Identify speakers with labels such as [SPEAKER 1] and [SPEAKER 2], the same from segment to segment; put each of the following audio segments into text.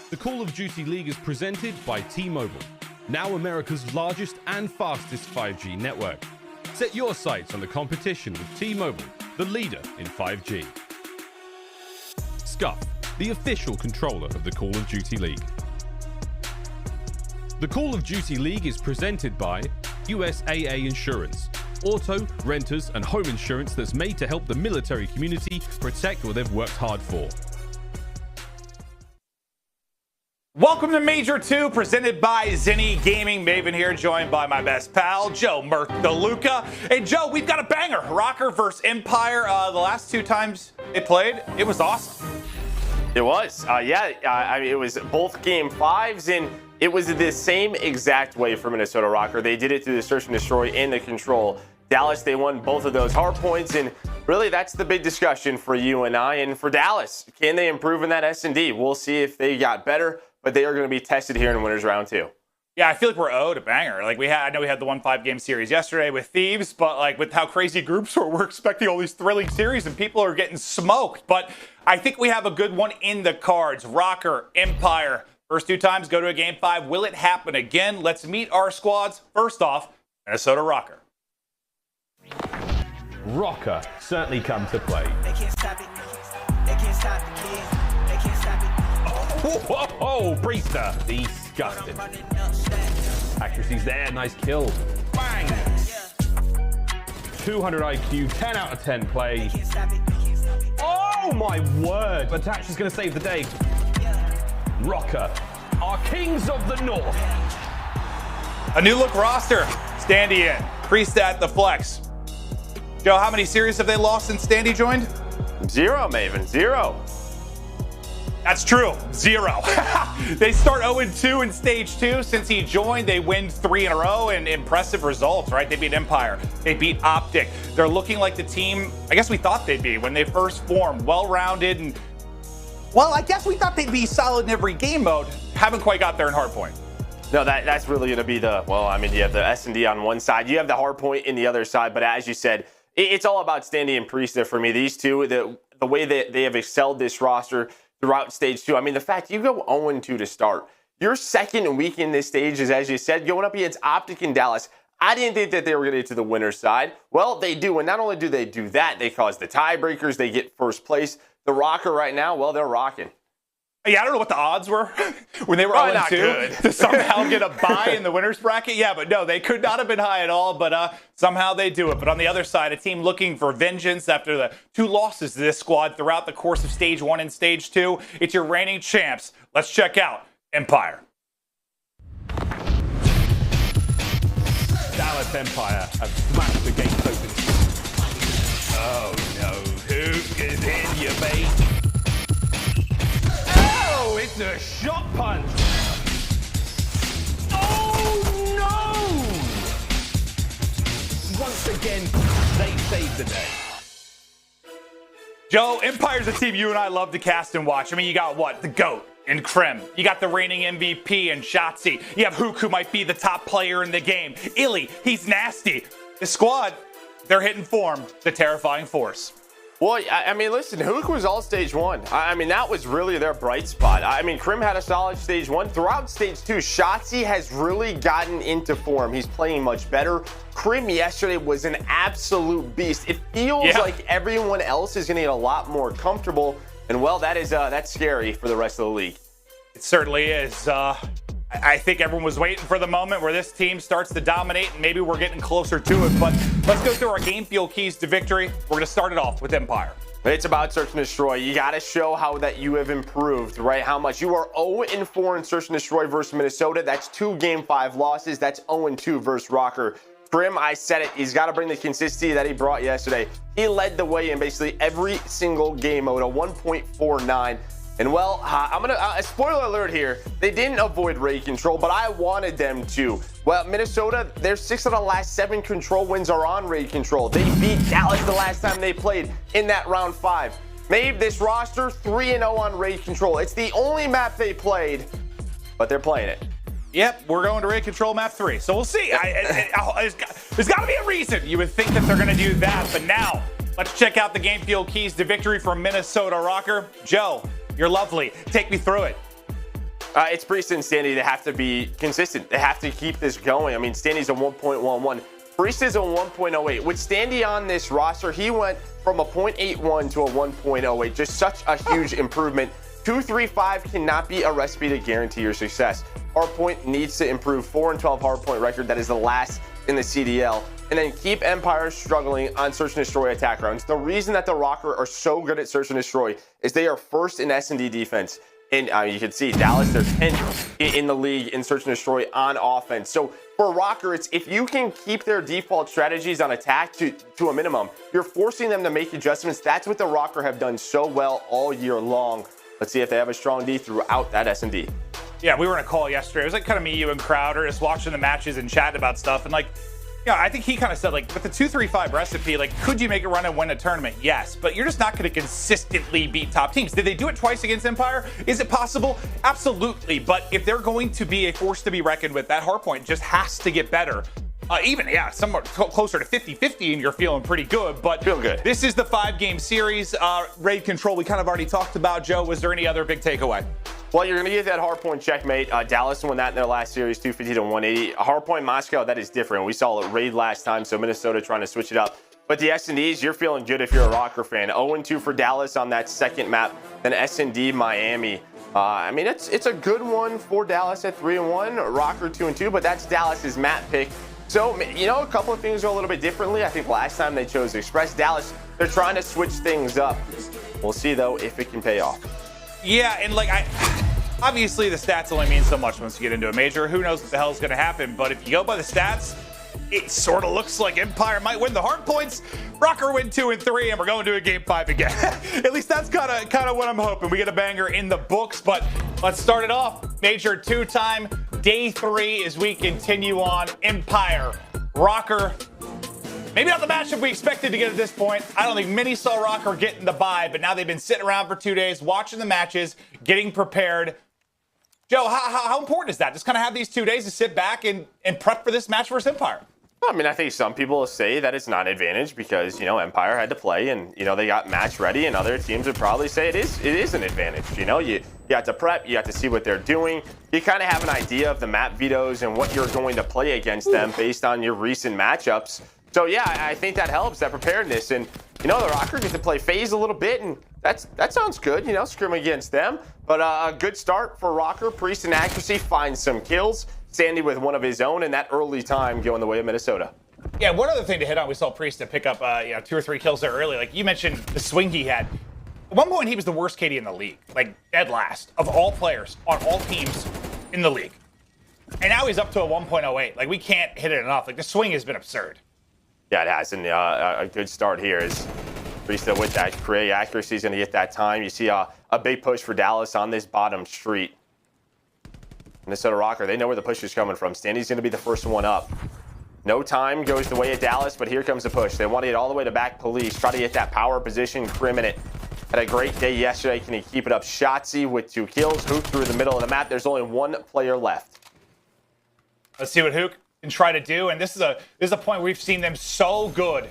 [SPEAKER 1] The Call of Duty League is presented by T-Mobile, now America's largest and fastest 5G network. Set your sights on the competition with T-Mobile, the leader in 5G. Scump, the official controller of the Call of Duty League. The Call of Duty League is presented by USAA Insurance, auto, renters, and home insurance that's made to help the military community protect what they've worked hard for.
[SPEAKER 2] Welcome to Major 2, presented by Zinni Gaming. Maven here, joined by my best pal, Joe Merc DeLuca. Hey, Joe, we've got a banger. Røkkr versus Empire. The last two times it played, it was awesome.
[SPEAKER 3] It was. I mean, it was both game fives, and it was the same exact way for Minnesota Røkkr. They did it through the search and destroy and the control. Dallas, they won both of those hard points, and really that's the big discussion for you and I. And for Dallas, can they improve in that S&D? We'll see if they got better, but they are going to be tested here in winners round 2.
[SPEAKER 2] Yeah, I feel like we're owed a banger. Like I know we had the 1-5 game series yesterday with Thieves, but like with how crazy groups were, we're expecting all these thrilling series and people are getting smoked. But I think we have a good one in the cards. Røkkr, Empire. First two times go to a game 5. Will it happen again? Let's meet our squads. First off, Minnesota Røkkr.
[SPEAKER 1] Røkkr certainly come to play.
[SPEAKER 4] They can't stop it. They can't stop the kids. They can't stop it.
[SPEAKER 1] Whoa, Priestahh, disgusting. Accuracy's there, nice kill. Bang! 200 IQ, 10 out of 10 play. Oh my word! Attach is going to save the day. Røkkr, our kings of the north.
[SPEAKER 2] A new look roster. Standy in. Priestahh at the flex. Joe, how many series have they lost since Standy joined?
[SPEAKER 3] 0, Maven, 0.
[SPEAKER 2] That's true. 0. They start 0-2 in stage 2. Since he joined, they win 3 in a row and impressive results, right? They beat Empire. They beat OpTic. They're looking like the team I guess we thought they'd be when they first formed. Well-rounded and, well, I guess we thought they'd be solid in every game mode. Haven't quite got there in hardpoint.
[SPEAKER 3] No, that's really going to be the, well, I mean, you have the S&D on one side. You have the hardpoint in the other side. But as you said, it's all about Standy and Priestahh for me. These two, the way that they have excelled this roster throughout stage 2. I mean, the fact you go 0-2 to start. Your second week in this stage is, as you said, going up against OpTic and Dallas. I didn't think that they were going to get to the winner's side. Well, they do. And not only do they do that, they cause the tiebreakers. They get first place. The Røkkr right now, well, they're rocking.
[SPEAKER 2] Yeah, I don't know what the odds were when they were 0-2 to somehow get a bye in the winner's bracket. Yeah, but no, they could not have been high at all, but somehow they do it. But on the other side, a team looking for vengeance after the 2 losses to this squad throughout the course of stage 1 and stage 2. It's your reigning champs. Let's check out Empire.
[SPEAKER 1] Dallas Empire have smashed the gates open. Oh no, Huke is in, you mate. Oh, it's a shot punch. Oh no! Once again, they saved the day.
[SPEAKER 2] Joe, Empire's a team you and I love to cast and watch. I mean, you got what? The GOAT and Crim. You got the reigning MVP and Shotzzy. You have Huke, who might be the top player in the game. iLLeY, he's nasty. The squad, they're hitting form. The terrifying force.
[SPEAKER 3] Well, I mean, listen, Huke was all stage 1. I mean, that was really their bright spot. I mean, Crim had a solid stage 1. Throughout stage 2, Shotzzy has really gotten into form. He's playing much better. Crim yesterday was an absolute beast. It feels like everyone else is going to get a lot more comfortable. And, well, that's scary for the rest of the league.
[SPEAKER 2] It certainly is. I think everyone was waiting for the moment where this team starts to dominate, and maybe we're getting closer to it. But let's go through our game fuel keys to victory. We're going to start it off with Empire.
[SPEAKER 3] It's about search and destroy. You got to show how that you have improved, right? How much. You are 0-4 in search and destroy versus Minnesota. That's 2 game 5 losses. That's 0-2 versus Røkkr. Crim, I said it, he's got to bring the consistency that he brought yesterday. He led the way in basically every single game mode, a 1.49. And, well, I'm going to, spoiler alert here, they didn't avoid raid control, but I wanted them to. Well, Minnesota, their 6 of the last 7 control wins are on raid control. They beat Dallas the last time they played in that round 5. Made this roster 3-0 on raid control. It's the only map they played, but they're playing it.
[SPEAKER 2] Yep, we're going to raid control map 3, so we'll see. There's got to be a reason you would think that they're going to do that, but now let's check out the game fuel keys to victory for Minnesota Røkkr. Joe, you're lovely. Take me through it.
[SPEAKER 3] It's Priestahh and Standy. They have to be consistent. They have to keep this going. I mean, Standy's a 1.11. Priestahh's a 1.08. With Standy on this roster, he went from a 0.81 to a 1.08. Just such a huge improvement. 235 cannot be a recipe to guarantee your success. Hardpoint needs to improve. 4-12 hardpoint record. That is the last in the CDL. And then keep Empire struggling on search and destroy attack rounds. The reason that the Røkkr are so good at search and destroy is they are first in S&D defense. And you can see Dallas, they're 10th in the league in search and destroy on offense. So for Røkkr, it's if you can keep their default strategies on attack to a minimum, you're forcing them to make adjustments. That's what the Røkkr have done so well all year long. Let's see if they have a strong D throughout that S&D.
[SPEAKER 2] Yeah, we were in a call yesterday. It was like kind of me, you, and Crowder just watching the matches and chatting about stuff. And like, yeah, I think he kind of said, like, with the 2-3-5 recipe, like, could you make a run and win a tournament? Yes, but you're just not going to consistently beat top teams. Did they do it twice against Empire? Is it possible? Absolutely. But if they're going to be a force to be reckoned with, that hardpoint just has to get better. Even, yeah, somewhere closer to 50-50, and you're feeling pretty good. But
[SPEAKER 3] feel good.
[SPEAKER 2] This is the 5-game series. Raid control, we kind of already talked about. Joe, was there any other big takeaway?
[SPEAKER 3] Well, you're going to get that hardpoint checkmate. Dallas won that in their last series, 250 to 180. Hardpoint Moscow, that is different. We saw it Raid last time, so Minnesota trying to switch it up. But the S&Ds, you're feeling good if you're a Røkkr fan. 0-2 for Dallas on that second map. Then S&D Miami. I mean, it's a good one for Dallas at 3-1. Røkkr 2-2, but that's Dallas's map pick. So, you know, a couple of things are a little bit differently. I think last time they chose Express. Dallas, they're trying to switch things up. We'll see, though, if it can pay off.
[SPEAKER 2] Yeah, and like, obviously the stats only mean so much once you get into a major. Who knows what the hell's going to happen? But if you go by the stats, it sort of looks like Empire might win the hard points. Røkkr win 2 and 3, and we're going to a game 5 again. At least that's kind of what I'm hoping. We get a banger in the books, but let's start it off. Major 2-time, day 3 as we continue on. Empire, Røkkr. Maybe not the matchup we expected to get at this point. I don't think many saw Røkkr getting the bye, but now they've been sitting around for 2 days, watching the matches, getting prepared. Joe, how important is that? Just kind of have these 2 days to sit back and prep for this match versus Empire.
[SPEAKER 3] I mean, I think some people say that it's not an advantage because, you know, Empire had to play and, you know, they got match ready, and other teams would probably say it is an advantage. You know, you have to prep, you have to see what they're doing. You kind of have an idea of the map vetoes and what you're going to play against them based on your recent matchups. So, yeah, I think that helps, that preparedness. And, you know, the Røkkr get to play FaZe a little bit, and that sounds good, you know, scrim against them. But a good start for Røkkr. Priestahh in accuracy finds some kills. Standy with one of his own, and that early time going the way of Minnesota.
[SPEAKER 2] Yeah, one other thing to hit on, we saw Priestahh pick up 2 or 3 kills there early. Like you mentioned, the swing he had. At one point, he was the worst KD in the league, like dead last of all players on all teams in the league. And now he's up to a 1.08. Like, we can't hit it enough. Like, the swing has been absurd.
[SPEAKER 3] Yeah, it has, and a good start here is Priestahh with that create accuracy is going to get that time. You see a big push for Dallas on this bottom street. Minnesota Røkkr, they know where the push is coming from. Standy's going to be the first one up. No time goes the way of Dallas, but here comes the push. They want to get all the way to back police, try to get that power position. Crim in it. Had a great day yesterday. Can he keep it up? Shotzzy with 2 kills. Huke through the middle of the map. There's only 1 player left.
[SPEAKER 2] Let's see what Huke can try to do. And this is a point where we've seen them so good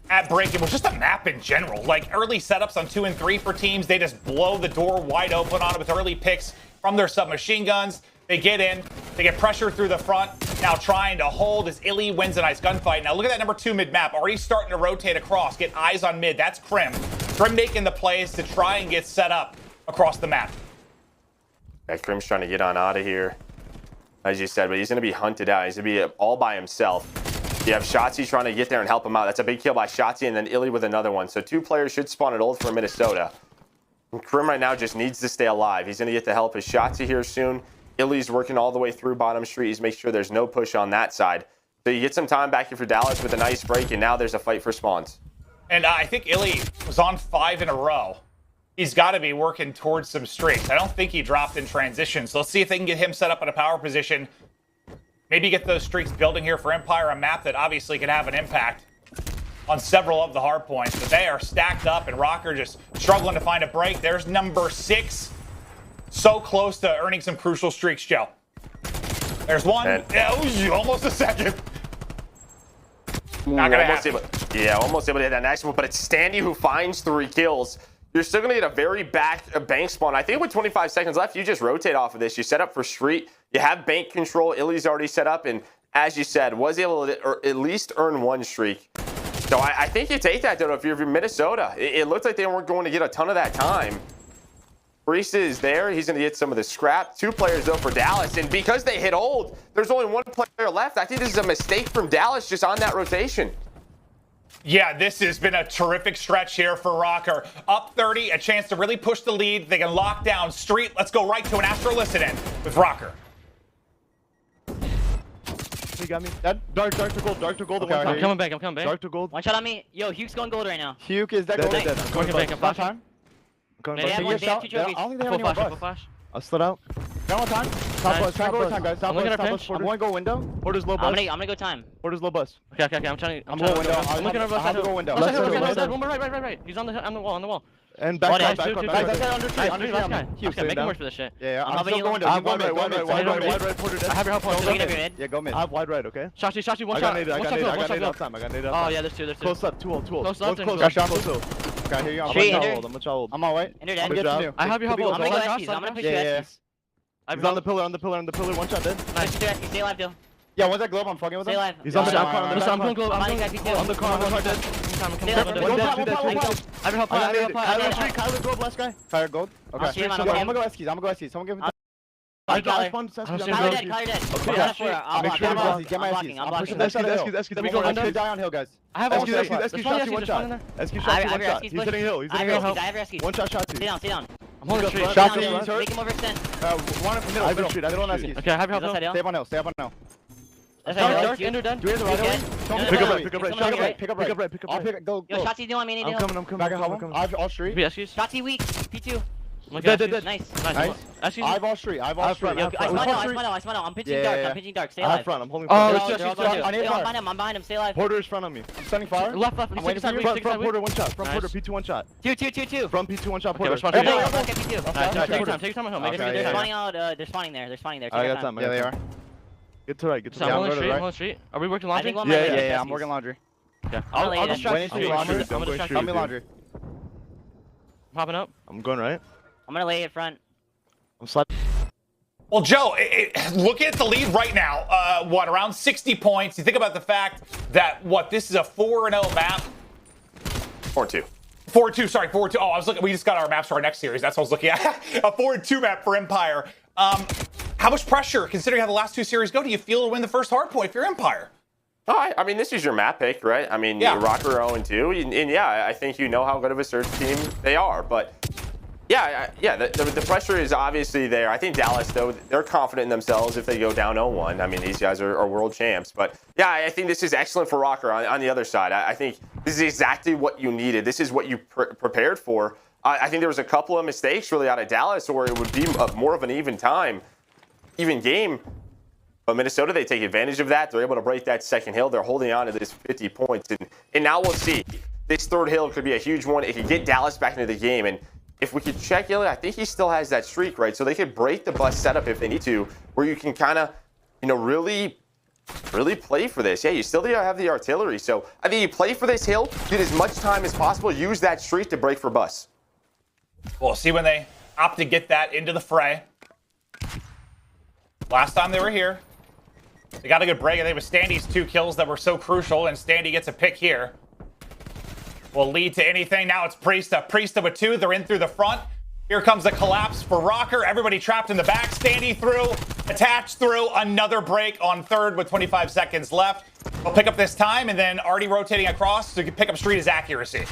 [SPEAKER 2] at breaking. Well, just a map in general. Like early setups on 2 and 3 for teams. They just blow the door wide open on it with early picks from their submachine guns. They get in, they get pressure through the front, now trying to hold as iLLeY wins a nice gunfight. Now look at that number 2 mid-map, already starting to rotate across, get eyes on mid, that's Crim. Crim making the plays to try and get set up across the map.
[SPEAKER 3] Yeah, Crim's trying to get on out of here, as you said, but he's going to be hunted out. He's going to be all by himself. You have Shotzzy trying to get there and help him out. That's a big kill by Shotzzy, and then iLLeY with another one. So 2 players should spawn at ult for Minnesota. And Crim right now just needs to stay alive. He's going to get the help of Shotzzy here soon. iLLeY's working all the way through bottom street. He's making sure there's no push on that side. So you get some time back here for Dallas with a nice break, and now there's a fight for spawns.
[SPEAKER 2] And I think iLLeY was on 5 in a row. He's got to be working towards some streaks. I don't think he dropped in transition. So let's see if they can get him set up in a power position. Maybe get those streaks building here for Empire, a map that obviously can have an impact on several of the hard points. But they are stacked up, and Røkkr just struggling to find a break. There's number 6. So close to earning some crucial streaks, Joe. There's one. Almost a second. Not gonna happen.
[SPEAKER 3] Yeah, almost able to hit that next one, but it's Standy who finds 3 kills. you're still going to get a very bank spawn. I think with 25 seconds left, you just rotate off of this. You set up for street. You have bank control. iLLeY's already set up. And as you said, was able to at least earn one streak. So I think you take that, though, if you're Minnesota. It looked like they weren't going to get a ton of that time. Priestahh is there. He's going to get some of the scrap. 2 players, though, for Dallas. And because they hit ult, there's only 1 player left. I think this is a mistake from Dallas just on that rotation.
[SPEAKER 2] Yeah, this has been a terrific stretch here for Røkkr. Up 30, a chance to really push the lead. They can lock down street. Let's go right to an Astro listen in with Røkkr.
[SPEAKER 5] He got me. Dark to gold.
[SPEAKER 6] Okay, I'm coming back.
[SPEAKER 5] Dark to gold.
[SPEAKER 6] One shot on me. Yo, Huke's going gold right now.
[SPEAKER 5] Huke is that gold.
[SPEAKER 6] Dead.
[SPEAKER 5] I'm going back. I'm flashing.
[SPEAKER 6] They have one, they have 2 trophies.
[SPEAKER 5] I don't think they have any more buffs. I'll split out. Got one time. Top bus. Try go time, guys. Top bus. I'm going to go window. Porter's low bus.
[SPEAKER 6] I'm gonna go time.
[SPEAKER 5] Porter's low bus.
[SPEAKER 6] Okay. I'm trying.
[SPEAKER 5] I'm going window.
[SPEAKER 6] I'm looking over.
[SPEAKER 5] I'm going to go window.
[SPEAKER 6] One more right. He's on the wall.
[SPEAKER 5] And back.
[SPEAKER 6] Guys,
[SPEAKER 5] Under tree.
[SPEAKER 6] Okay, make him worse for this shit.
[SPEAKER 5] Yeah.
[SPEAKER 6] I'm
[SPEAKER 5] I'm still going window.
[SPEAKER 6] I'm
[SPEAKER 5] Wide right. Porter.
[SPEAKER 6] I have your help.
[SPEAKER 5] Yeah, go mid. I have wide right. Okay.
[SPEAKER 6] Shotzzy, one
[SPEAKER 5] I
[SPEAKER 6] shot.
[SPEAKER 5] got nade up time.
[SPEAKER 6] Oh yeah, there's 2.
[SPEAKER 5] Close up. 2 ult.
[SPEAKER 6] Close left and
[SPEAKER 5] Close.
[SPEAKER 6] close.
[SPEAKER 5] Okay, I hear you.
[SPEAKER 6] Street,
[SPEAKER 5] I'm gonna I'm on white.
[SPEAKER 6] Ender dead.
[SPEAKER 5] Good job.
[SPEAKER 6] I have your help.
[SPEAKER 5] I'm
[SPEAKER 6] I'm gonna go Eskies. I'm gonna push you Eskies.
[SPEAKER 5] He's on the pillar. One shot dead.
[SPEAKER 6] Nice. Stay alive, Dylan.
[SPEAKER 5] Yeah, one's that globe. I'm fucking with him.
[SPEAKER 6] Stay alive.
[SPEAKER 5] He's on the down corner.
[SPEAKER 6] I'm going globe. I'm going guys.
[SPEAKER 5] On the corner. Dead.
[SPEAKER 6] Stay alive.
[SPEAKER 5] One dead.
[SPEAKER 6] I have your help.
[SPEAKER 5] Kyler gold, last guy. Fire gold. Okay.
[SPEAKER 6] I'll see him,
[SPEAKER 5] I'm gonna go Eskies. Someone give him.
[SPEAKER 6] Kyler dead. Okay.
[SPEAKER 5] Get my Eskies. I'm pushing
[SPEAKER 6] Eskies. We go under.
[SPEAKER 5] Die on hill, guys.
[SPEAKER 6] I have
[SPEAKER 5] Eskies. Shotzzy, one shot. Eskies, Shotzzy, one shot. He's hitting hill.
[SPEAKER 6] I have Eskies.
[SPEAKER 5] One shot, Shotzzy.
[SPEAKER 6] Stay down. I'm
[SPEAKER 5] holding
[SPEAKER 6] street.
[SPEAKER 5] Shotzzy, he's hurt.
[SPEAKER 6] Make him overextend.
[SPEAKER 5] One in the middle. I don't want Eskies.
[SPEAKER 6] Okay, I have your help.
[SPEAKER 5] Stay up on hill.
[SPEAKER 6] Dark, Ender dead.
[SPEAKER 5] Do we have the right away? Pick up right. Go.
[SPEAKER 6] Yo, Shotzzy, do I mean anything?
[SPEAKER 5] I'm coming. Back at home. I have all street.
[SPEAKER 6] Shotzzy weak. P2.
[SPEAKER 5] Dead.
[SPEAKER 6] Nice.
[SPEAKER 5] I have all street. I smell
[SPEAKER 6] no. I'm pitching dark. Stay alive.
[SPEAKER 5] I'm holding.
[SPEAKER 6] I'm behind him. Stay alive.
[SPEAKER 5] Porter is front of me. I'm sending fire.
[SPEAKER 6] Left.
[SPEAKER 5] I'm waiting for you. Front Porter, one shot. Front Porter, P2, one shot.
[SPEAKER 6] 2.
[SPEAKER 5] From P2, one shot. Porter.
[SPEAKER 6] Take your time.
[SPEAKER 5] They're
[SPEAKER 6] spawning out. They're spawning there.
[SPEAKER 5] I got time. Yeah, they are. Get to right.
[SPEAKER 6] I'm on the street. Are we working laundry?
[SPEAKER 5] Yeah. I'm working laundry.
[SPEAKER 6] Okay. I'll distract you.
[SPEAKER 5] I'm gonna distract you. Laundry.
[SPEAKER 6] Popping up.
[SPEAKER 5] I'm going right.
[SPEAKER 6] I'm gonna lay it front.
[SPEAKER 5] I'm slapping.
[SPEAKER 2] Well, Joe, looking at the lead right now, around 60 points. You think about the fact that, this is a 4-0 map?
[SPEAKER 3] 4-2.
[SPEAKER 2] 4-2. Oh, I was looking. We just got our maps for our next series. That's what I was looking at. A 4-2 map for Empire. How much pressure, considering how the last 2 series go, do you feel to win the first hardpoint if you're Empire?
[SPEAKER 3] Oh, I mean, this is your map pick, right? I mean, Røkkr 0-2, and yeah, I think you know how good of a search team they are, but yeah, the pressure is obviously there. I think Dallas, though, they're confident in themselves if they go down 0-1. I mean, these guys are world champs, but yeah, I think this is excellent for Røkkr on the other side. I think this is exactly what you needed. This is what you prepared for. I think there was a couple of mistakes really out of Dallas, or it would be more of an even game. But Minnesota, they take advantage of that. They're able to break that second hill. They're holding on to this 50 points. And now we'll see. This third hill could be a huge one. It could get Dallas back into the game. And if we could check iLLeY, I think he still has that streak, right? So they could break the bus setup if they need to, where you can kind of, really play for this. Yeah, you still have the artillery. So I think you play for this hill, get as much time as possible, use that streak to break for bus.
[SPEAKER 2] We'll see when they opt to get that into the fray. Last time they were here, they got a good break. I think it was Standy's 2 kills that were so crucial, and Standy gets a pick here. Will lead to anything. Now it's Priestahh. Priestahh with 2. They're in through the front. Here comes the collapse for Røkkr. Everybody trapped in the back. Standy through. Attached through. Another break on third with 25 seconds left. They'll pick up this time, and then already rotating across to pick up street is accuracy.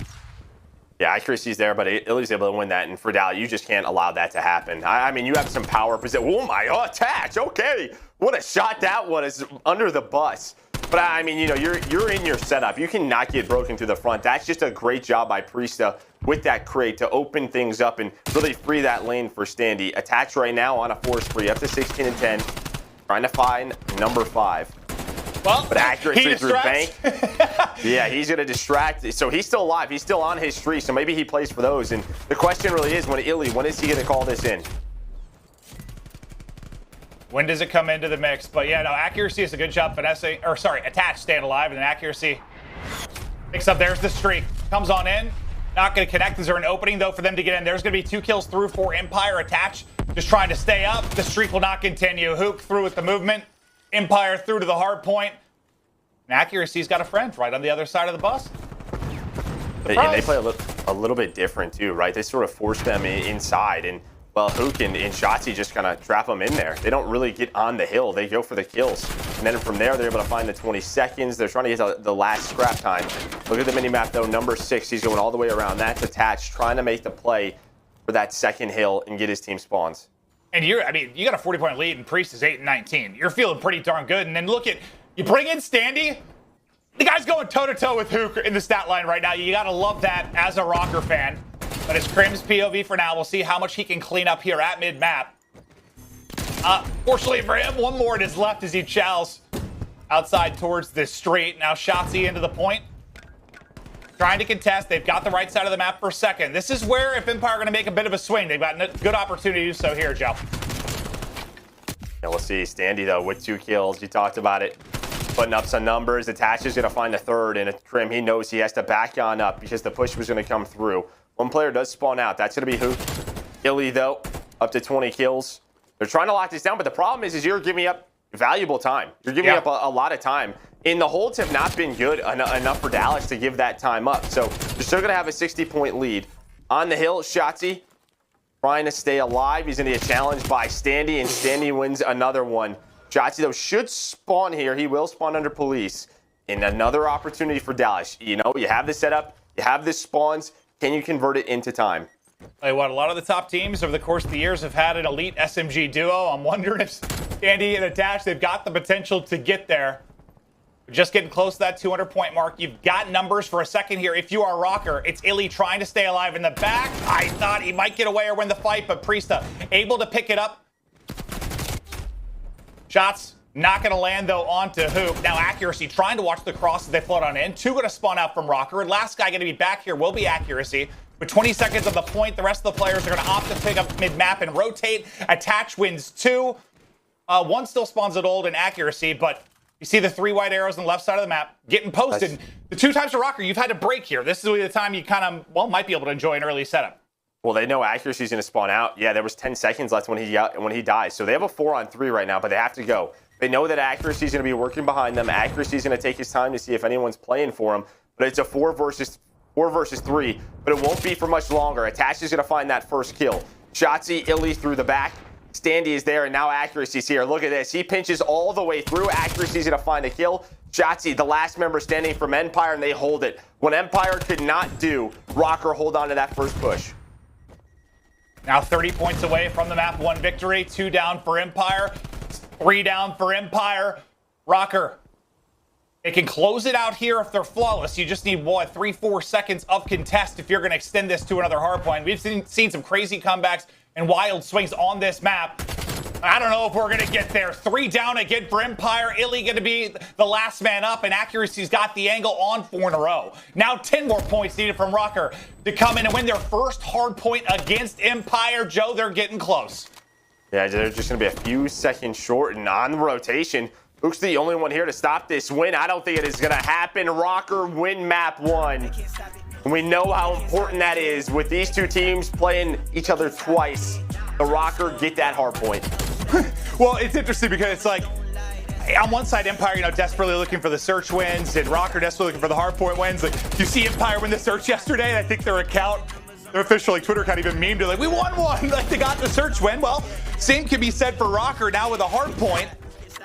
[SPEAKER 3] Yeah, accuracy's there, but iLLeY's able to win that. And for Dal, you just can't allow that to happen. I mean, you have some power. Oh my, attach. Okay. What a shot that was under the bus. But I mean, you're in your setup. You cannot get broken through the front. That's just a great job by Priestahh with that crate to open things up and really free that lane for Standy. Attach right now on a force spree up to 16 and 10. Trying to find number 5.
[SPEAKER 2] Well,
[SPEAKER 3] but accuracy through bank. Yeah, he's going to distract. So he's still alive. He's still on his streak. So maybe he plays for those. And the question really is, when is he going to call this in?
[SPEAKER 2] When does it come into the mix? But yeah, no, accuracy is a good job finessing, or sorry, attach, staying alive, and then accuracy picks up. There's the streak. Comes on in. Not going to connect. Is there an opening, though, for them to get in? There's going to be 2 kills through for Empire. Attach, just trying to stay up. The streak will not continue. Huke through with the movement. Empire through to the hard point. And Accuracy's got a friend right on the other side of the bus.
[SPEAKER 3] And they play a little bit different, too, right? They sort of force them inside. And, well, Huke and Shotzzy just kind of trap them in there. They don't really get on the hill. They go for the kills. And then from there, they're able to find the 20 seconds. They're trying to get the last scrap time. Look at the mini-map, though. Number 6, he's going all the way around. That's attached, trying to make the play for that second hill and get his team spawns.
[SPEAKER 2] And you got a 40-point lead, and Priest is 8 and 19. You're feeling pretty darn good. And then look at, you bring in Standy. The guy's going toe-to-toe with Huke in the stat line right now. You got to love that as a Røkkr fan. But it's Crim's POV for now. We'll see how much he can clean up here at mid-map. Fortunately for him, one more in his left as he chows outside towards the street. Now Shotzzy into the point. Trying to contest. They've got the right side of the map for a second. This is where, if Empire are going to make a bit of a swing, they've got a good opportunity to do so here, Joe.
[SPEAKER 3] Yeah, we'll see. Standy, though, with 2 kills. You talked about it. Putting up some numbers. Attach is going to find a third. And Crim, he knows he has to back on up because the push was going to come through. One player does spawn out. That's going to be Huke. iLLeY, though, up to 20 kills. They're trying to lock this down, but the problem is you're giving up valuable time. You're giving up a lot of time. And the holds have not been good enough for Dallas to give that time up. So they're still going to have a 60-point lead. On the hill, Shotzzy trying to stay alive. He's going to get challenged by Standy, and Standy wins another one. Shotzzy, though, should spawn here. He will spawn under police. And another opportunity for Dallas. You know, you have the setup. You have the spawns. Can you convert it into time?
[SPEAKER 2] Tell you what, a lot of the top teams over the course of the years have had an elite SMG duo. I'm wondering if Standy and Attach, they've got the potential to get there. Just getting close to that 200-point mark. You've got numbers for a second here. If you are Røkkr, it's iLLeY trying to stay alive in the back. I thought he might get away or win the fight, but Priestahh able to pick it up. Shots not going to land, though, onto Huke. Now Accuracy trying to watch the cross as they float on in. 2 going to spawn out from Røkkr. Last guy going to be back here will be Accuracy. With 20 seconds on the point, the rest of the players are going to opt to pick up mid-map and rotate. Attach wins 2. 1 still spawns at old in Accuracy, but you see the 3 white arrows on the left side of the map getting posted.
[SPEAKER 3] Nice.
[SPEAKER 2] The 2 times to Røkkr, you've had to break here. This is really the time you kind of, well, might be able to enjoy an early setup.
[SPEAKER 3] Well, they know Accuracy's going to spawn out. Yeah, there was 10 seconds left when he dies. So they have a 4-on-3 right now, but they have to go. They know that Accuracy's going to be working behind them. Accuracy's going to take his time to see if anyone's playing for him. But it's a 4 versus 3, but it won't be for much longer. Attach is going to find that first kill. Shotzzy, iLLeY through the back. Standy is there, and now Accuracy's here. Look at this. He pinches all the way through. Accuracy's going to find a kill. Shotzzy, the last member standing from Empire, and they hold it. When Empire could not do, Røkkr hold on to that first push.
[SPEAKER 2] Now 30 points away from the map 1 victory. 2 down for Empire. 3 down for Empire. Røkkr, they can close it out here if they're flawless. You just need, what, 3-4 seconds of contest if you're going to extend this to another hard point. We've seen some crazy comebacks and wild swings on this map. I don't know if we're going to get there. 3 down again for Empire. iLLeY going to be the last man up, and Accuracy's got the angle on 4 in a row. Now 10 more points needed from Røkkr to come in and win their first hard point against Empire. Joe, they're getting close.
[SPEAKER 3] Yeah, they're just going to be a few seconds short, and on the rotation, Huke's the only one here to stop this win. I don't think it is going to happen. Røkkr win map 1. And we know how important that is with these 2 teams playing each other twice. The Røkkr get that hard point.
[SPEAKER 2] Well, it's interesting because it's like, on one side, Empire, desperately looking for the search wins, and Røkkr desperately looking for the hardpoint wins. Like, you see Empire win the search yesterday, and I think their account, their official Twitter account even memed it, like, we won one, like they got the search win. Well, same can be said for Røkkr now with a hardpoint.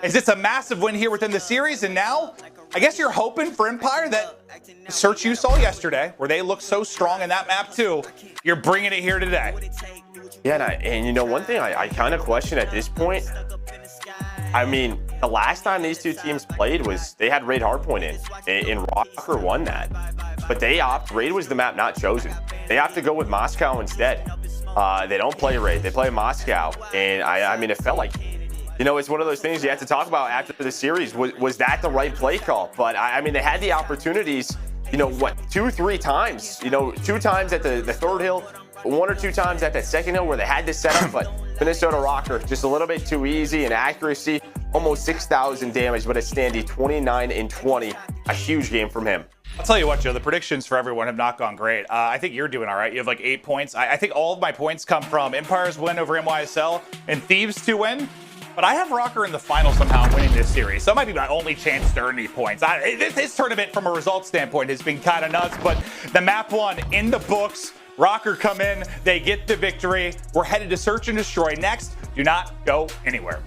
[SPEAKER 2] As it's a massive win here within the series, and now, I guess you're hoping for Empire that the search you saw yesterday, where they looked so strong in that map too, you're bringing it here today.
[SPEAKER 3] Yeah, and one thing I kind of question at this point, I mean, the last time these 2 teams played was they had Raid hardpoint in Røkkr won that. But Raid was the map not chosen. They have to go with Moscow instead. They don't play Raid, they play Moscow. And I mean, it felt like, it's one of those things you have to talk about after the series. Was that the right play call? But I mean, they had the opportunities, 2, 3 times, 2 times at the 3rd hill, 1 or 2 times at that 2nd hill where they had to set up, but Minnesota Røkkr just a little bit too easy, and Accuracy almost 6,000 damage, but it's Standy 29 and 20, a huge game from him.
[SPEAKER 2] I'll tell you what, Joe, the predictions for everyone have not gone great. I think you're doing all right. You have like 8 points. I think all of my points come from Empire's win over NYSL and Thieves to win. But I have Røkkr in the final somehow winning this series. So that might be my only chance to earn these points. This tournament, from a result standpoint, has been kind of nuts. But the map one in the books. Røkkr come in. They get the victory. We're headed to Search and Destroy next. Do not go anywhere.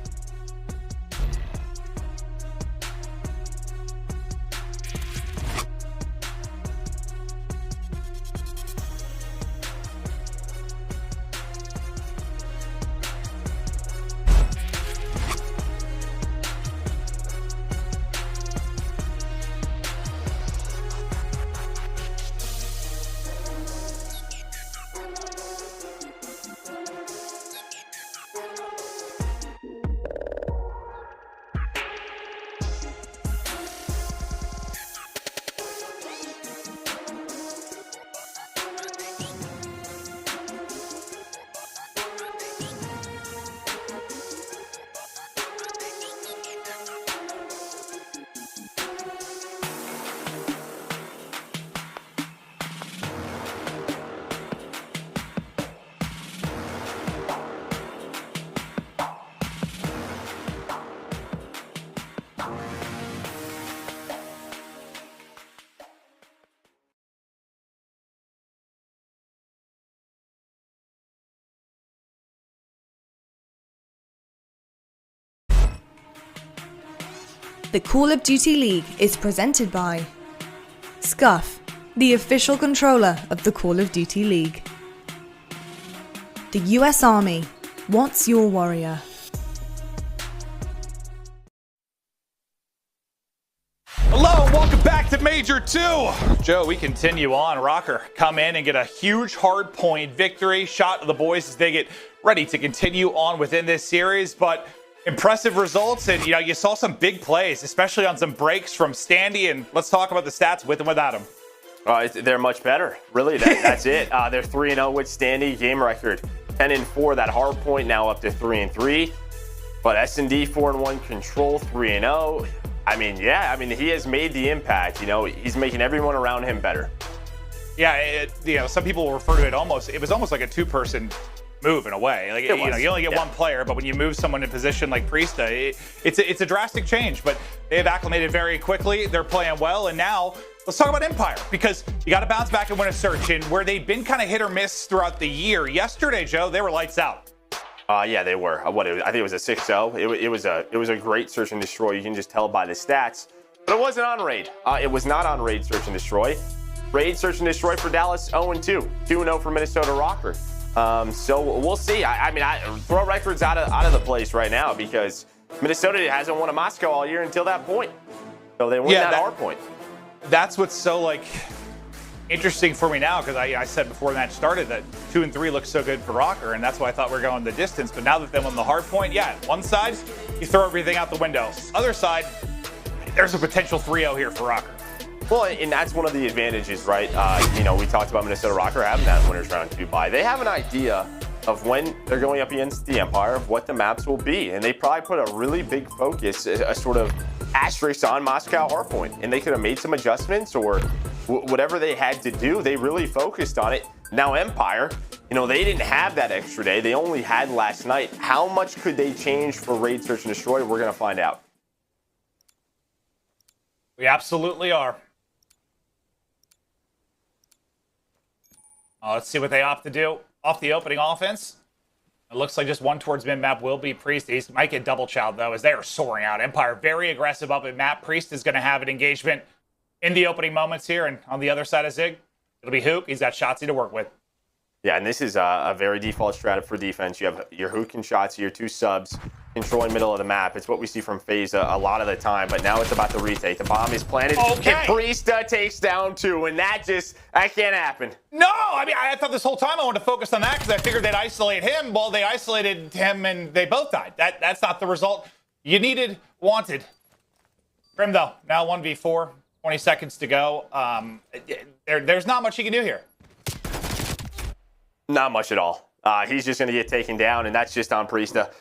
[SPEAKER 7] The Call of Duty League is presented by Scuff, the official controller of the Call of Duty League. The US Army, what's your warrior?
[SPEAKER 2] Hello and welcome back to Major 2. Joe, we continue on. Røkkr come in and get a huge hard point victory. Shot of the boys as they get ready to continue on within this series. But impressive results, and you saw some big plays, especially on some breaks from Standy. And let's talk about the stats with and without him.
[SPEAKER 3] They're much better. Really, that's it. They're 3-0 with Standy. Game record 10-4. That hard point now up to 3-3. But S&D 4-1. Control 3-0. I mean, he has made the impact. He's making everyone around him better.
[SPEAKER 2] Yeah, some people refer to it it was almost like a two-person move in a way. Like you only get one player, but when you move someone in position like Priestahh, it's a drastic change. But they have acclimated very quickly. They're playing well, and now let's talk about Empire, because you got to bounce back and win a search. And where they've been kind of hit or miss throughout the year. Yesterday, Joe, they were lights out.
[SPEAKER 3] Yeah, they were. I think it was a 6-0. It was a great search and destroy. You can just tell by the stats. But it wasn't on raid. It was not on raid search and destroy. Raid search and destroy for Dallas 0-2. 2-0 for Minnesota Røkkr. So we'll see. I throw records out of the place right now, because Minnesota hasn't won a Moscow all year until that point. So they won that hard point.
[SPEAKER 2] That's what's so interesting for me now, because I said before the match started that 2-3 looks so good for Røkkr, and that's why I thought we were going the distance. But now that they won the hard point, one side, you throw everything out the window. Other side, there's a potential 3-0 here for Røkkr.
[SPEAKER 3] Well, and that's one of the advantages, right? We talked about Minnesota Røkkr having that winners round 2 bye. They have an idea of when they're going up against the Empire, of what the maps will be. And they probably put a really big focus, a sort of asterisk on Moscow hardpoint. And they could have made some adjustments, or whatever they had to do. They really focused on it. Now Empire, they didn't have that extra day. They only had last night. How much could they change for raid search and destroy? We're going to find out.
[SPEAKER 2] We absolutely are. Let's see what they opt to do off the opening offense. It looks like just one towards mid-map will be Priestahh. He might get double-chowed, though, as they are soaring out. Empire very aggressive up at map. Priestahh is going to have an engagement in the opening moments here. And on the other side of Zig, it'll be Huke. He's got Shotzzy to work with.
[SPEAKER 3] Yeah, and this is a very default strat for defense. You have your Huke and Shotzzy, your two subs, controlling middle of the map. It's what we see from FaZe a lot of the time, but now it's about the retake. The bomb is planted, and Priestahh takes down 2, and that can't happen.
[SPEAKER 2] No, I thought this whole time I wanted to focus on that, because I figured they'd isolate him. Well, they isolated him, and they both died. That's not the result you needed, wanted. Crim, though, now 1v4, 20 seconds to go. There's not much you can do here.
[SPEAKER 3] Not much at all. He's just going to get taken down, and that's just on Priestahh.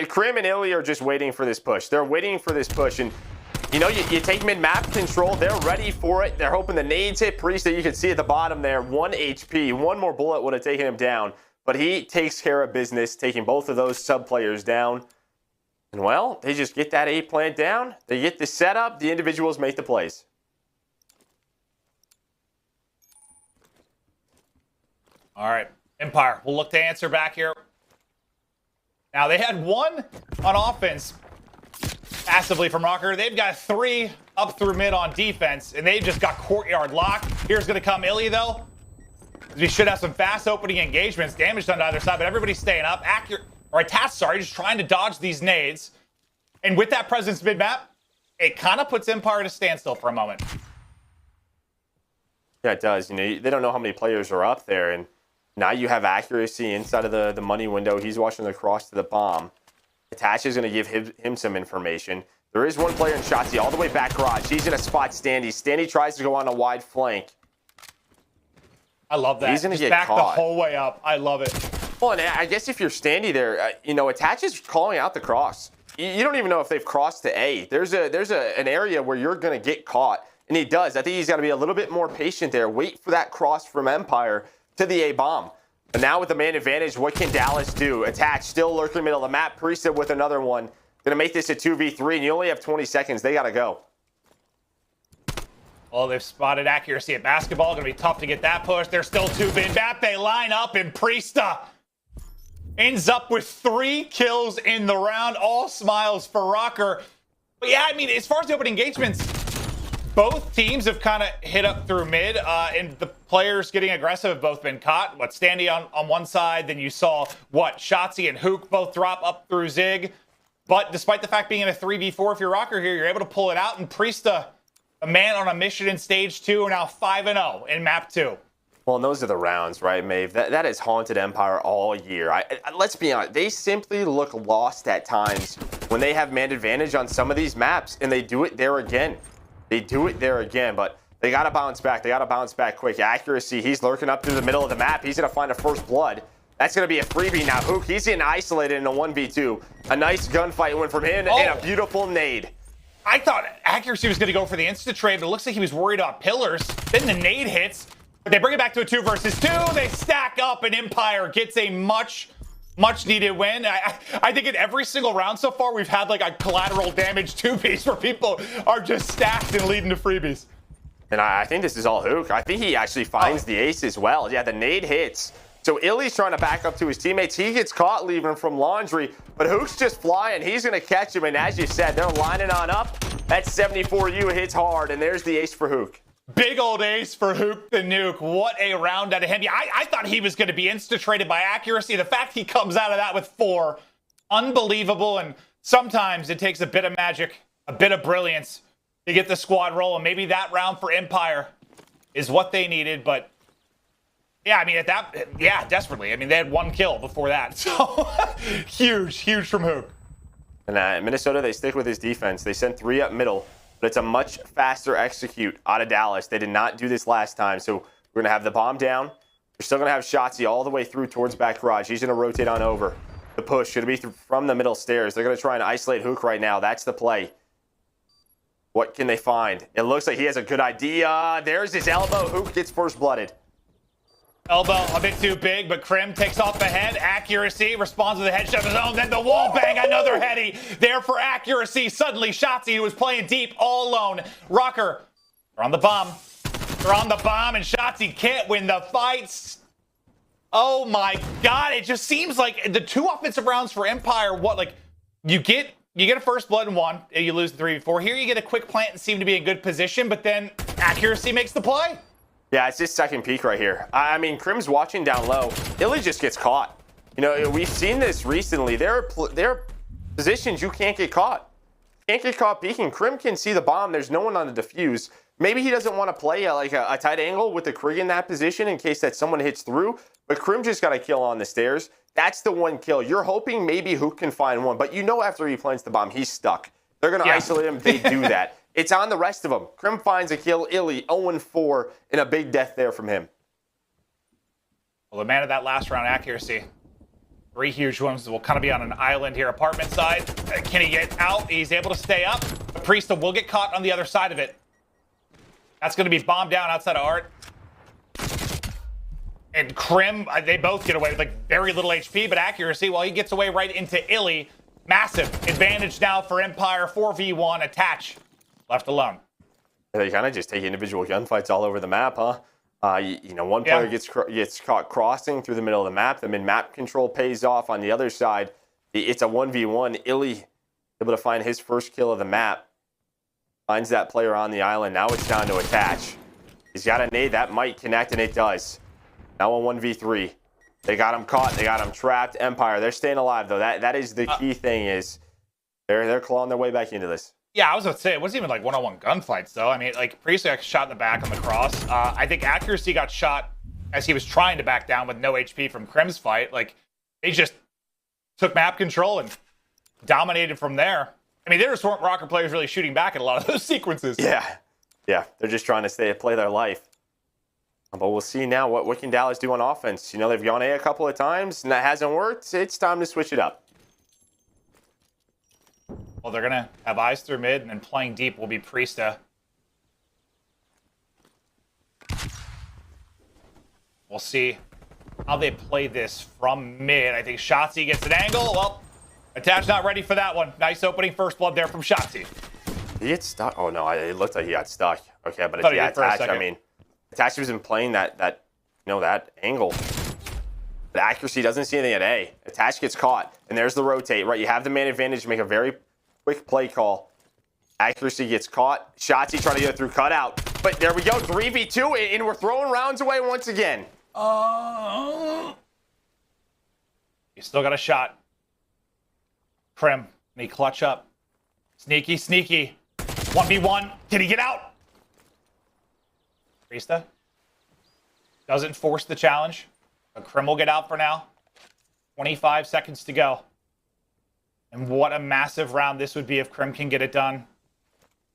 [SPEAKER 3] Crim and iLLeY are just waiting for this push. They're waiting for this push, and You know, you take mid-map control. They're ready for it. They're hoping the nades hit Priestahh. You can see at the bottom there, 1 HP. One more bullet would have taken him down. But he takes care of business, taking both of those sub-players down. And, well, they just get that A plant down. They get the setup. The individuals make the plays.
[SPEAKER 2] All right, Empire will look to answer back here. Now, they had 1 on offense passively from Røkkr. They've got 3 up through mid on defense, and they've just got courtyard locked. Here's going to come iLLeY, though. We should have some fast opening engagements. Damage done to either side, but everybody's staying up. Attached, sorry, just trying to dodge these nades. And with that presence mid-map, it kind of puts Empire at a standstill for a moment.
[SPEAKER 3] Yeah, it does. You know, they don't know how many players are up there, and now you have accuracy inside of the money window. He's watching the cross to the bomb. Attach is going to give him some information. There is one player in Shotzzy all the way back garage. He's going to spot Standy. Standy tries to go on a wide flank.
[SPEAKER 2] I love that.
[SPEAKER 3] He's going to get
[SPEAKER 2] back
[SPEAKER 3] caught.
[SPEAKER 2] the whole way up. I love it.
[SPEAKER 3] Well, and I guess if you're Standy there, you know, Attach is calling out the cross. You don't even know if they've crossed to A. There's an area where you're going to get caught, and he does. I think he's got to be a little bit more patient there. Wait for that cross from Empire to the A bomb. And now with the man advantage, what can Dallas do? Attach, still lurking in the middle of the map. Priestahh with another one. Gonna make this a 2v3, and you only have 20 seconds. They gotta go.
[SPEAKER 2] Well, they've spotted accuracy at basketball. Gonna be tough to get that push. They're still 2 mid-map. They line up, and Priestahh ends up with 3 kills in the round. All smiles for Røkkr. But yeah, I mean, as far as the open engagements, both teams have kind of hit up through mid, and the players getting aggressive have both been caught. Standy on one side, then you saw, Shotzzy and Huke both drop up through Zig. But despite the fact being in a 3v4, if you're Røkkr here, you're able to pull it out, and Priestahh, a man on a mission in stage 2, are now 5-0 in map 2.
[SPEAKER 3] Well, and those are the rounds, right, Maeve? That has haunted Empire all year. Let's be honest. They simply look lost at times when they have man advantage on some of these maps, and they do it there again. They do it there again, but they got to bounce back. They got to bounce back quick. Accuracy, he's lurking up through the middle of the map. He's going to find a first blood. That's going to be a freebie now. Huke, he's getting isolated in a 1v2. A nice gunfight win from him and a beautiful nade.
[SPEAKER 2] I thought accuracy was going to go for the insta-trade, but it looks like he was worried about pillars. Then the nade hits, but they bring it back to a 2 versus 2. They stack up, and Empire gets a much needed win. I think in every single round so far, we've had like a collateral damage 2-piece where people are just stacked and leading to freebies.
[SPEAKER 3] And I think this is all Huke. I think he actually finds the ace as well. Yeah, the nade hits. So iLLeY's trying to back up to his teammates. He gets caught leaving from laundry, but Huke's just flying. He's going to catch him, and as you said, they're lining on up. That 74U hits hard, and there's the ace for Huke.
[SPEAKER 2] Big old ace for Huke the Nuke. What a round out of him. Yeah, I thought he was going to be insta-traded by accuracy. The fact he comes out of that with 4, unbelievable. And sometimes it takes a bit of magic, a bit of brilliance to get the squad rolling. Maybe that round for Empire is what they needed. But yeah, I mean, desperately. I mean, they had 1 kill before that. So huge from Huke.
[SPEAKER 3] And in Minnesota, they stick with his defense. They sent 3 up middle. But it's a much faster execute out of Dallas. They did not do this last time. So we're going to have the bomb down. We're still going to have Shotzzy all the way through towards back garage. He's going to rotate on over. The push should be from the middle stairs. They're going to try and isolate Huke right now. That's the play. What can they find? It looks like he has a good idea. There's his elbow. Huke gets first blooded.
[SPEAKER 2] Elbow a bit too big, but Crim takes off the head. Accuracy responds with a headshot of his own. Then the wall bang, another heady there for accuracy. Suddenly, Shotzzy, who was playing deep all alone. Røkkr, they're on the bomb. They're on the bomb, and Shotzzy can't win the fights. Oh my God! It just seems like the 2 offensive rounds for Empire. You get a first blood in 1, and you lose the 3v4. Here, you get a quick plant and seem to be in good position, but then accuracy makes the play.
[SPEAKER 3] Yeah, it's his second peek right here. I mean, Crim's watching down low. iLLeY just gets caught. You know, we've seen this recently. There are positions you can't get caught. Can't get caught peeking. Crim can see the bomb. There's no one on the defuse. Maybe he doesn't want to play like a tight angle with the Krig in that position in case that someone hits through. But Crim just got a kill on the stairs. That's the 1 kill. You're hoping maybe Huke can find 1. But you know after he plants the bomb, he's stuck. They're going to isolate him. They do that. It's on the rest of them. Crim finds a kill. iLLeY 0-4 and a big death there from him.
[SPEAKER 2] Well, the man of that last round, accuracy. 3 huge ones will kind of be on an island here, apartment side. Can he get out? He's able to stay up. Priestahh will get caught on the other side of it. That's going to be bombed down outside of Art. And Crim, they both get away with like very little HP, but accuracy, well, he gets away right into iLLeY. Massive advantage now for Empire. 4v1, attach. Left alone.
[SPEAKER 3] They kind of just take individual gunfights all over the map, huh? You know, one player gets caught crossing through the middle of the map. The mid-map control pays off. On the other side, it's a 1v1. iLLeY able to find his first kill of the map. Finds that player on the island. Now it's down to attach. He's got a nade. That might connect, and it does. Now a 1v3. They got him caught. They got him trapped. Empire, they're staying alive, though. That is the key thing is they're clawing their way back into this.
[SPEAKER 2] Yeah, I was about to say, it wasn't even like one-on-one gunfights, though. I mean, like, Priestahh got shot in the back on the cross. I think accuracy got shot as he was trying to back down with no HP from Crim's fight. Like, they just took map control and dominated from there. I mean, there just weren't Røkkr players really shooting back in a lot of those sequences.
[SPEAKER 3] Yeah, they're just trying to play their life. But we'll see now what can Dallas do on offense. You know, they've gone A couple of times, and that hasn't worked. It's time to switch it up.
[SPEAKER 2] Well, they're going to have eyes through mid, and then playing deep will be Priestahh. We'll see how they play this from mid. I think Shotzzy gets an angle. Well, Attach not ready for that one. Nice opening first blood there from Shotzzy.
[SPEAKER 3] Did he get stuck? Oh, no, it looked like he got stuck. Okay, but if he got Attach, I mean, Attach wasn't playing that angle. But accuracy doesn't see anything at A. Attach gets caught, and there's the rotate, right? You have the man advantage to make a very quick play call. Accuracy gets caught. Shotzzy trying to get through cutout. But there we go, 3v2, and we're throwing rounds away once again.
[SPEAKER 2] He's still got a shot. Crim, and he clutch up. Sneaky, sneaky. 1v1. Can he get out? Priestahh doesn't force the challenge. But Crim will get out for now. 25 seconds to go. And what a massive round this would be if Crim can get it done.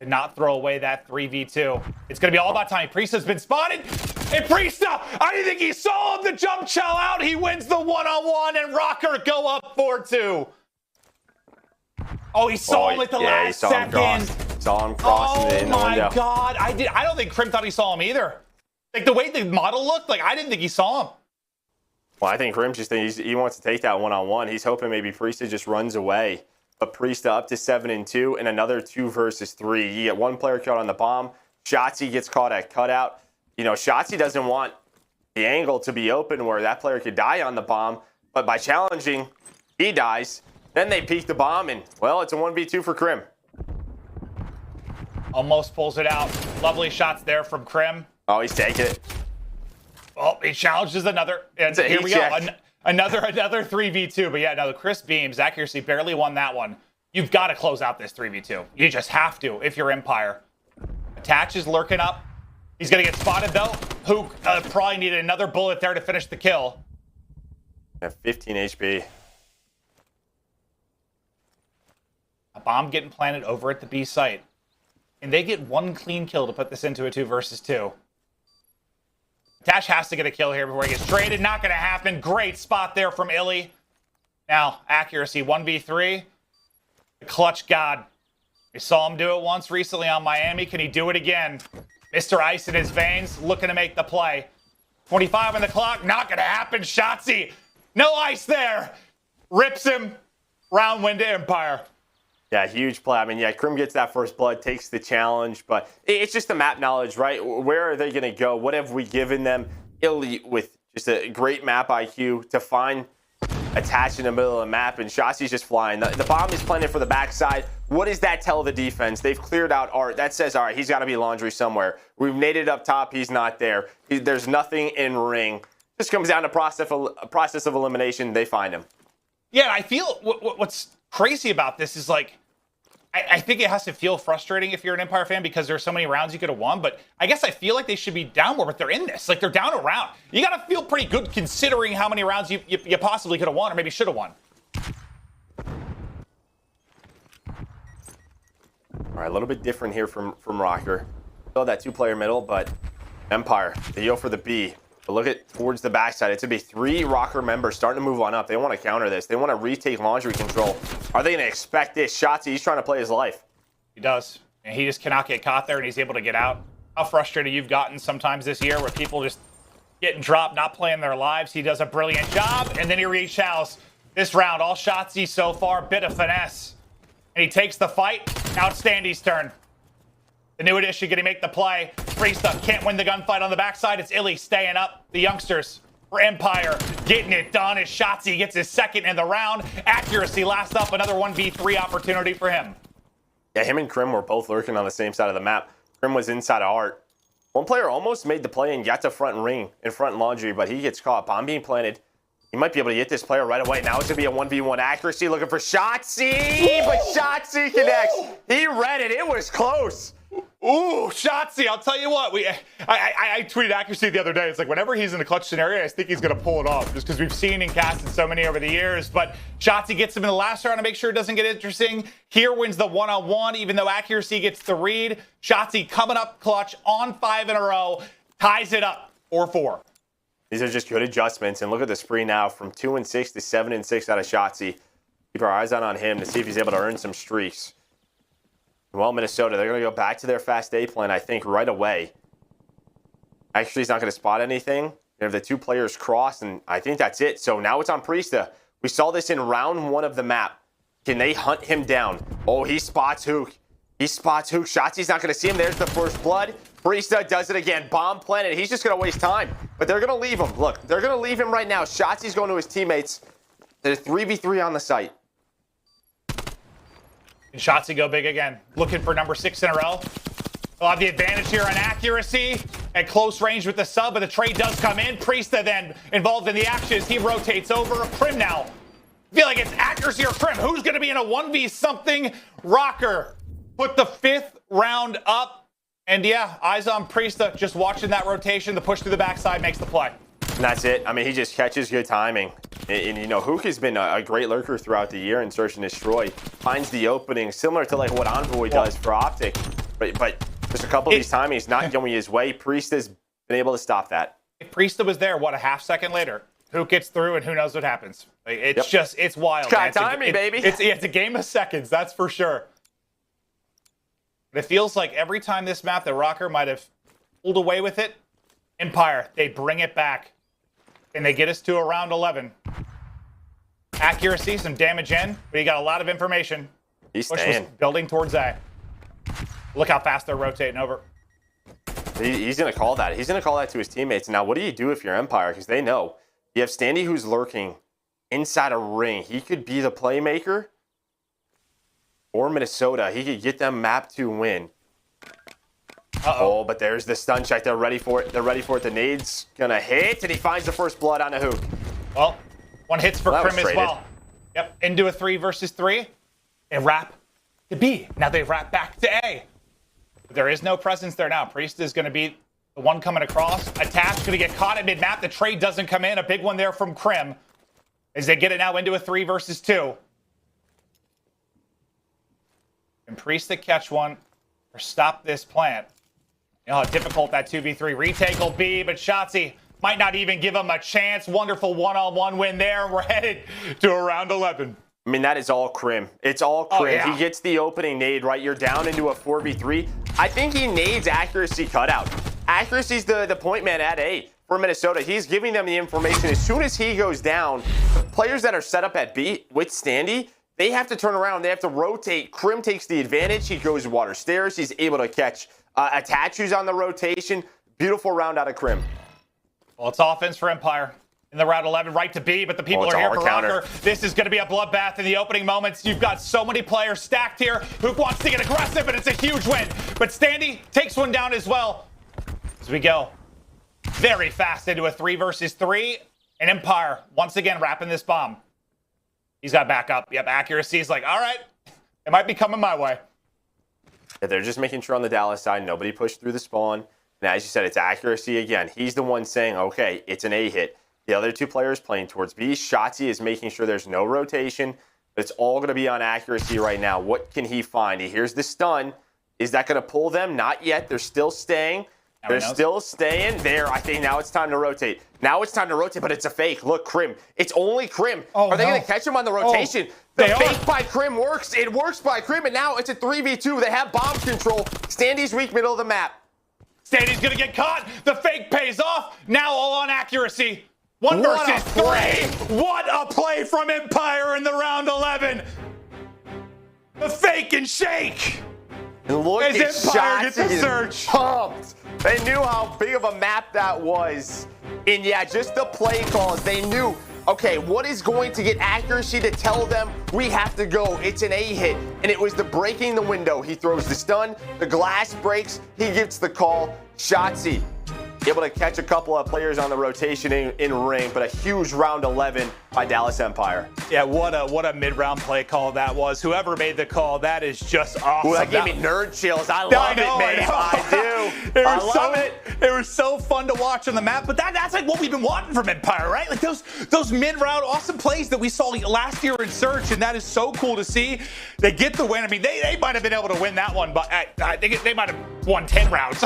[SPEAKER 2] And not throw away that 3v2. It's going to be all about time. Priestah's been spotted. And Priestahh, I didn't think he saw him. The jump shell out. He wins the one-on-one, and Røkkr go up 4-2. Oh, he saw him at the last second.
[SPEAKER 3] Saw him cross in the window.
[SPEAKER 2] Oh my God. I don't think Crim thought he saw him either. Like the way the model looked, like I didn't think he saw him.
[SPEAKER 3] Well, I think Crim just thinks he wants to take that one-on-one. He's hoping maybe Priestahh just runs away. But Priestahh up to 7-2 and another 2 versus 3. You get one player caught on the bomb. Shotzzy gets caught at cutout. You know, Shotzzy doesn't want the angle to be open where that player could die on the bomb. But by challenging, he dies. Then they peek the bomb, and, well, it's a 1v2 for Crim.
[SPEAKER 2] Almost pulls it out. Lovely shots there from Crim.
[SPEAKER 3] Oh, he's taking it.
[SPEAKER 2] Oh, he challenges another. And here we go. Another 3v2. But yeah, now the crisp beams, accuracy barely won that one. You've got to close out this 3v2. You just have to if you're Empire. Attach is lurking up. He's going to get spotted, though. Huke probably needed another bullet there to finish the kill.
[SPEAKER 3] At 15 HP.
[SPEAKER 2] A bomb getting planted over at the B site. And they get one clean kill to put this into a 2 versus 2. Dash has to get a kill here before he gets traded. Not going to happen. Great spot there from iLLeY. Now, accuracy 1v3. The clutch god. We saw him do it once recently on Miami. Can he do it again? Mr. Ice in his veins, looking to make the play. 25 on the clock. Not going to happen. Shotzzy. No ice there. Rips him. Round win to Empire.
[SPEAKER 3] Yeah, huge play. I mean, yeah, Crim gets that first blood, takes the challenge, but it's just the map knowledge, right? Where are they going to go? What have we given them? iLLeY with just a great map IQ to find Attach in the middle of the map, and Shotzzy's just flying. The bomb is planted for the backside. What does that tell the defense? They've cleared out Art. That says, all right, he's got to be laundry somewhere. We've naded up top. He's not there. There's nothing in ring. This comes down to process of elimination. They find him.
[SPEAKER 2] Yeah, I feel what's crazy about this is like, I think it has to feel frustrating if you're an Empire fan because there's so many rounds you could have won, but I guess I feel like they should be down more, but they're in this. Like, they're down a round. You got to feel pretty good considering how many rounds you possibly could have won or maybe should have won.
[SPEAKER 3] All right, a little bit different here from Røkkr. Still that 2-player middle, but Empire, they go for the B. But look at towards the backside. It's going to be 3 Røkkr members starting to move on up. They want to counter this. They want to retake laundry control. Are they going to expect this? Shotzzy, he's trying to play his life.
[SPEAKER 2] He does. And he just cannot get caught there, and he's able to get out. How frustrated you've gotten sometimes this year where people just getting dropped, not playing their lives. He does a brilliant job, and then he rechals this round. All Shotzzy so far, bit of finesse. And he takes the fight. Now it's Standy's turn. The new addition, can he make the play? Priestahh can't win the gunfight on the backside. It's iLLeY staying up. The youngsters for Empire getting it done as Shotzzy gets his second in the round. Accuracy last up, another 1v3 opportunity for him.
[SPEAKER 3] Yeah, him and Crim were both lurking on the same side of the map. Crim was inside of Art. One player almost made the play and got to front ring in front laundry, but he gets caught. Bomb being planted. He might be able to get this player right away. Now it's going to be a 1v1 accuracy looking for Shotzzy, but Shotzzy connects. He read it. It was close.
[SPEAKER 2] Ooh, Shotzzy, I'll tell you what. I tweeted accuracy the other day. It's like whenever he's in a clutch scenario, I think he's going to pull it off just because we've seen and casted so many over the years. But Shotzzy gets him in the last round to make sure it doesn't get interesting. Here wins the one-on-one, even though accuracy ggets the read. Shotzzy coming up clutch on 5 in a row, ties it up 4-4.
[SPEAKER 3] These are just good adjustments. And look at the spree now from 2-6 to 7-6 out of Shotzzy. Keep our eyes on him to see if he's able to earn some streaks. Well, Minnesota, they're going to go back to their fast A plan, I think, right away. Actually, he's not going to spot anything. If the two players cross, and I think that's it. So now it's on Priestahh. We saw this in round 1 of the map. Can they hunt him down? Oh, he spots Huke. He spots Huke. Shotzzy's not going to see him. There's the first blood. Priestahh does it again. Bomb planted. He's just going to waste time. But they're going to leave him. Look, they're going to leave him right now. Shotzzy's going to his teammates. There's 3v3 on the site.
[SPEAKER 2] And Shotzzy go big again. Looking for number 6 in a row. They'll have the advantage here on accuracy at close range with the sub, but the trade does come in. Priestahh then involved in the actions. He rotates over. Crim now. I feel like it's accuracy or Crim. Who's going to be in a 1v something? Røkkr put the 5th round up. And yeah, eyes on Priestahh, just watching that rotation. The push through the backside makes the play.
[SPEAKER 3] And that's it. I mean, he just catches good timing. And you know, Huke has been a great lurker throughout the year in Search and Destroy. Finds the opening, similar to like what Envoy does for OpTic. But just a couple of these timings not going his way. Priesthah's been able to stop that.
[SPEAKER 2] If Priestahh was there, what, a half second later? Huke gets through, and who knows what happens? Like, it's just, it's wild.
[SPEAKER 3] It's got timing, baby.
[SPEAKER 2] It's a game of seconds, that's for sure. But it feels like every time this map that Røkkr might have pulled away with it, Empire, they bring it back. And they get us to around 11. Accuracy, some damage in, but he got a lot of information.
[SPEAKER 3] He's
[SPEAKER 2] Push
[SPEAKER 3] staying.
[SPEAKER 2] was building towards A. Look how fast they're rotating over.
[SPEAKER 3] He's going to call that. He's going to call that to his teammates. Now, what do you do if you're Empire? Because they know. You have Standy who's lurking inside a ring. He could be the playmaker. Or Minnesota. He could get them map to win. Oh, but there's the stun check. They're ready for it. They're ready for it. The nade's going to hit, and he finds the first blood on a Huke.
[SPEAKER 2] Well, one hits for Crim as well. Yep, into a 3 versus 3. They wrap to B. Now they wrap back to A. But there is no presence there now. Priestahh is going to be the one coming across. Attached, going to get caught at mid-map. The trade doesn't come in. A big one there from Crim as they get it now into a 3 versus 2. Can Priestahh catch one or stop this plant? You know how difficult that 2v3 retake will be, but Shotzzy might not even give him a chance. Wonderful one-on-one win there, and we're headed to around 11.
[SPEAKER 3] I mean, that is all Crim. It's all Crim.
[SPEAKER 2] Oh, yeah.
[SPEAKER 3] He gets the opening nade, right? You're down into a 4v3. I think he nades accuracy cutout. Accuracy's the point man at A for Minnesota. He's giving them the information. As soon as he goes down, players that are set up at B with Standy, they have to turn around. They have to rotate. Crim takes the advantage. He goes water stairs. He's able to catch Attachus on the rotation. Beautiful round out of Crim.
[SPEAKER 2] Well, it's offense for Empire in the round 11, right to B, but the people are here for Røkkr. This is going to be a bloodbath in the opening moments. You've got so many players stacked here. Huke wants to get aggressive, and it's a huge win. But Standy takes one down as well. As we go very fast into a 3 versus 3, and Empire once again wrapping this bomb. He's got backup. Yep, accuracy's like, all right, it might be coming my way.
[SPEAKER 3] Yeah, they're just making sure on the Dallas side, nobody pushed through the spawn. And as you said, it's accuracy again. He's the one saying, okay, it's an A hit. The other two players playing towards B. Shotzzy is making sure there's no rotation. But it's all going to be on accuracy right now. What can he find? He hears the stun. Is that going to pull them? Not yet. They're still staying. They're still staying there. I think now it's time to rotate. Now it's time to rotate, but it's a fake. Look, Crim. It's only Crim.
[SPEAKER 2] Oh,
[SPEAKER 3] are they going to catch him on the rotation? The fake by Crim works. It works by Crim, and now it's a 3v2. They have bomb control. Standy's weak middle of the map.
[SPEAKER 2] Standy's going to get caught. The fake pays off. Now all on accuracy. 1 versus 3. What a play from Empire in the round 11. The fake and shake.
[SPEAKER 3] And look at
[SPEAKER 2] Empire gets the search.
[SPEAKER 3] Pumped. They knew how big of a map that was. And yeah, just the play calls. They knew, okay, what is going to get accuracy to tell them we have to go? It's an A hit. And it was the breaking the window. He throws the stun. The glass breaks. He gets the call. Shotzzy able to catch a couple of players on the rotation in ring, but a huge round 11 by Dallas Empire.
[SPEAKER 2] Yeah, what a mid-round play call that was. Whoever made the call, that is just awesome.
[SPEAKER 3] Ooh, that gave me nerd chills. I love it, man. I do. I love it.
[SPEAKER 2] It was so fun to watch on the map, but that's like what we've been wanting from Empire, right? Like those mid-round awesome plays that we saw last year in Search, and that is so cool to see. They get the win. I mean, they might have been able to win that one, but they might have won 10 rounds.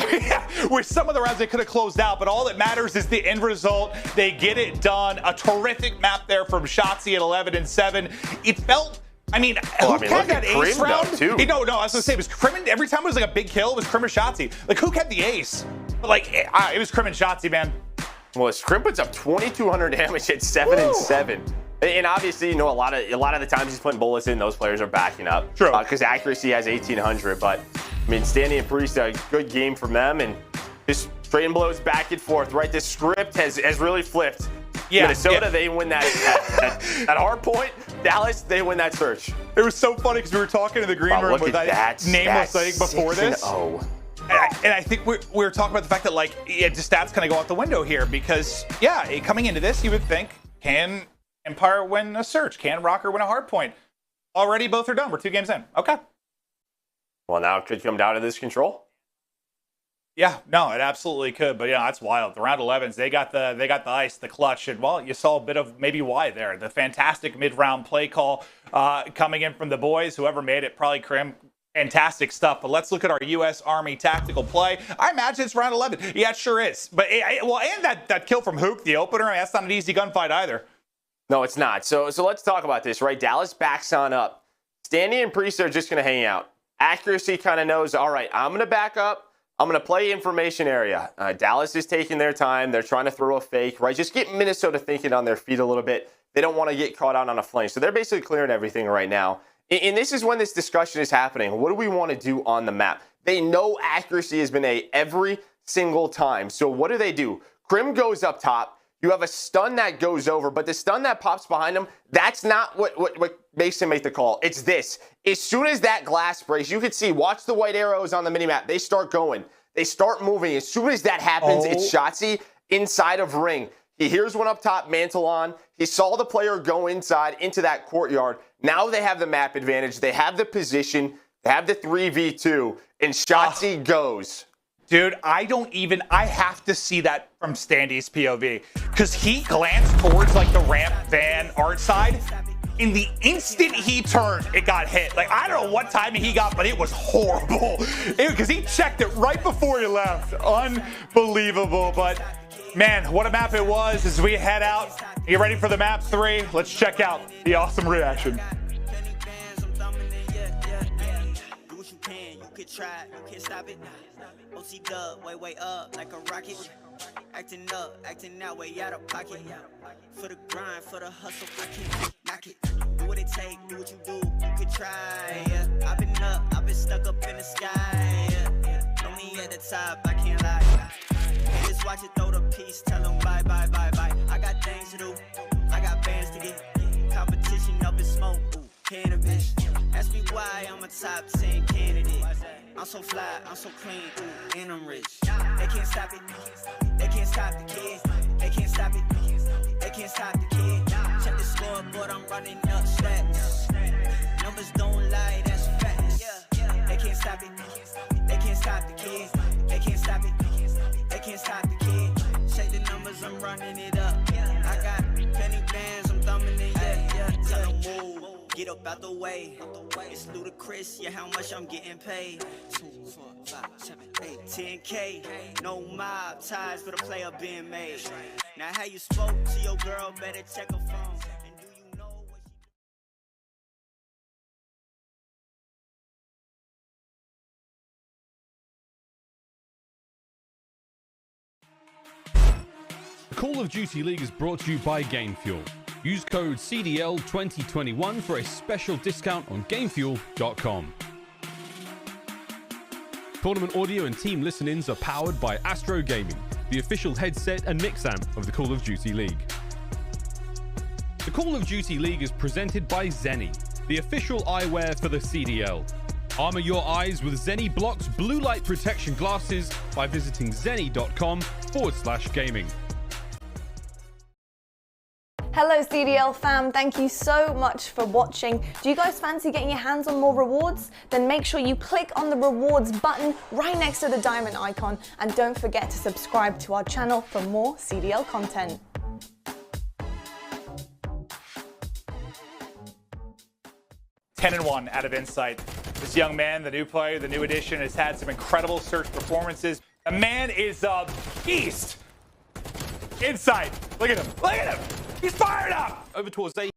[SPEAKER 2] With some of the rounds they could have closed out, but all that matters is the end result. They get it done. A terrific map there from Shotzzy at 11-7. It felt, I mean, Huke had that ace round. Too. No, I was gonna say it was Crim. Every time it was like a big kill, it was Crim or Shotzzy. Like Huke had the ace, but like it was Crim and Shotzzy, man.
[SPEAKER 3] Well, Crim puts up 2,200 damage at 7-7. And obviously, you know, a lot of the times he's putting bullets in, those players are backing up.
[SPEAKER 2] True.
[SPEAKER 3] Because accuracy has 1,800. But I mean, Standy and Priestahh, good game from them, and just trading blows back and forth. Right, this script has really flipped. Yeah, Minnesota, they win that at hard point. Dallas, they win that search.
[SPEAKER 2] It was so funny because we were talking in the green room with that nameless thing before this. And I think we were talking about the fact that like just stats kind of go out the window here because coming into this, you would think, can Empire win a search? Can Røkkr win a hard point? Already, both are done. We're 2 games in. Okay.
[SPEAKER 3] Well, now it could come down to this control.
[SPEAKER 2] Yeah, no, it absolutely could, but yeah, that's wild. The round 11s, they got the ice, the clutch, and well, you saw a bit of maybe why there. The fantastic mid-round play call coming in from the boys. Whoever made it, probably Crim. Fantastic stuff. But let's look at our U.S. Army tactical play. I imagine it's round 11. Yeah, it sure is. But and that kill from Huke, the opener, that's not an easy gunfight either.
[SPEAKER 3] No, it's not. So let's talk about this, right? Dallas backs on up. Standy and Priestahh are just going to hang out. Accuracy kind of knows, all right, I'm going to back up. I'm going to play information area. Dallas is taking their time. They're trying to throw a fake, right? Just get Minnesota thinking on their feet a little bit. They don't want to get caught out on a flank. So they're basically clearing everything right now. And this is when this discussion is happening. What do we want to do on the map? They know accuracy has been A every single time. So what do? Crim goes up top. You have a stun that goes over, but the stun that pops behind him, that's not what makes him make the call. It's this. As soon as that glass breaks, you can see, watch the white arrows on the minimap. They start going. They start moving. As soon as that happens, it's Shotzzy inside of ring. He hears one up top, mantle on. He saw the player go inside into that courtyard. Now they have the map advantage. They have the position. They have the 3v2. And Shotzzy goes.
[SPEAKER 2] Dude, I have to see that from Standy's POV. Because he glanced towards like the ramp van art side. In the instant he turned, it got hit. Like, I don't know what timing he got, but it was horrible. Because he checked it right before he left. Unbelievable. But man, what a map it was. As we head out, get ready for the map 3. Let's check out the awesome reaction.
[SPEAKER 4] OC dub, way up like a rocket. Acting up, acting that way out of pocket. For the grind, for the hustle, I can't knock it. Do what it take, do what you do, you could try. Yeah. I've been up, I've been stuck up in the sky. Yeah. Know me at the top, I can't lie. Hey, just watch it, throw the piece, tell them bye, bye, bye, bye. I got things to do, I got bands to get. Competition up in smoke, ooh, cannabis. Ask me why I'm a top 10 candidate. I'm so fly, I'm so clean, ooh, and I'm rich. They can't stop it, they can't stop the kid. They can't stop it, they can't stop the kid. Check the scoreboard, I'm running up stats. Numbers don't lie, that's facts. They can't stop it, they can't stop the kid. They can't stop it, they can't stop the kid. Check the numbers, I'm running it up. I got penny bands, I'm thumbing it, yeah. Tell them move. Get up out the way. It's ludicrous, yeah, how much I'm getting paid. 2, 4, 5, 7, 8, 10K. No mob ties for the player being made. Now how you spoke to your girl, better check her phone. And do you know what
[SPEAKER 1] The Call of Duty League is brought to you by GameFuel. Use code CDL2021 for a special discount on GameFuel.com. Tournament audio and team listen-ins are powered by Astro Gaming, the official headset and mix amp of the Call of Duty League. The Call of Duty League is presented by Seany, the official eyewear for the CDL. Armor your eyes with Seany Blocks blue light protection glasses by visiting seany.com/gaming.
[SPEAKER 7] Hello CDL fam, thank you so much for watching. Do you guys fancy getting your hands on more rewards? Then make sure you click on the rewards button right next to the diamond icon, and don't forget to subscribe to our channel for more CDL content.
[SPEAKER 2] (10-1) out of Insight. This young man, the new player, the new addition, has had some incredible search performances. The man is a beast. Insight, look at him, look at him. He's fired up!
[SPEAKER 1] Over towards A.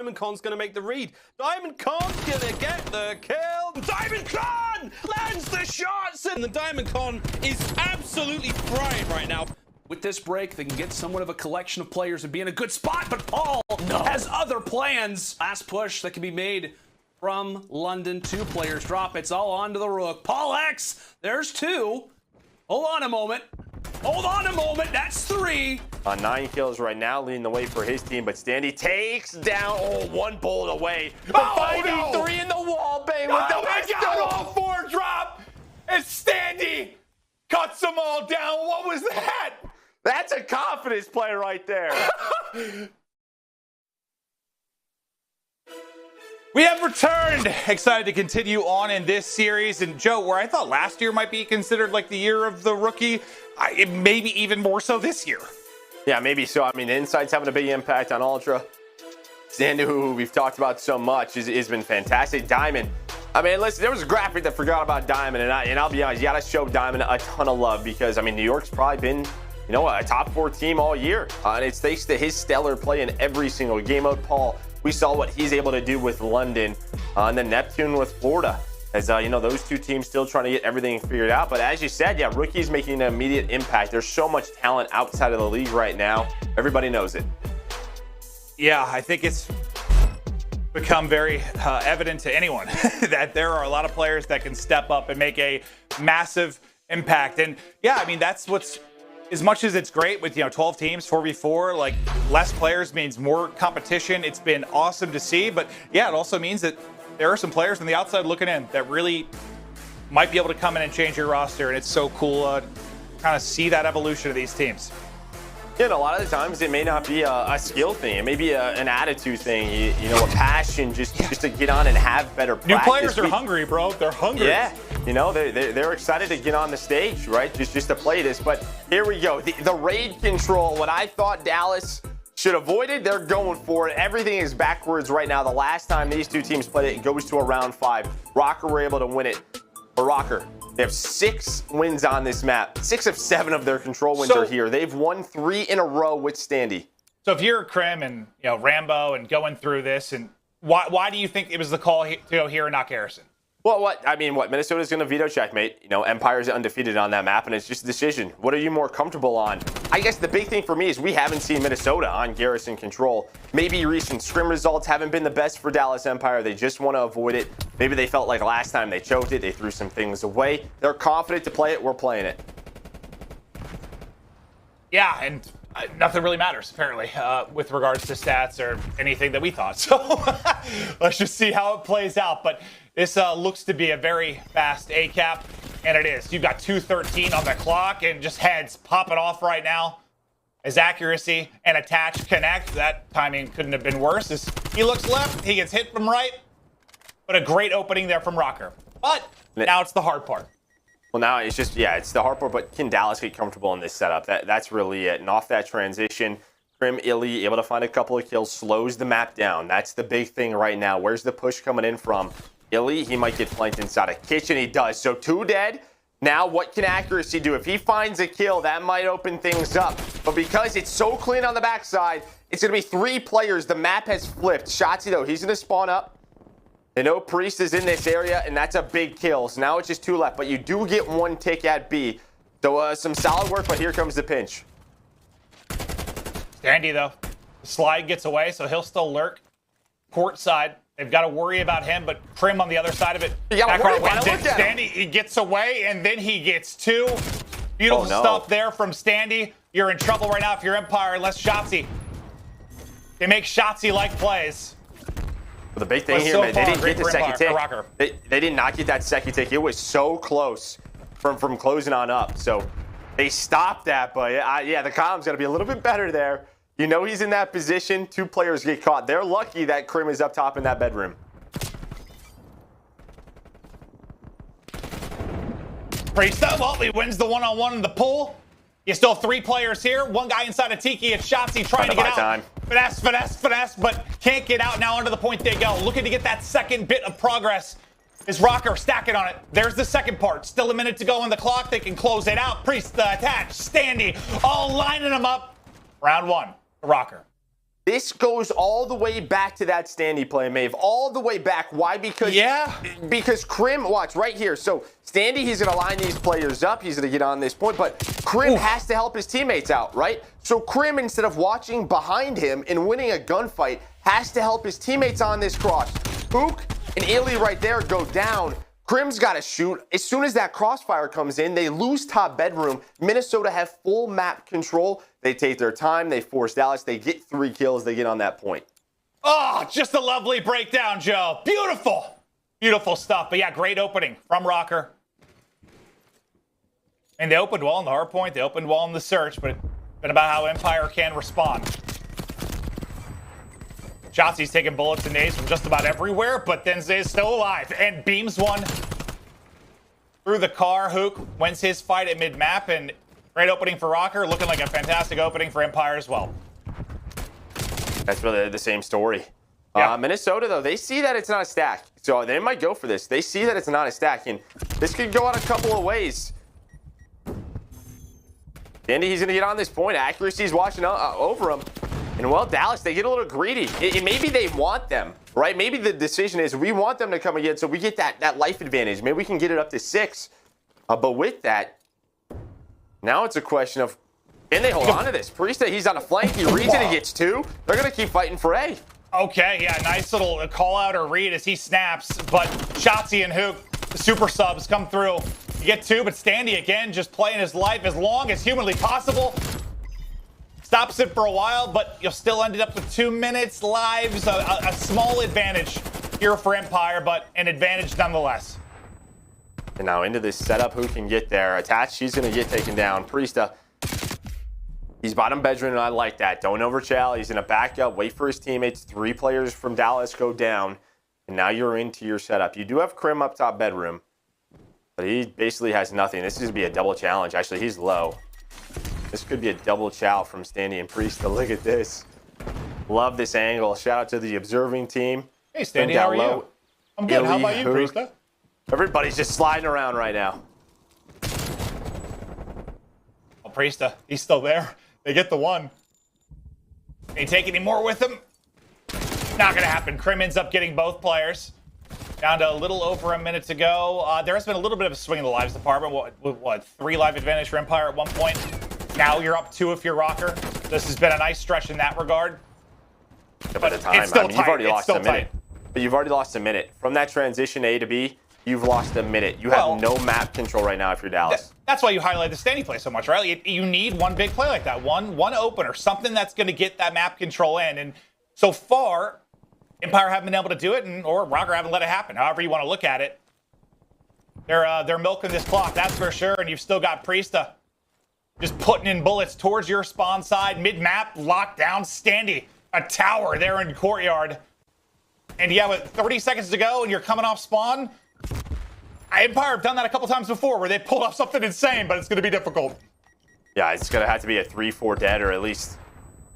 [SPEAKER 1] Diamondcon's going to make the read. Diamondcon's going to get the kill. Diamondcon lands the shots, and the Diamondcon is absolutely frying right now.
[SPEAKER 8] With this break, they can get somewhat of a collection of players and be in a good spot, but Paul has other plans. Last push that can be made from London. 2 players drop. It's all onto the Røkkr. Paul X, there's 2. Hold on a moment. Hold on a moment, that's 3.
[SPEAKER 3] 9 kills right now, leading the way for his team, but Standy takes down, 1 bullet away. But 5v3 in the wall, bang, with the pistol.
[SPEAKER 2] All 4 drop, and Standy cuts them all down. What was that?
[SPEAKER 3] That's a confidence play right there.
[SPEAKER 2] We have returned. Excited to continue on in this series. And Joe, where I thought last year might be considered like the year of the rookie, maybe even more so this year.
[SPEAKER 3] Yeah, maybe so. I mean, Insight's having a big impact on Ultra. Standy, who we've talked about so much, has been fantastic. Diamond. I mean, listen, there was a graphic that forgot about Diamond, and I'll be honest, you got to show Diamond a ton of love because, I mean, New York's probably been, you know, a top 4 team all year. And it's thanks to his stellar play in every single game mode. Paul, we saw what he's able to do with London and then Neptune with Florida. As you know, those 2 teams still trying to get everything figured out. But as you said, yeah, Rookie's making an immediate impact. There's so much talent outside of the league right now. Everybody knows it.
[SPEAKER 2] Yeah, I think it's become very evident to anyone that there are a lot of players that can step up and make a massive impact. And yeah, I mean, that's what's, as much as it's great with, 12 teams, 4v4, like less players means more competition. It's been awesome to see, but yeah, it also means that there are some players on the outside looking in that really might be able to come in and change your roster. And it's so cool to kind of see that evolution of these teams.
[SPEAKER 3] Yeah, and a lot of the times it may not be a skill thing. It may be an attitude thing, you know, a passion just to get on and have better practice.
[SPEAKER 2] New players are hungry, bro. They're hungry.
[SPEAKER 3] Yeah, you know, they're excited to get on the stage, right? Just to play this. But here we go. The raid control, what I thought Dallas should avoid it, they're going for it. Everything is backwards right now. The last time these 2 teams played it, it goes to a round 5. Røkkr were able to win it. But Røkkr, they have 6 wins on this map. 6 of 7 of their control wins are here. They've won 3 in a row with Standy.
[SPEAKER 2] So if you're Crim and Rambo and going through this, and why do you think it was the call to go here and not Garrison?
[SPEAKER 3] Well, Minnesota's going to veto checkmate. You know, Empire's undefeated on that map, and it's just a decision. What are you more comfortable on? I guess the big thing for me is we haven't seen Minnesota on Garrison control. Maybe recent scrim results haven't been the best for Dallas Empire. They just want to avoid it. Maybe they felt like last time they choked it. They threw some things away. They're confident to play it. We're playing it.
[SPEAKER 2] Yeah, and nothing really matters, apparently, with regards to stats or anything that we thought. So let's just see how it plays out. But this looks to be a very fast A-cap, and it is. You've got 2:13 on the clock, and just heads popping off right now. His accuracy and attach connect. That timing couldn't have been worse. As he looks left, he gets hit from right. But a great opening there from Røkkr. But now it's the hard part.
[SPEAKER 3] Well, now it's just, yeah, it's the hard part, but can Dallas get comfortable in this setup? That's really it. And off that transition, iLLeY able to find a couple of kills, slows the map down. That's the big thing right now. Where's the push coming in from? iLLeY, he might get flanked inside a kitchen. He does. So 2 dead. Now, what can accuracy do? If he finds a kill, that might open things up. But because it's so clean on the backside, it's going to be 3 players. The map has flipped. Shotzzy, though, he's going to spawn up. They know Priest is in this area, and that's a big kill. So now it's just 2 left. But you do get 1 tick at B. So some solid work, but here comes the pinch.
[SPEAKER 2] Standy, though. The slide gets away, so he'll still lurk. Port side. They've got to worry about him, but Crim on the other side of it. Standy, he gets away, and then he gets 2. Beautiful stuff there from Standy. You're in trouble right now if you're Empire, unless Shotzzy. They make Shotzzy-like plays.
[SPEAKER 3] Well, the big thing here, man, they didn't get the second tick. They did not get that second tick. It was so close from closing on up. So they stopped that, but yeah, the comm's got to be a little bit better there. You know he's in that position. 2 players get caught. They're lucky that Crim is up top in that bedroom.
[SPEAKER 2] Priestahh, well, he wins the one-on-one in the pool. You still have 3 players here. 1 guy inside of Tiki. It's Shotzzy trying to get out. Finesse, but can't get out. Now under the point they go. Looking to get that second bit of progress. Is Røkkr stacking on it. There's the second part. Still a minute to go on the clock. They can close it out. Priestahh attached. Standy all lining them up. Round 1. Røkkr.
[SPEAKER 3] This goes all the way back to that Standy play, Maeve. All the way back. Why? Because Crim, watch right here. So Standy, he's going to line these players up. He's going to get on this point, but Crim has to help his teammates out, right? So Crim, instead of watching behind him and winning a gunfight, has to help his teammates on this cross. Huke and iLLeY right there go down. Crim's got to shoot. As soon as that crossfire comes in, they lose top bedroom. Minnesota have full map control. They take their time. They force Dallas. They get 3 kills. They get on that point.
[SPEAKER 2] Oh, just a lovely breakdown, Joe. Beautiful. Beautiful stuff. But yeah, great opening from Røkkr. And they opened well on the hard point. They opened well in the search, but it's been about how Empire can respond. Shotzzy's taking bullets and nades from just about everywhere, but then is still alive and beams one through the car. Huke wins his fight at mid-map, and great opening for Røkkr. Looking like a fantastic opening for Empire as well.
[SPEAKER 3] That's really the same story. Yeah. Minnesota, though, they see that it's not a stack, so they might go for this. They see that it's not a stack, and this could go out a couple of ways. Standy, he's going to get on this point. Accuracy's watching over him. And, well, Dallas, they get a little greedy. Maybe they want them, right? Maybe the decision is we want them to come again so we get that life advantage. Maybe we can get it up to 6. But with that, now it's a question of, can they hold on to this? Priestahh, he's on a flank. He reads it. He gets 2. They're going to keep fighting for A.
[SPEAKER 2] Okay, yeah, nice little call out or read as he snaps. But Shotzzy and Huke, the super subs, come through. You get 2, but Standy, again, just playing his life as long as humanly possible. Stops it for a while, but you'll still end up with 2 minutes lives. A small advantage here for Empire, but an advantage nonetheless.
[SPEAKER 3] And now into this setup, who can get there? Attached, she's going to get taken down. Priestahh, he's bottom bedroom, and I like that. Don't overchill. He's going to back up, wait for his teammates. 3 players from Dallas go down, and now you're into your setup. You do have Crim up top bedroom, but he basically has nothing. This is going to be a double challenge. Actually, he's low. This could be a double chow from Standy and Priestahh. Look at this. Love this angle. Shout out to the observing team.
[SPEAKER 2] Hey, Standy, how are you? I'm good. How about you, Priestahh?
[SPEAKER 3] Everybody's just sliding around right now.
[SPEAKER 2] Oh, Priestahh, he's still there. They get the 1. Can he take any more with him? Not going to happen. Crim ends up getting both players. Down to a little over a minute to go. There has been a little bit of a swing in the lives department. What 3 live advantage for Empire at one point. Now you're up 2 if you're Røkkr. This has been a nice stretch in that regard.
[SPEAKER 3] But it's still tight. You've already lost a minute. But you've already lost a minute. From that transition A to B, you've lost a minute. You have no map control right now if you're Dallas.
[SPEAKER 2] That's why you highlight the Standy play so much, right? You need one big play like that. One opener. Something that's going to get that map control in. And so far, Empire haven't been able to do it, or Røkkr haven't let it happen. However you want to look at it. They're milking this clock, that's for sure. And you've still got Priestahh just putting in bullets towards your spawn side. Mid-map, lockdown, Standy. A tower there in courtyard. And yeah, with 30 seconds to go and you're coming off spawn, Empire have done that a couple times before where they pulled off something insane, but it's going to be difficult.
[SPEAKER 3] Yeah, it's going to have to be a 3-4 dead or at least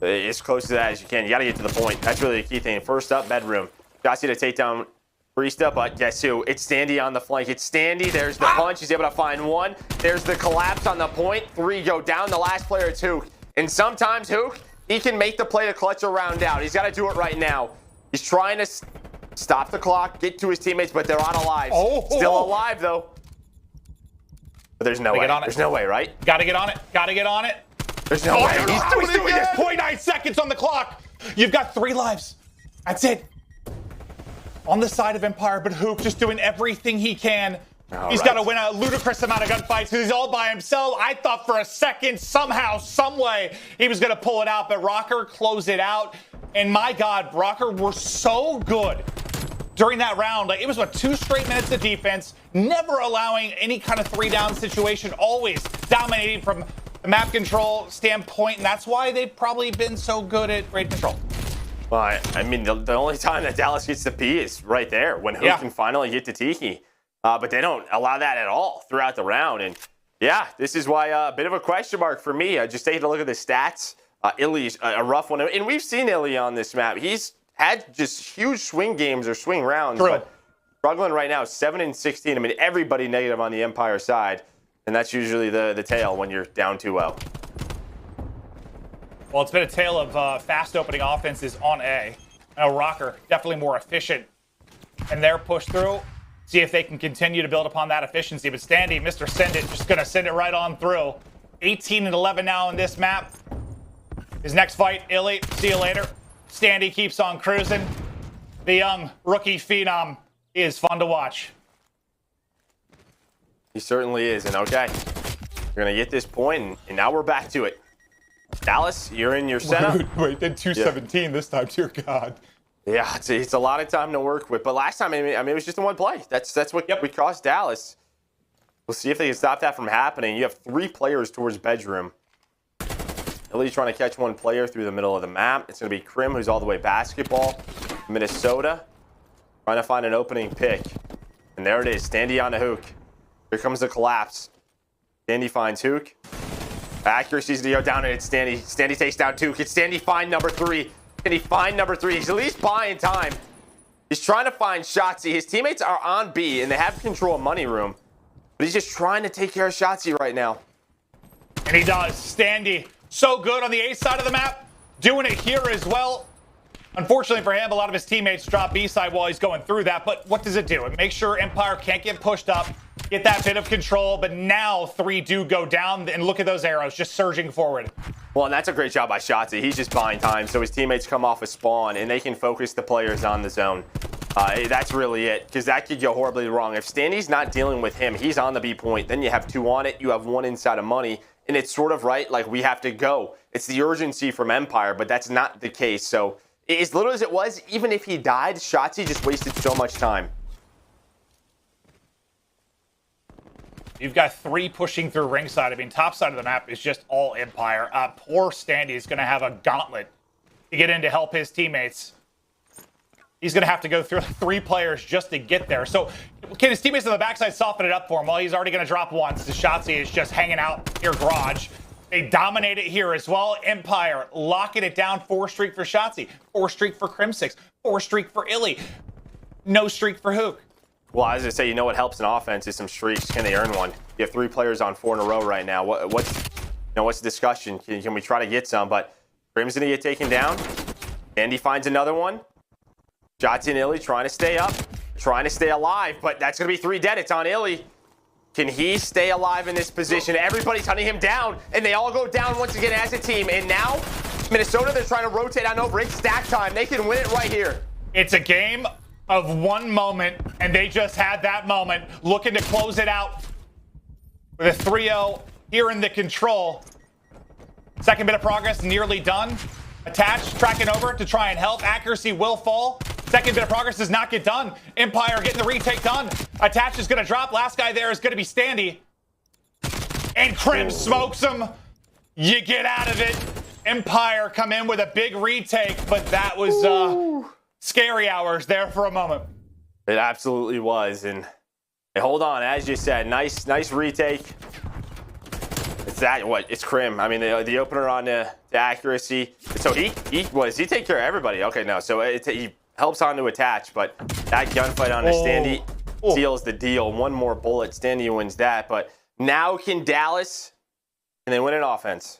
[SPEAKER 3] as close to that as you can. You got to get to the point. That's really the key thing. First up, bedroom. Shotzzy to take down Priestahh, but guess who? It's Standy on the flank. It's Standy. There's the punch. He's able to find one. There's the collapse on the point. 3 go down. The last player, it's Huke. And sometimes Huke, he can make the play to clutch a round out. He's got to do it right now. He's trying to stop the clock, get to his teammates, but they're out of lives. Still alive, though. But there's no way. There's no way, right?
[SPEAKER 2] Gotta get on it. Gotta get on it.
[SPEAKER 3] There's no way.
[SPEAKER 2] He's doing it. 0.9 seconds on the clock. You've got 3 lives. That's it. On the side of Empire, but Huke just doing everything he can. He's got to win a ludicrous amount of gunfights because he's all by himself. I thought for a second, somehow, some way, he was going to pull it out, but Røkkr closed it out. And my God, Røkkr were so good during that round. Like, it was, what, 2 straight minutes of defense, never allowing any kind of 3-down situation, always dominating from the map control standpoint, and that's why they've probably been so good at raid control.
[SPEAKER 3] Well, I mean, the only time that Dallas gets to P is right there, when Huke can finally get to Tiki. But they don't allow that at all throughout the round. And yeah, this is why a bit of a question mark for me. Just taking a look at the stats. iLLeY's a rough one. And we've seen iLLeY on this map. He's had just huge swing games or swing rounds. But struggling right now, 7-16. I mean, everybody negative on the Empire side. And that's usually the tale when you're down 2-0.
[SPEAKER 2] Well, it's been a tale of fast opening offenses on A. I know Røkkr definitely more efficient in their push through. See if they can continue to build upon that efficiency. But Standy, Mr. Send It, just going to send it right on through. 18-11 now on this map. His next fight, iLLeY, see you later. Standy keeps on cruising. The young rookie phenom is fun to watch.
[SPEAKER 3] He certainly is. And okay, we're going to get this point, and now we're back to it. Dallas, you're in your setup.
[SPEAKER 2] Wait, then 217 this time, dear God.
[SPEAKER 3] Yeah, it's a lot of time to work with. But last time, I mean, it was just in one play. That's what we cost Dallas. We'll see if they can stop that from happening. You have 3 players towards bedroom. iLLeY's trying to catch 1 player through the middle of the map. It's going to be Crim, who's all the way basketball. Minnesota, trying to find an opening pick. And there it is, Standy on the Huke. Here comes the collapse. Standy finds Huke. Accuracy's to go down, and it's Standy. Standy takes down 2. Can Standy find number 3? Can he find number 3? He's at least buying time. He's trying to find Shotzzy. His teammates are on B, and they have control of money room. But he's just trying to take care of Shotzzy right now.
[SPEAKER 2] And he does. Standy, so good on the A side of the map. Doing it here as well. Unfortunately for him, a lot of his teammates drop B side while he's going through that. But what does it do? It makes sure Empire can't get pushed up, get that bit of control. But now 3 do go down, and look at those arrows just surging forward.
[SPEAKER 3] Well, and that's a great job by Shotzzy. He's just buying time, so his teammates come off a spawn, and they can focus the players on the zone. That's really it, because that could go horribly wrong. If Standy's not dealing with him, he's on the B point. Then you have 2 on it. You have 1 inside of money, and it's sort of right, like we have to go. It's the urgency from Empire, but that's not the case. So as little as it was, even if he died, Shotzzy just wasted so much time.
[SPEAKER 2] You've got 3 pushing through ringside. I mean, top side of the map is just all Empire. Poor Standy is going to have a gauntlet to get in to help his teammates. He's going to have to go through 3 players just to get there. So can his teammates on the backside soften it up for him? Well, he's already going to drop once. The Shotzzy is just hanging out near garage. They dominate it here as well. Empire locking it down. 4 streak for Shotzzy. 4 streak for Crimsix. 4 streak for iLLeY. No streak for Huke.
[SPEAKER 3] Well, as I say, you know what helps an offense is some streaks. Can they earn one? You have 3 players on 4 in a row right now. What's the discussion? Can we try to get some? But Crim's going to get taken down. Andy finds another one. Shotzzy and iLLeY trying to stay up, trying to stay alive, but that's going to be 3 dead. It's on iLLeY. Can he stay alive in this position? Everybody's hunting him down, and they all go down once again as a team. And now, Minnesota, they're trying to rotate on over. It's stack time. They can win it right here.
[SPEAKER 2] It's a game of 1 moment, and they just had that moment, looking to close it out with a 3-0 here in the control. Second bit of progress nearly done. Attached, tracking over to try and help. Accuracy will fall. Second bit of progress does not get done. Empire getting the retake done. Attached is going to drop. Last guy there is going to be Standy. And Crim smokes him. You get out of it. Empire come in with a big retake, but that was scary hours there for a moment.
[SPEAKER 3] It absolutely was. And hey, hold on, as you said, nice retake. that what? It's Crim. I mean, the opener on the accuracy. So he take care of everybody. Okay, no. So he helps on to attach, but that gunfight on the Standy seals the deal. One more bullet, Standy wins that. But now can Dallas, and they win an offense.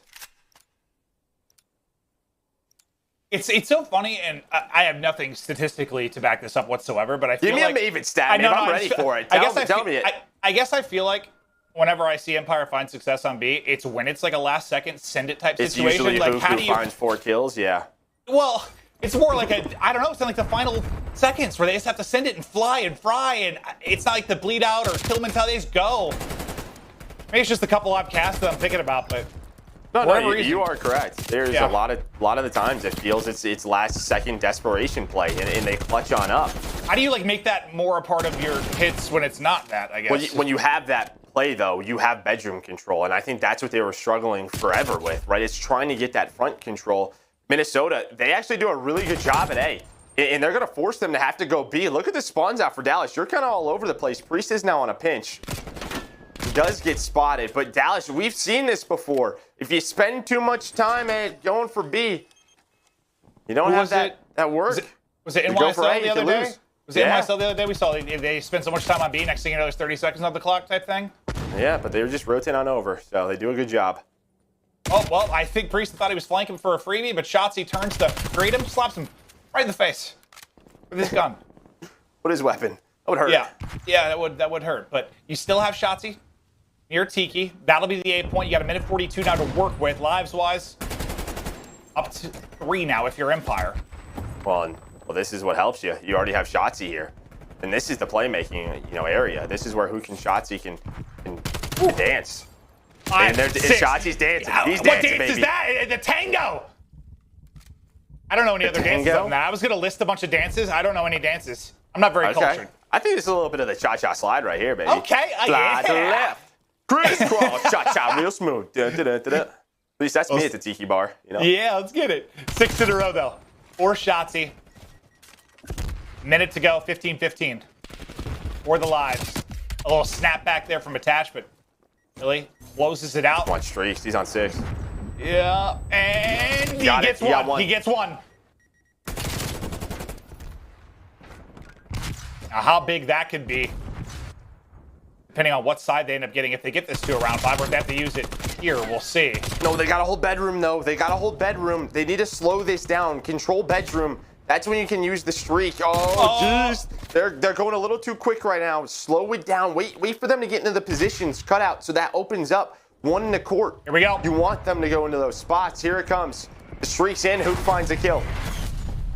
[SPEAKER 2] It's so funny, and I have nothing statistically to back this up whatsoever, but I feel
[SPEAKER 3] Give me a Maven stat, man. I'm ready for it. Tell me it.
[SPEAKER 2] I guess I feel like whenever I see Empire find success on B, it's when it's like a last second send it type situation.
[SPEAKER 3] It's usually
[SPEAKER 2] like
[SPEAKER 3] Huke who finds 4 kills, yeah.
[SPEAKER 2] Well, it's more like I don't know, it's like the final seconds where they just have to send it and fly and fry, and it's not like the bleed out or kill mentality, they just go. Maybe it's just a couple odd casts that I'm thinking about, but
[SPEAKER 3] no, you are correct. There's a lot of the times it feels it's last second desperation play, and they clutch on up.
[SPEAKER 2] How do you like make that more a part of your hits when it's not that? I guess
[SPEAKER 3] when you have that play though, you have bedroom control, and I think that's what they were struggling forever with, right? It's trying to get that front control. Minnesota, they actually do a really good job at A, and they're going to force them to have to go B. Look at the spawns out for Dallas. You're kind of all over the place. Priestahh is now on a pinch. He does get spotted, but Dallas, we've seen this before. If you spend too much time going for B, you don't have that work.
[SPEAKER 2] Was it NYSL the other day? Was it NYSL the other day? We saw they spent so much time on B, next thing you know, there's 30 seconds on the clock type thing.
[SPEAKER 3] Yeah, but they were just rotating on over, so they do a good job.
[SPEAKER 2] Oh, well, I think Priestahh thought he was flanking for a freebie, but Shotzzy turns to greet him, slaps him right in the face with his gun.
[SPEAKER 3] With his weapon. That would hurt.
[SPEAKER 2] Yeah, that would hurt. But you still have Shotzzy near Tiki. That'll be the 8 point. You got a minute 42 now to work with, lives-wise. Up to 3 now if you're Empire.
[SPEAKER 3] Well, this is what helps you. You already have Shotzzy here. And this is the playmaking, area. This is where Huke and Shotzzy can dance. And Shotzi's dancing. He's dancing,
[SPEAKER 2] what dance
[SPEAKER 3] baby.
[SPEAKER 2] is that? The tango! I don't know any other dances other than that. I was going to list a bunch of dances. I don't know any dances. I'm not very cultured.
[SPEAKER 3] I think it's a little bit of the cha-cha slide right here, baby.
[SPEAKER 2] Okay.
[SPEAKER 3] Slide to the left. Crisscross. Cha-cha real smooth. At least that's me at the Tiki bar.
[SPEAKER 2] Yeah, let's get it. 6 in a row, though. For Shotzzy. Minute to go, 15-15. For the lives. A little snap back there from Attach, but really closes it out.
[SPEAKER 3] One streaks. He's on 6.
[SPEAKER 2] Yeah, and he gets one. He gets one. Now, how big that could be, depending on what side they end up getting. If they get this to a round 5, or if they have to use it here, we'll see.
[SPEAKER 3] No, they got to hold bedroom, though. They got to hold bedroom. They need to slow this down. Control bedroom. That's when you can use the streak. Oh, jeez. They're going a little too quick right now. Slow it down. Wait for them to get into the positions. Cut out so that opens up. 1 in the court.
[SPEAKER 2] Here we go.
[SPEAKER 3] You want them to go into those spots. Here it comes. The streak's in. Huke finds a kill.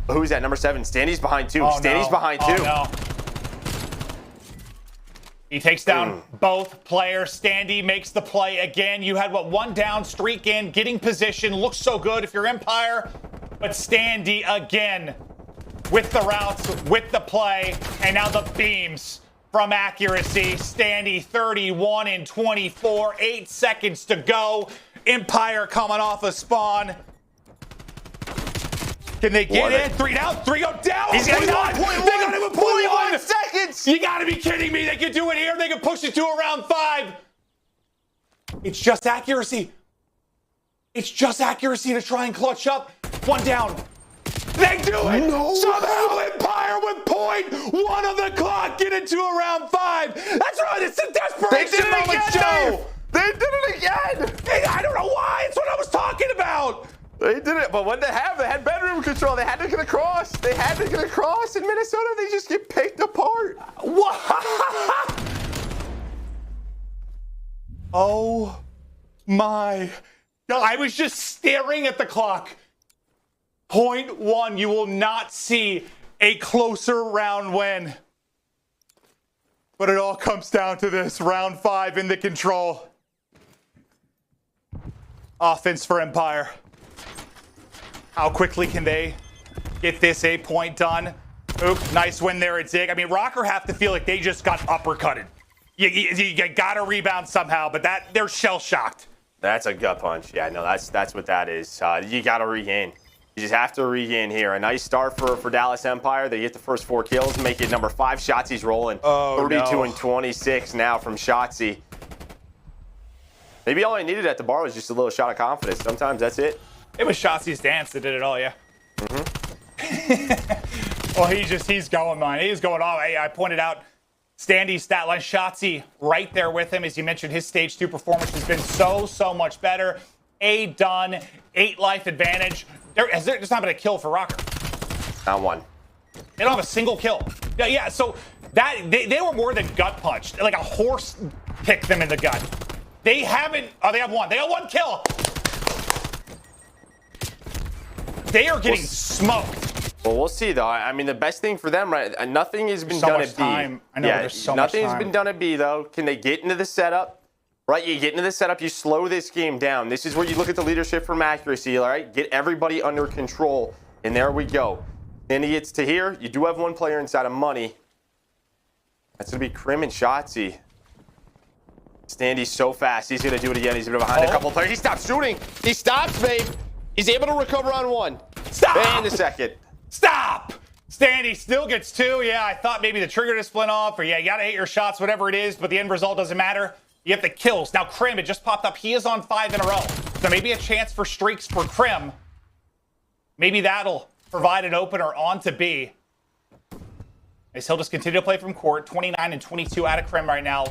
[SPEAKER 3] Who's that? Number 7. Standy's behind 2. Standy's behind 2.
[SPEAKER 2] No. He takes down both players. Standy makes the play again. You had, one down, streak in, getting position. Looks so good if you're Empire. But Standy again with the routes, with the play, and now the beams from accuracy. Standy 31 in 24. 8 seconds to go. Empire coming off a spawn. Can they get in? 3 down, 3 go down.
[SPEAKER 3] He's got
[SPEAKER 2] 0.1. They got him at 0.1
[SPEAKER 3] seconds.
[SPEAKER 2] You gotta be kidding me. They can do it here. They can push it to around 5. It's just accuracy. It's just accuracy to try and clutch up. 1 down. They do it. No. Somehow Empire with 0.1 on the clock. Get it to around 5. That's right. It's a desperation moment show.
[SPEAKER 3] They did it again.
[SPEAKER 2] I don't know why. It's what I was talking about.
[SPEAKER 3] They did it, but what they had bedroom control. They had to get across. In Minnesota, they just get picked apart.
[SPEAKER 2] What? Oh my God. I was just staring at the clock. 0.1. You will not see a closer round win. But it all comes down to this. Round 5 in the control. Offense for Empire. How quickly can they get this 8 point done? Oops, nice win there at Zig. I mean, Røkkr have to feel like they just got uppercutted. You got to rebound somehow, but they're shell-shocked.
[SPEAKER 3] That's a gut punch. Yeah, no, that's what that is. You got to regain. You just have to regain here. A nice start for Dallas Empire. They get the first 4 kills, make it number 5. Shotzzy's rolling. 32 and 26 now from Shotzzy. Maybe all I needed at the bar was just a little shot of confidence. Sometimes that's it.
[SPEAKER 2] It was Shotzzy's dance that did it all, yeah. Well, he's going, man. He's going off. I pointed out Standy's stat line. Shotzzy right there with him. As you mentioned, his stage 2 performance has been so much better. A done, 8 life advantage. There's not been a kill for Røkkr.
[SPEAKER 3] Not one.
[SPEAKER 2] They don't have a single kill. Yeah, so that they were more than gut punched. Like a horse kicked them in the gut. They haven't. Oh, they have one. They got 1 kill. They are getting smoked.
[SPEAKER 3] Well, we'll see though. I mean, the best thing for them, right? Nothing has been done at B.
[SPEAKER 2] I know, there's so much time.
[SPEAKER 3] Nothing has been done at B though. Can they get into the setup? Right, you get into the setup, you slow this game down. This is where you look at the leadership from accuracy, all right? Get everybody under control, and there we go. Then he gets to here. You do have 1 player inside of money. That's going to be Crim and Shotzzy. Standy's so fast. He's going to do it again. He's been behind a couple players. He stops shooting. He stops, babe. He's able to recover on 1.
[SPEAKER 2] Stop!
[SPEAKER 3] And the second.
[SPEAKER 2] Stop! Standy still gets 2. Yeah, I thought maybe the trigger to split off, or yeah, you got to hit your shots, whatever it is, but the end result doesn't matter. You have the kills. Now, Crim, it just popped up. He is on 5 in a row. So maybe a chance for streaks for Crim. Maybe that'll provide an opener on to B. As he'll just continue to play from court. 29 and 22 out of Crim right now.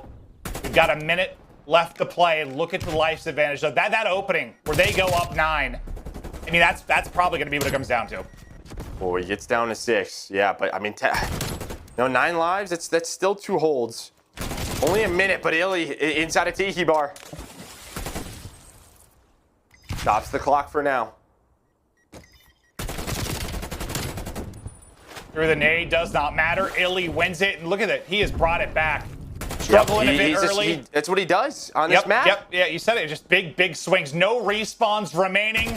[SPEAKER 2] We've got a minute left to play. Look at the life's advantage. So that opening where they go up 9. I mean, that's probably going to be what it comes down to.
[SPEAKER 3] Boy, he gets down to 6. Yeah, but I mean, 9 lives, that's still 2 holds. Only a minute, but iLLeY inside a tiki bar. Stops the clock for now.
[SPEAKER 2] Through the nade does not matter. iLLeY wins it, and look at it. He has brought it back. Struggling a bit early.
[SPEAKER 3] That's what he does on this map.
[SPEAKER 2] Yep, yeah, you said it. Just big swings. No respawns remaining.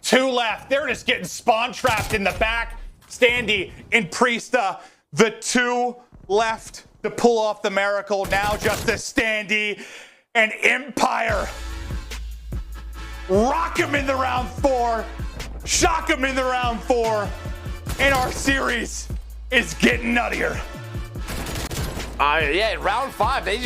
[SPEAKER 2] 2 left. They're just getting spawn trapped in the back. Standy and Priestahh, the 2 left to pull off the miracle. Now just a Standy and Empire. Rock him in the round 4. Shock him in the round 4. And our series is getting nuttier.
[SPEAKER 3] Yeah, in round 5, they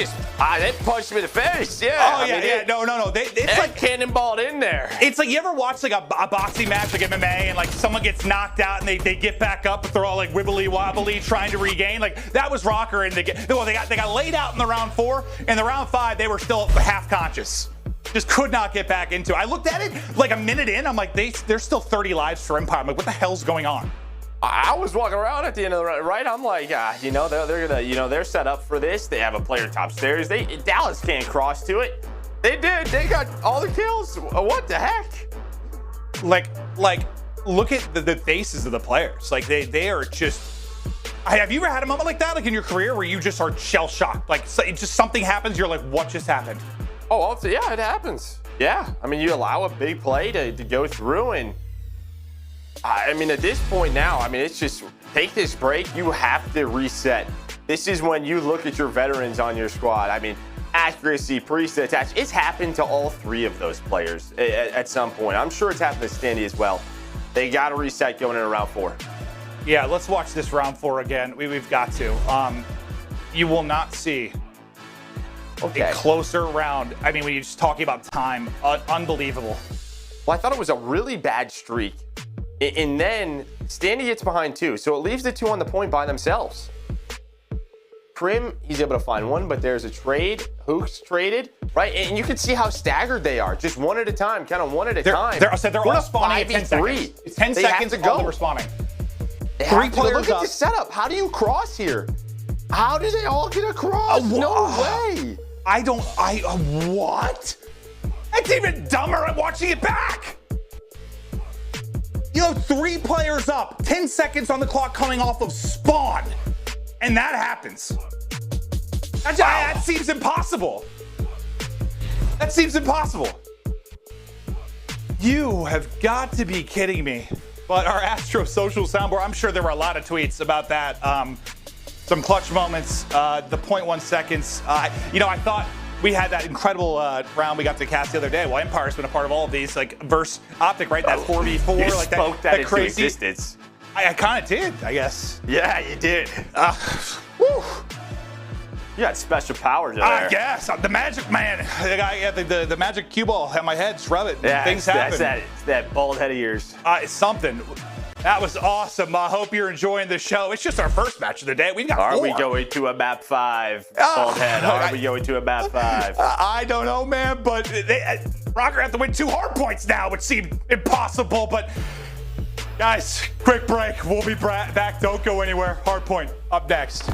[SPEAKER 3] punched him in the face. Yeah.
[SPEAKER 2] Oh, yeah, no. It's like
[SPEAKER 3] cannonballed in there.
[SPEAKER 2] It's like, you ever watch like a boxing match, like MMA, and like someone gets knocked out and they get back up, but they're all like wibbly wobbly trying to regain. Like that was Røkkr, and they got laid out in the round 4. In the round 5, they were still half conscious. Just could not get back into it. I looked at it like a minute in. I'm like, there's still 30 lives for Empire. I'm like, what the hell's going on?
[SPEAKER 3] I was walking around at the end of the round, right? I'm like, they're gonna, they're set up for this. They have a player top stairs. Dallas can't cross to it. They did. They got all the kills. What the heck?
[SPEAKER 2] Like, look at the faces of the players. Like they are just. Have you ever had a moment like that, like in your career, where you just are shell shocked? Like just something happens, you're like, what just happened?
[SPEAKER 3] Oh, yeah, it happens. Yeah, I mean, you allow a big play to go through, and I mean, at this point now, I mean, it's just take this break. You have to reset. This is when you look at your veterans on your squad. I mean, accuracy, Priestahh, attach. It's happened to all 3 of those players at some point. I'm sure it's happened to Standy as well. They got to reset going into round 4.
[SPEAKER 2] Yeah, let's watch this round 4 again. We've got to. You will not see a closer round. I mean, when you're just talking about time, unbelievable.
[SPEAKER 3] Well, I thought it was a really bad streak. And then Standy gets behind 2, so it leaves the 2 on the point by themselves. Crim, he's able to find 1, but there's a trade. Huke's traded, right? And you can see how staggered they are. Just 1 at a time, kind of 1 at a time.
[SPEAKER 2] They're all spawning at 10 seconds. It's 10 seconds to go. We're spawning. 3 players
[SPEAKER 3] look at the setup. How do you cross here? How do they all get across? No way.
[SPEAKER 2] What? That's even dumber. I'm watching it back. You know, 3 players up, 10 seconds on the clock coming off of spawn, and that happens. That seems impossible. That seems impossible. You have got to be kidding me. But our Astro social soundboard, I'm sure there were a lot of tweets about that. Some clutch moments, the 0.1 seconds. I thought we had that incredible round we got to cast the other day. Well, Empire's been a part of all of these, like versus OpTic, right? That 4v4,
[SPEAKER 3] you
[SPEAKER 2] like
[SPEAKER 3] spoke that into
[SPEAKER 2] crazy
[SPEAKER 3] existence.
[SPEAKER 2] I kind of did, I guess.
[SPEAKER 3] Yeah, you did. You got special powers there.
[SPEAKER 2] I guess. I'm the magic man. The guy had the magic cue ball at my head. Just rub it.
[SPEAKER 3] Yeah,
[SPEAKER 2] Things happen.
[SPEAKER 3] That's that bald head of yours.
[SPEAKER 2] It's something. That was awesome. I hope you're enjoying the show. It's just our first match of the day. We got
[SPEAKER 3] Are
[SPEAKER 2] 4.
[SPEAKER 3] we going to a map 5? Bald head. Are we going to a map 5?
[SPEAKER 2] I don't know, man, but Røkkr have to win 2 hard points now, which seemed impossible. But guys, quick break. We'll be back. Don't go anywhere. Hard point up next.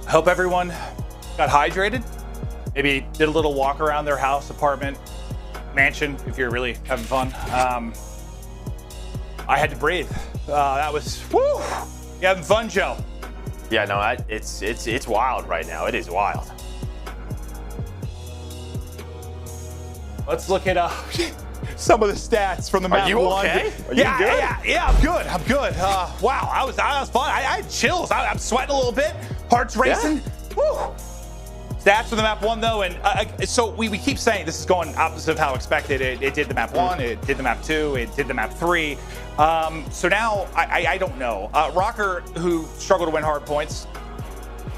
[SPEAKER 2] Hope everyone got hydrated. Maybe did a little walk around their house, apartment, mansion, if you're really having fun. I had to breathe. That was, woo! You having fun, Joe?
[SPEAKER 3] Yeah, no, it's wild right now. It is wild.
[SPEAKER 2] Let's look at some of the stats from the map.
[SPEAKER 3] Are you okay? Are you good?
[SPEAKER 2] Yeah, I'm good. I'm good. Wow, I was fun. I had chills. I'm sweating a little bit. Heart's racing. Yeah. Woo. Stats for the map 1 though, and so we keep saying this is going opposite of how expected. It did the map 1, it did the map 2, it did the map 3. So now I don't know. Røkkr, who struggled to win hard points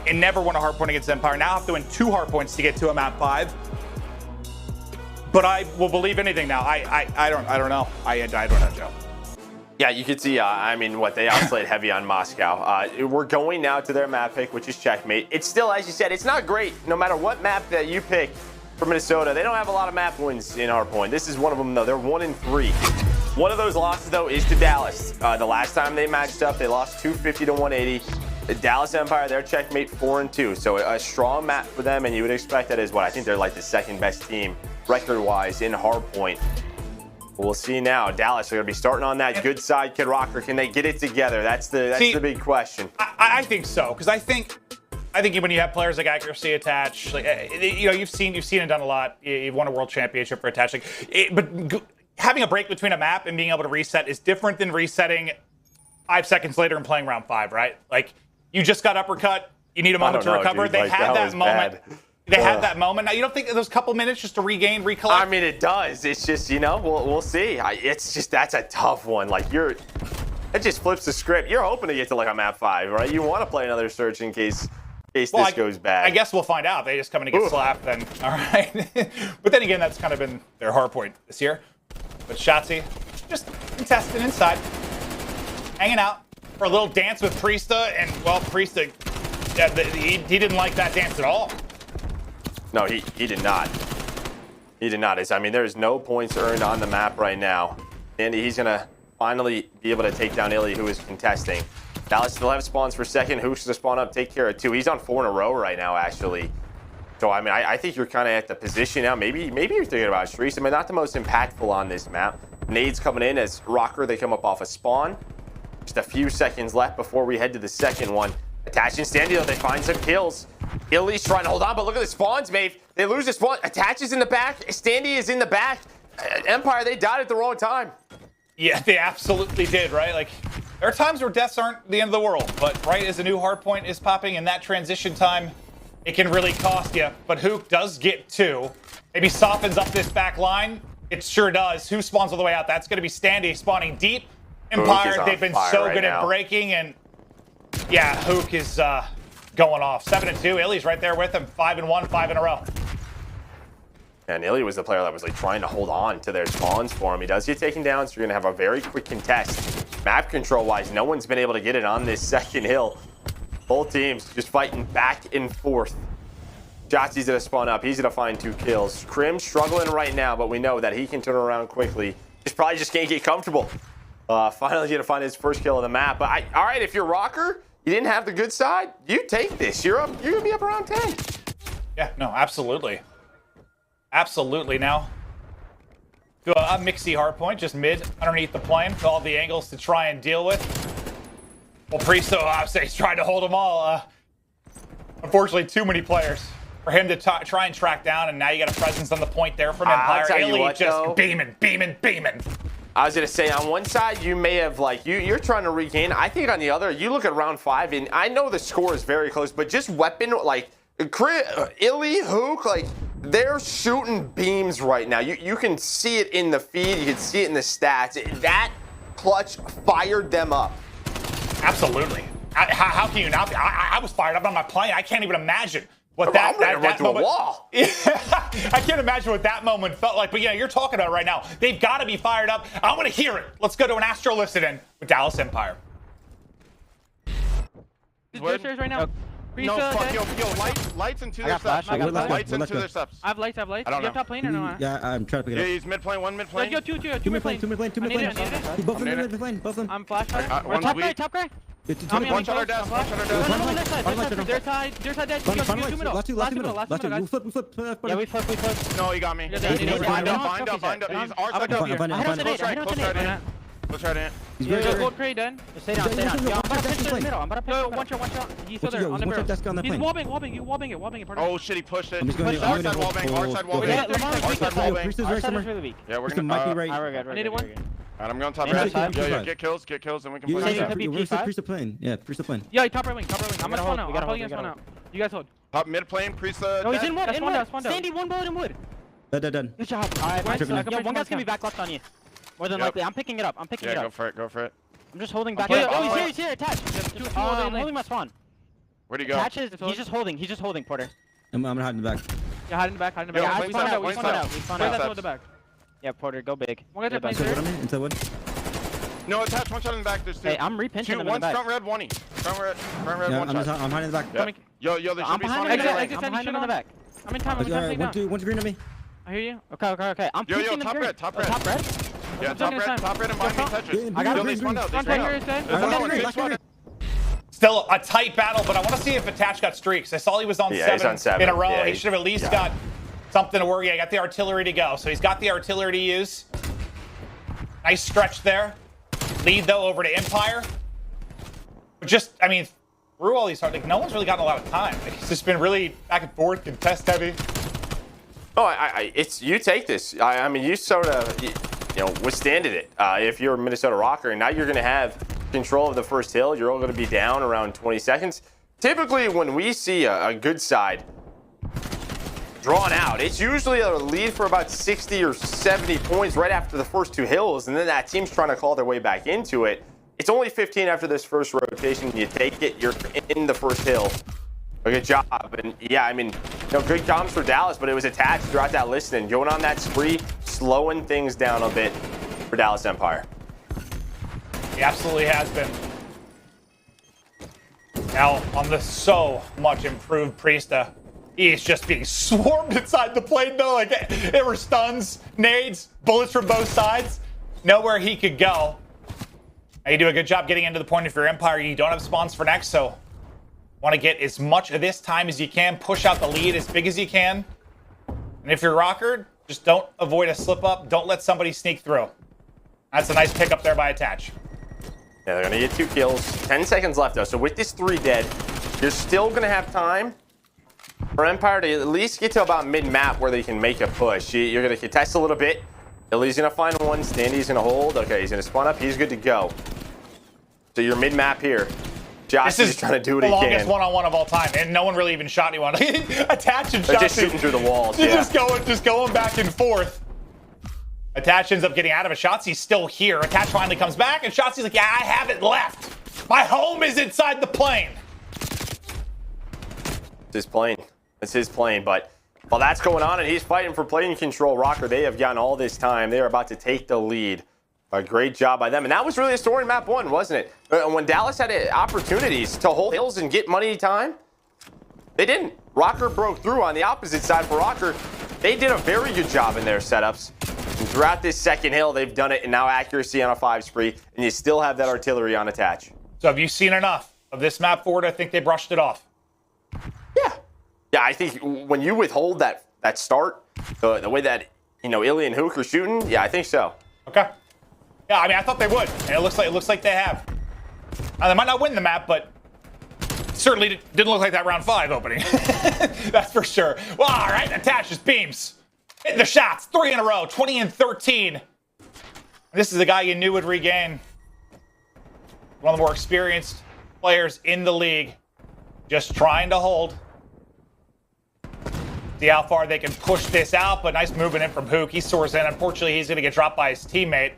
[SPEAKER 2] and never won a hard point against Empire, now have to win 2 hard points to get to a map 5. But I will believe anything now. I don't know. I don't know, Joe.
[SPEAKER 3] Yeah, you could see, I mean, they outplayed heavy on Moscow. We're going now to their map pick, which is Checkmate. It's still, as you said, it's not great. No matter what map that you pick for Minnesota, they don't have a lot of map wins in hardpoint. This is one of them, though. They're 1-3. One of those losses, though, is to Dallas. The last time they matched up, they lost 250 to 180. The Dallas Empire, their Checkmate 4-2. So a strong map for them, and you would expect that as what I think they're like the second best team record-wise in hardpoint. We'll see now. Dallas are going to be starting on that good side. Kid Røkkr, can they get it together? That's the big question.
[SPEAKER 2] I think so, because I think when you have players like accuracy attach, like you've seen it done a lot. You've won a world championship for attaching, but having a break between a map and being able to reset is different than resetting 5 seconds later and playing round 5, right? Like you just got uppercut, you need a moment to recover.
[SPEAKER 3] Dude,
[SPEAKER 2] they had that moment. Bad. They had that moment. Now, you don't think those couple minutes just to regain, recollect?
[SPEAKER 3] I mean, it does. It's just, we'll see. It's just, that's a tough one. Like, it just flips the script. You're hoping to get to, like, a map 5, right? You want to play another search in case this goes bad.
[SPEAKER 2] I guess we'll find out. They just come in and get slapped then. All right. But then again, that's kind of been their hard point this year. But Shotzzy, just contesting inside. Hanging out for a little dance with Priestahh. And, well, Priestahh, he didn't like that dance at all.
[SPEAKER 3] No, he did not. He did not. I mean, there's no points earned on the map right now. And he's going to finally be able to take down iLLeY, who is contesting. Dallas still have spawns for second. Huke's to spawn up, take care of 2. He's on 4 in a row right now, actually. So, I mean, I think you're kind of at the position now. Maybe you're thinking about Streets. I mean, not the most impactful on this map. Nades coming in as Røkkr, they come up off a spawn. Just a few seconds left before we head to the second one. Attaching Standy, though, they find some kills. iLLeY's trying to hold on, but look at the spawns, Maeve. They lose the spawn. Attaches in the back. Standy is in the back. Empire, they died at the wrong time.
[SPEAKER 2] Yeah, they absolutely did, right? Like, there are times where deaths aren't the end of the world, but right as a new hardpoint is popping in that transition time, it can really cost you. But Huke does get 2. Maybe softens up this back line. It sure does. Who spawns all the way out? That's going to be Standy spawning deep. Empire, they've been so good at breaking, and yeah, Huke is going off. 7-2. iLLeY's right there with him. 5-1, 5 in a row.
[SPEAKER 3] And iLLeY was the player that was like trying to hold on to their spawns for him. He does get taken down, so you're gonna have a very quick contest. Map control wise, no one's been able to get it on this second hill. Both teams just fighting back and forth. Shotzzy's gonna spawn up. He's gonna find 2 kills. Crim struggling right now, but we know that he can turn around quickly. He's probably just can't get comfortable. Finally gonna find his first kill of the map. But all right, if you're Røkkr, you didn't have the good side, you take this. You're gonna be up around 10.
[SPEAKER 2] Yeah, no, absolutely. Absolutely. Now, do a mixy hardpoint, just mid underneath the plane, with all the angles to try and deal with. Well, Priestahh, obviously, he's trying to hold them all. Unfortunately, too many players for him to try and track down, and now you got a presence on the point there from Empire. iLLeY just beaming.
[SPEAKER 3] I was gonna say, on one side, you may have like you're trying to regain. I think on the other, you look at round 5, and I know the score is very close, but just weapon like iLLeY, Huke, like they're shooting beams right now. You can see it in the feed, you can see it in the stats. That clutch fired them up.
[SPEAKER 2] Absolutely. How can you not be? I was fired up on my plane. I can't even imagine what that moment.
[SPEAKER 3] Wall.
[SPEAKER 2] I can't imagine what that moment felt like. But yeah, you're talking about it right now. They've got to be fired up. I want to hear it. Let's go to an Astro listen-in with Dallas Empire.
[SPEAKER 6] He's downstairs right now.
[SPEAKER 5] No, fuck, yo, lights into their steps. Lights into their steps.
[SPEAKER 6] I have lights.
[SPEAKER 5] I don't
[SPEAKER 6] You have
[SPEAKER 5] know.
[SPEAKER 6] top plane or no?
[SPEAKER 5] Yeah, I'm trying to pick it up.
[SPEAKER 3] Yeah, he's mid plane, one mid plane.
[SPEAKER 6] Yo, two mid plane.
[SPEAKER 5] Two mid plane. Both of them mid plane, both of them.
[SPEAKER 6] I'm flashing.
[SPEAKER 5] One's
[SPEAKER 6] Top
[SPEAKER 5] weak.
[SPEAKER 6] guy.
[SPEAKER 3] One shot our desk, one shot our desk.
[SPEAKER 6] Their side dead. Two middle.
[SPEAKER 5] Last two, guys. We flip.
[SPEAKER 6] Yeah, we flip.
[SPEAKER 3] No, he got me. Bind up. He's close right in. Close right in.
[SPEAKER 5] He's very good.
[SPEAKER 6] Gold crate done. Stay down. Yo, I'm about to push the middle. One shot. He's still there on the barrel. He's wobbing it.
[SPEAKER 3] Oh shit, he pushed it.
[SPEAKER 5] Our
[SPEAKER 3] side wobbing.
[SPEAKER 6] Yeah,
[SPEAKER 5] Priestahh's
[SPEAKER 6] our side
[SPEAKER 5] right
[SPEAKER 6] is really weak.
[SPEAKER 3] Yeah, we're
[SPEAKER 5] This
[SPEAKER 3] gonna.
[SPEAKER 5] might be right.
[SPEAKER 6] I needed one.
[SPEAKER 3] Alright, I'm going top
[SPEAKER 5] Yeah,
[SPEAKER 3] right.
[SPEAKER 5] top
[SPEAKER 3] Yo,
[SPEAKER 5] right.
[SPEAKER 3] get kills, and we can
[SPEAKER 5] You
[SPEAKER 3] play.
[SPEAKER 6] Saying it could be P5?
[SPEAKER 5] Priestahh plane. Yeah, Priestahh plane.
[SPEAKER 6] Yeah, top right wing. I'm gonna spawn out. I'm probably gonna spawn out. You guys hold.
[SPEAKER 3] Top mid plane, Priestahh.
[SPEAKER 6] No, he's in wood. Standy, one bullet in wood.
[SPEAKER 5] Done.
[SPEAKER 6] Good job. Yo, one guy's gonna be back left on you. More than likely. I'm picking it up.
[SPEAKER 3] Yeah, go for it.
[SPEAKER 6] I'm just holding back.
[SPEAKER 3] Oh,
[SPEAKER 6] He's here. Attach. I'm holding my spawn.
[SPEAKER 3] Where'd he go?
[SPEAKER 6] Attaches. He's just holding, Porter.
[SPEAKER 5] I'm gonna hide in the back.
[SPEAKER 6] Yeah, hide in the back.
[SPEAKER 3] Yeah,
[SPEAKER 6] We spawned out. We spawned out.
[SPEAKER 3] Steps.
[SPEAKER 6] The back. Yeah, Porter, go big. One guy
[SPEAKER 5] Inside wood on me. Inside wood.
[SPEAKER 3] No, attach, one shot in the back. There's two.
[SPEAKER 6] Hey, I'm repinching them in the
[SPEAKER 3] One's
[SPEAKER 6] back.
[SPEAKER 3] front red, one E. Front red,
[SPEAKER 5] Yeah,
[SPEAKER 3] one shot.
[SPEAKER 5] I'm hiding in the back.
[SPEAKER 3] Yeah. Yo, there
[SPEAKER 6] I'm
[SPEAKER 3] should be
[SPEAKER 6] behind
[SPEAKER 3] someone
[SPEAKER 6] him.
[SPEAKER 3] in
[SPEAKER 6] I'm behind him in the back. I'm in time.
[SPEAKER 5] Alright, one's green on me.
[SPEAKER 6] I hear you. Okay. I'm
[SPEAKER 3] Yo,
[SPEAKER 6] pushing them
[SPEAKER 3] top
[SPEAKER 6] green.
[SPEAKER 3] red.
[SPEAKER 6] Top red?
[SPEAKER 3] Yeah, top red and behind me, touch it.
[SPEAKER 5] I got
[SPEAKER 3] Yo,
[SPEAKER 5] green,
[SPEAKER 3] they spawned out.
[SPEAKER 6] Front right here, Stan.
[SPEAKER 3] They spawned out.
[SPEAKER 2] Still a tight battle, but I want to see if Attach got streaks. I saw he was on seven in a row.
[SPEAKER 3] Yeah,
[SPEAKER 2] he should have at least got something to worry. I got the artillery to go. So he's got the artillery to use. Nice stretch there. Lead, though, over to Empire. But just, I mean, through all these hard, like, no one's really gotten a lot of time. Like, it's just been really back and forth, contest heavy.
[SPEAKER 3] Oh, it's you take this. I mean, you sort of, withstanded it. If you're Minnesota Røkkr, and now you're going to have control of the first hill, you're all going to be down around 20 seconds. Typically, when we see a good side drawn out, it's usually a lead for about 60 or 70 points right after the first two hills, and then that team's trying to claw their way back into it. It's only 15 after this first rotation. You take it, you're in the first hill. A good job. And yeah, I mean, good comms for Dallas, but it was attached throughout that listening. Going on that spree, slowing things down a bit for Dallas Empire.
[SPEAKER 2] He absolutely has been. Now, on the so much improved Priestahh, he's just being swarmed inside the plane, though. Like, there were stuns, nades, bullets from both sides. Nowhere he could go. Now, you do a good job getting into the point if you're Empire. You don't have spawns for next, so want to get as much of this time as you can. Push out the lead as big as you can. And if you're Røkkr, just don't avoid a slip-up. Don't let somebody sneak through. That's a nice pickup there by Attach.
[SPEAKER 3] Yeah, they're gonna get 2 kills. 10 seconds left though. So with this 3 dead, you're still gonna have time for Empire to at least get to about mid-map where they can make a push. You're gonna contest a little bit. iLLeY's gonna find one. Standy's gonna hold. Okay, he's gonna spawn up. He's good to go. So you're mid-map here. Josh is trying to do what he can.
[SPEAKER 2] The longest one-on-one of all time, and no one really even shot anyone. Attach and
[SPEAKER 3] They're just shooting through the walls. Yeah.
[SPEAKER 2] Just going back and forth. Attach ends up getting out of it. Shotzzy's still here. Attach finally comes back, and Shotzzy's like, yeah, I have it left. My home is inside the plane.
[SPEAKER 3] It's his plane. It's his plane, but while that's going on and he's fighting for plane control, Røkkr, they have gotten all this time. They are about to take the lead. A great job by them. And that was really a story in map 1, wasn't it? When Dallas had opportunities to hold hills and get money time, they didn't. Røkkr broke through on the opposite side for Røkkr. They did a very good job in their setups. And throughout this second hill, they've done it, and now accuracy on a 5 spree, and you still have that artillery on attach.
[SPEAKER 2] So have you seen enough of this map forward? I think they brushed it off.
[SPEAKER 3] Yeah, I think when you withhold that start, the way that, iLLeY and Huke are shooting, yeah, I think so.
[SPEAKER 2] Okay. Yeah, I mean, I thought they would, and it looks like they have. Now, they might not win the map, but certainly didn't look like that round 5 opening. That's for sure. Well, all right, attaches beams. Hitting the shots, 3 in a row, 20 and 13. This is a guy you knew would regain. One of the more experienced players in the league. Just trying to hold. See how far they can push this out, but nice movement in from Huke. He soars in. Unfortunately, he's going to get dropped by his teammate.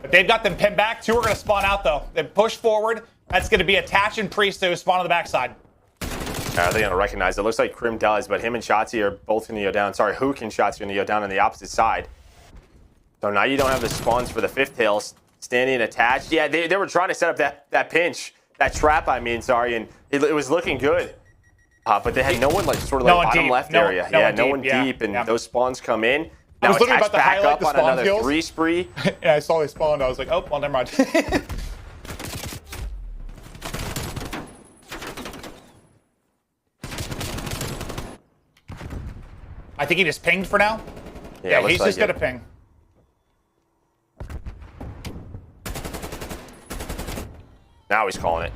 [SPEAKER 2] But they've got them pinned back. 2 are going to spawn out, though. They push forward. That's going to be Attach and Priestahh who spawn on the backside.
[SPEAKER 3] Are they going to recognize it? Looks like Crim does, but him and Shotzzy are both going to go down. Sorry, Huke and Shotzzy are going to go down on the opposite side. So now you don't have the spawns for the 5th hill. Standing and Attach. Yeah, they were trying to set up that pinch. That trap, I mean, sorry. And it was looking good. But they had no one, bottom left area. No one deep. And those spawns come in.
[SPEAKER 2] I was literally about to
[SPEAKER 3] back
[SPEAKER 2] highlight
[SPEAKER 3] up
[SPEAKER 2] the
[SPEAKER 3] on
[SPEAKER 2] spawn
[SPEAKER 3] another
[SPEAKER 2] kills.
[SPEAKER 3] 3 spree.
[SPEAKER 2] Yeah, I saw they spawned. I was like, oh, well, never mind. I think he just pinged for now. Yeah, he's just gonna ping.
[SPEAKER 3] Now he's calling it.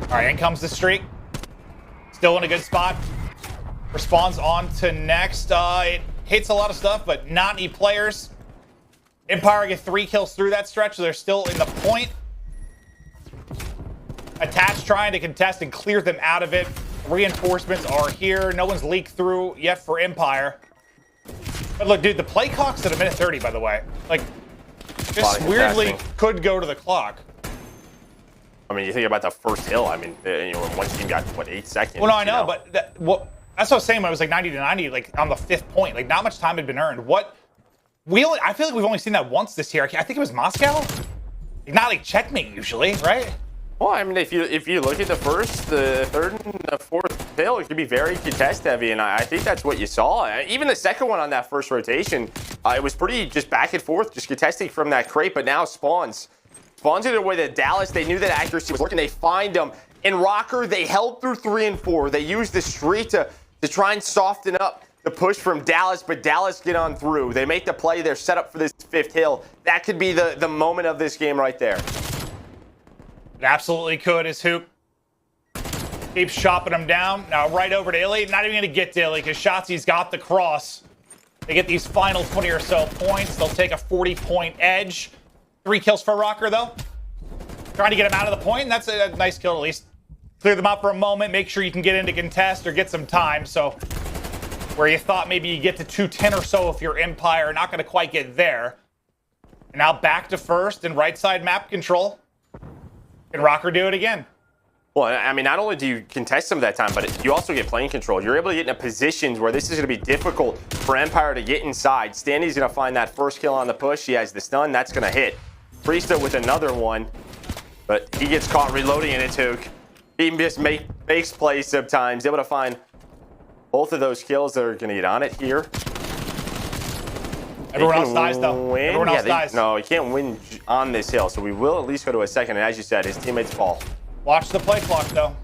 [SPEAKER 2] All right, in comes the streak. Still in a good spot. Respawns on to next. It hits a lot of stuff, but not any players. Empire get 3 kills through that stretch, so they're still in the point. Attach trying to contest and clear them out of it. Reinforcements are here. No one's leaked through yet for Empire. But look, dude, the play clock's at a minute 30, by the way. Like, this weirdly could go to the clock.
[SPEAKER 3] I mean, you think about the first hill. I mean, one team got, 8 seconds?
[SPEAKER 2] Well, no, I know, but that's what I was saying when it was like 90 to 90, like on the 5th point. Like, not much time had been earned. I feel like we've only seen that once this year. I think it was Moscow. Not like checkmate usually, right?
[SPEAKER 3] Well, I mean, if you look at the 1st, the 3rd, and the 4th hill, it could be very contest heavy, and I think that's what you saw. Even the second one on that first rotation, it was pretty just back and forth, just contesting from that crate, but now spawns in the way that Dallas, they knew that accuracy was working. They find them. In Røkkr, they held through 3 and 4. They used the streak to try and soften up the push from Dallas, but Dallas get on through. They make the play. They're set up for this 5th hill. That could be the moment of this game right there.
[SPEAKER 2] It absolutely could, as Huke keeps chopping them down. Now right over to iLLeY. Not even going to get to iLLeY because Shotzzy's got the cross. They get these final 20 or so points. They'll take a 40-point edge. 3 kills for Røkkr, though. Trying to get him out of the point, and that's a nice kill at least. Clear them out for a moment. Make sure you can get into contest or get some time. So where you thought maybe you get to 210 or so if you're Empire, not going to quite get there. And now back to 1st and right side map control. Can Røkkr do it again?
[SPEAKER 3] Well, I mean, not only do you contest some of that time, but you also get plane control. You're able to get in a position where this is going to be difficult for Empire to get inside. Standy's going to find that 1st kill on the push. He has the stun. That's going to hit. Priestahh with another one, but he gets caught reloading in it, Huke. He just makes plays sometimes. Able to find both of those kills. They're going to get on it here.
[SPEAKER 2] Everyone else dies, though.
[SPEAKER 3] Win.
[SPEAKER 2] Everyone else dies.
[SPEAKER 3] No, he can't win on this hill, so we will at least go to a 2nd. And as you said, his teammates fall.
[SPEAKER 2] Watch the play clock, though.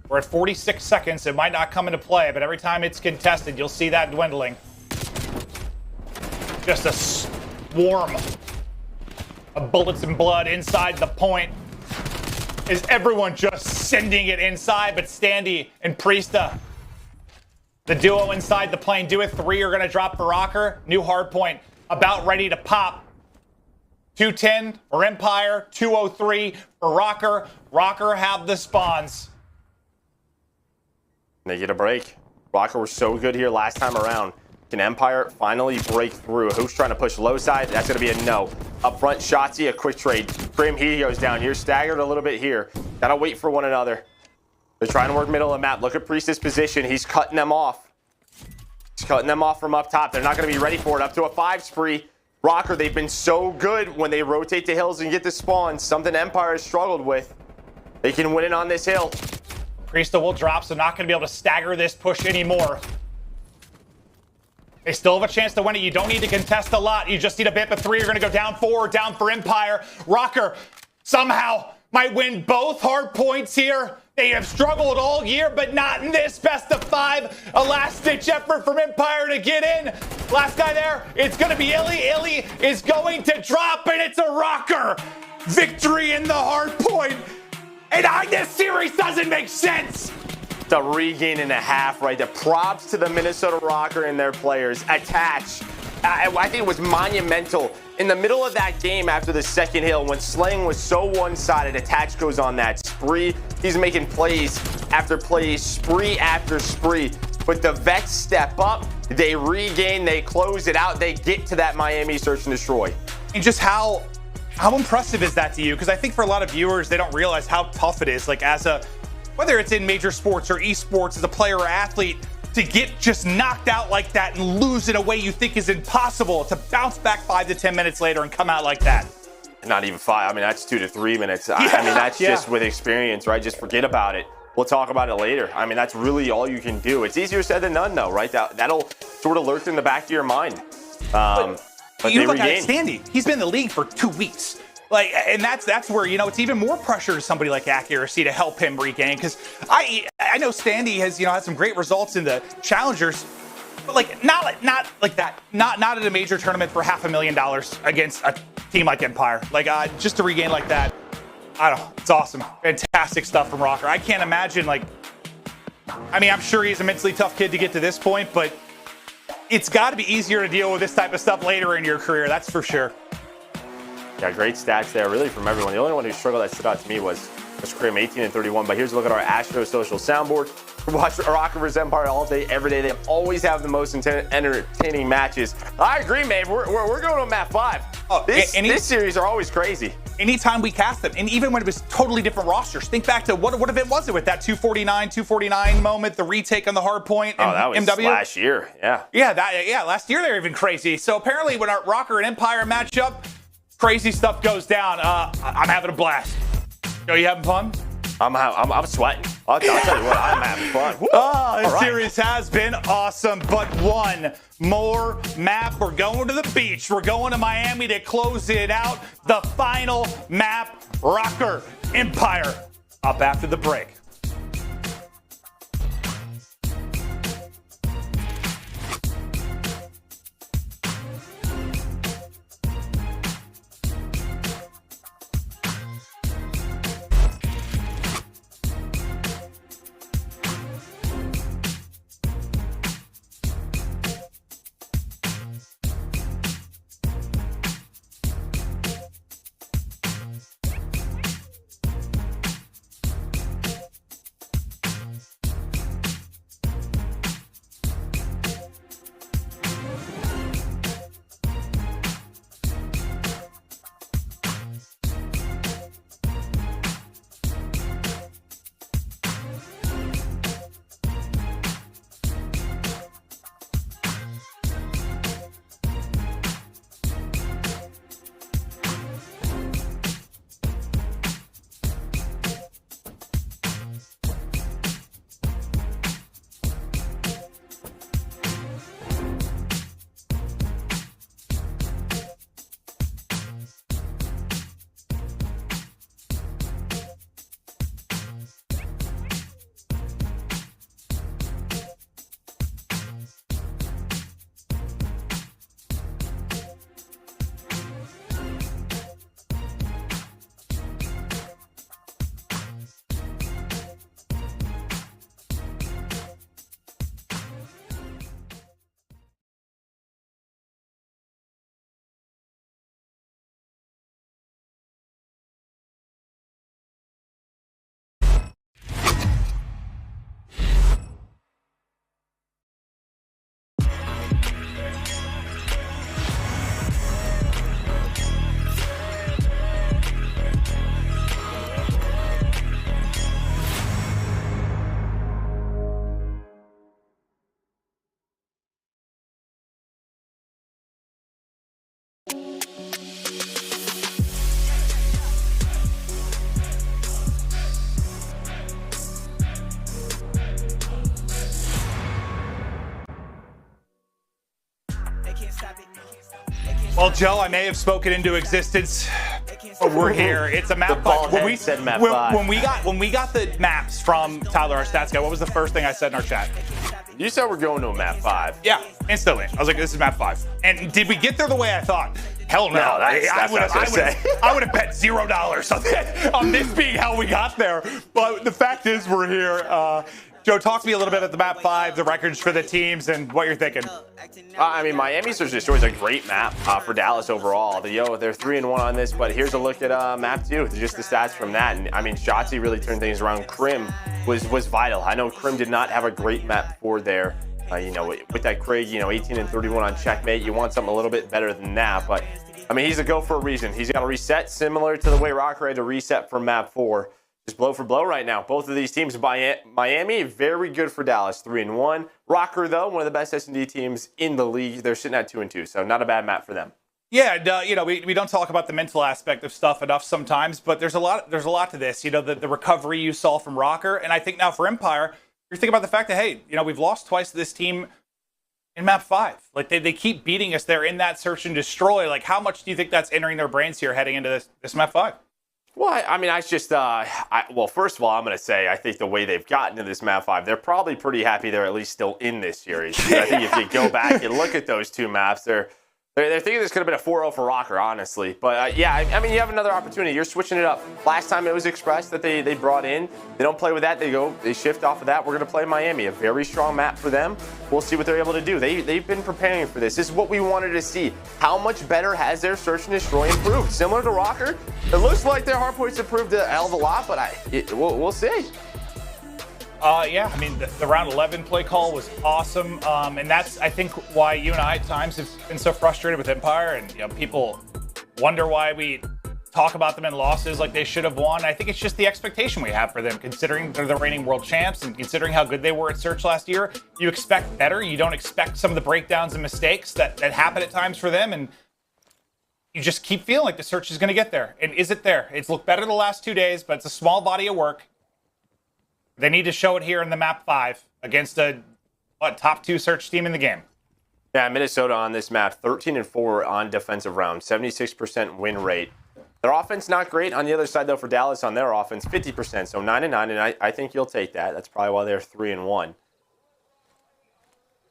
[SPEAKER 2] We're at 46 seconds. It might not come into play, but every time it's contested, you'll see that dwindling. Just a swarm of bullets and blood inside the point. Is everyone just sending it inside? But Standy and Priestahh, the duo inside the plane, do it. 3 are going to drop for Røkkr. New hard point about ready to pop. 210 for Empire, 203 for Røkkr. Røkkr have the spawns.
[SPEAKER 3] They get a break. Røkkr was so good here last time around. Can Empire finally break through? Who's trying to push low side? That's going to be a no. Up front, Shotzzy, a quick trade. Crim, he goes down. You're staggered a little bit here. Gotta wait for one another. They're trying to work middle of the map. Look at Priesthah's position. He's cutting them off. He's cutting them off from up top. They're not going to be ready for it. Up to a 5 spree. Røkkr, they've been so good when they rotate the hills and get the spawns. Something Empire has struggled with. They can win it on this hill.
[SPEAKER 2] Priestahh will drop, so not going to be able to stagger this push anymore. They still have a chance to win it. You don't need to contest a lot. You just need a bit, but 3 are going to go down. 4 down for Empire. Røkkr somehow might win both hard points here. They have struggled all year, but not in this best of 5. A last-ditch effort from Empire to get in. Last guy there, it's going to be iLLeY. iLLeY is going to drop, and it's a Røkkr victory in the hard point. And this series doesn't make sense.
[SPEAKER 3] The regain and a half, right? The props to the Minnesota Røkkr and their players. Attach. I think it was monumental. In the middle of that game after the second hill, when slaying was so one-sided, Attach goes on that spree. He's making plays after plays, spree after spree. But the Vets step up, they regain, they close it out, they get to that Miami search and destroy.
[SPEAKER 2] And just how impressive is that to you? Because I think for a lot of viewers, they don't realize how tough it is. Like whether it's in major sports or esports, as a player or athlete, to get just knocked out like that and lose in a way you think is impossible, to bounce back 5 to 10 minutes later and come out like that.
[SPEAKER 3] Not even 5. I mean, that's 2 to 3 minutes. I mean, that's just with experience, right? Just forget about it. We'll talk about it later. I mean, that's really all you can do. It's easier said than done, though, right? That'll sort of lurk in the back of your mind. But
[SPEAKER 2] you look at Standy. He's been in the league for 2 weeks. And that's where, it's even more pressure to somebody like Accuracy to help him regain. Because I know Standy has, had some great results in the challengers, but not like that. Not at a major tournament for $500,000 against a team like Empire. Just to regain like that, I don't know. It's awesome. Fantastic stuff from Røkkr. I can't imagine I'm sure he's a mentally tough kid to get to this point, but it's got to be easier to deal with this type of stuff later in your career. That's for sure.
[SPEAKER 3] Yeah, great stats there, really, from everyone. The only one who struggled that stood out to me was Crim, 18 and 31. But here's a look at our Astro social soundboard. Watch Røkkr vs Empire all day, every day. They always have the most entertaining matches. I agree, Maeve. We're going to map 5. This series are always crazy.
[SPEAKER 2] Anytime we cast them, and even when it was totally different rosters, think back to what event was it with that 249 moment, the retake on the hard point.
[SPEAKER 3] Oh, that was
[SPEAKER 2] MW?
[SPEAKER 3] Last year. Yeah.
[SPEAKER 2] Yeah, last year they were even crazy. So apparently when our Røkkr and Empire match up, crazy stuff goes down. I'm having a blast. Are you having fun?
[SPEAKER 3] I'm sweating. I'll tell you what, I'm having fun.
[SPEAKER 2] This series has been awesome, but one more map. We're going to the beach. We're going to Miami to close it out. The final map, Røkkr Empire. Up after the break. Well, Joe, I may have spoken into existence, but we're here. It's a map.
[SPEAKER 3] When we said map 5.
[SPEAKER 2] When we got the maps from Tyler, our stats guy, what was the first thing I said in our chat?
[SPEAKER 3] You said we're going to a map 5.
[SPEAKER 2] Yeah, instantly. I was like, this is map 5. And did we get there the way I thought? Hell no. I would have bet $0 on this being how we got there. But the fact is, we're here. Joe, talk to me a little bit about the map 5, the records for the teams, and what you're thinking.
[SPEAKER 3] I mean, Miami Search and Destroy is a great map for Dallas overall. They're 3-1 on this, but here's a look at map 2, just the stats from that. And I mean, Shotzzy really turned things around. Crim was vital. I know Crim did not have a great map for there. You know, with that Craig, 18 and 31 on checkmate, you want something a little bit better than that. But I mean, he's a go for a reason. He's got to reset similar to the way Røkkr had to reset for map 4. Just blow for blow right now. Both of these teams, Miami, very good for Dallas, 3-1. Røkkr, though, one of the best S&D teams in the league. They're sitting at 2-2, so not a bad map for them.
[SPEAKER 2] Yeah, and, we don't talk about the mental aspect of stuff enough sometimes, but there's a lot to this. The recovery you saw from Røkkr, and I think now for Empire, you're thinking about the fact that, hey, we've lost twice to this team in map 5. Like, they keep beating us. They're in that search and destroy. Like, how much do you think that's entering their brains here heading into this map 5?
[SPEAKER 3] Well, I mean, I just, well, first of all, I'm going to say, I think the way they've gotten to this map 5, they're probably pretty happy they're at least still in this series. I think if you go back and look at those two maps, they're thinking this could have been a 4-0 for Røkkr, honestly. But, yeah, I mean, you have another opportunity. You're switching it up. Last time it was Express that they brought in. They don't play with that. They shift off of that. We're going to play Miami, a very strong map for them. We'll see what they're able to do. They've been preparing for this. This is what we wanted to see. How much better has their search and destroy improved? Similar to Røkkr, it looks like their hardpoints improved a hell of a lot, but we'll see.
[SPEAKER 2] Yeah, I mean, the round 11 play call was awesome. And that's, I think, why you and I at times have been so frustrated with Empire. And, people wonder why we talk about them in losses like they should have won. I think it's just the expectation we have for them, considering they're the reigning world champs and considering how good they were at Search last year. You expect better. You don't expect some of the breakdowns and mistakes that happen at times for them. And you just keep feeling like the Search is going to get there. And is it there? It's looked better the last 2 days, but it's a small body of work. They need to show it here in the map 5 against a top 2 search team in the game.
[SPEAKER 3] Yeah, Minnesota on this map, 13-4 on defensive round, 76% win rate. Their offense not great. On the other side, though, for Dallas on their offense, 50%, so 9-9, and I think you'll take that. That's probably why they're 3-1.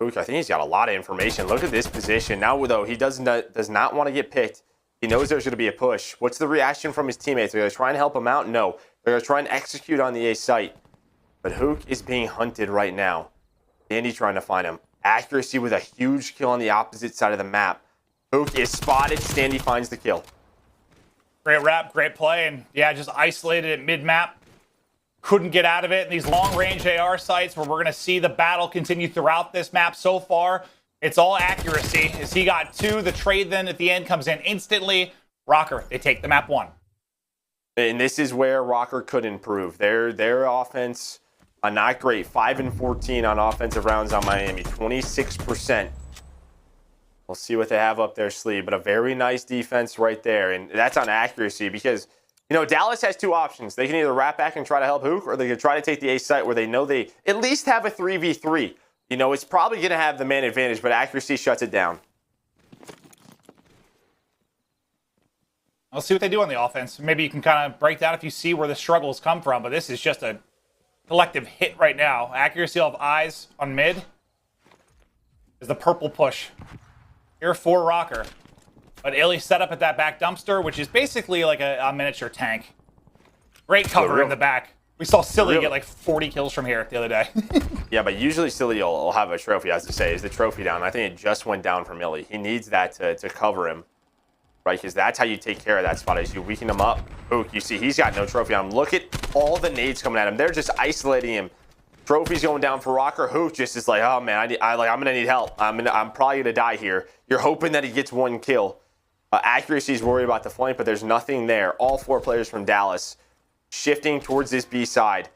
[SPEAKER 3] Huke, I think he's got a lot of information. Look at this position. Now, though, he does not want to get picked. He knows there's going to be a push. What's the reaction from his teammates? Are they going to try and help him out? No. They're going to try and execute on the A site. But Huke is being hunted right now. Standy trying to find him. Accuracy with a huge kill on the opposite side of the map. Huke is spotted. Standy finds the kill.
[SPEAKER 2] Great wrap, great play, and yeah, just isolated at mid-map. Couldn't get out of it in these long-range AR sites where we're going to see the battle continue throughout this map so far. It's all accuracy. As he got 2, the trade then at the end comes in instantly. Røkkr, they take the map 1.
[SPEAKER 3] And this is where Røkkr could improve. Their offense, not great. 5-14 on offensive rounds on Miami. 26%. We'll see what they have up their sleeve. But a very nice defense right there. And that's on accuracy because, Dallas has 2 options. They can either wrap back and try to help Huke, or they can try to take the A site where they know they at least have a 3v3. It's probably going to have the man advantage, but accuracy shuts it down.
[SPEAKER 2] I'll see what they do on the offense. Maybe you can kind of break down if you see where the struggles come from, but this is just a collective hit right now. Accuracy of eyes on mid is the purple push. Here for Røkkr. But iLLeY set up at that back dumpster, which is basically like a miniature tank. Great cover in the back. We saw Silly get like 40 kills from here the other day.
[SPEAKER 3] Yeah, but usually Silly will have a trophy, as to say. Is the trophy down? I think it just went down from iLLeY. He needs that to cover him. Right, because that's how you take care of that spot, is you weaken him up. Huke, you see he's got no trophy on him. Look at all the nades coming at him. They're just isolating him. Trophy's going down for Røkkr. Huke just is like, oh man, I'm gonna need help. I'm probably gonna die here. You're hoping that he gets 1 kill. Accuracy's worried about the flank, but there's nothing there. All 4 players from Dallas shifting towards this B side.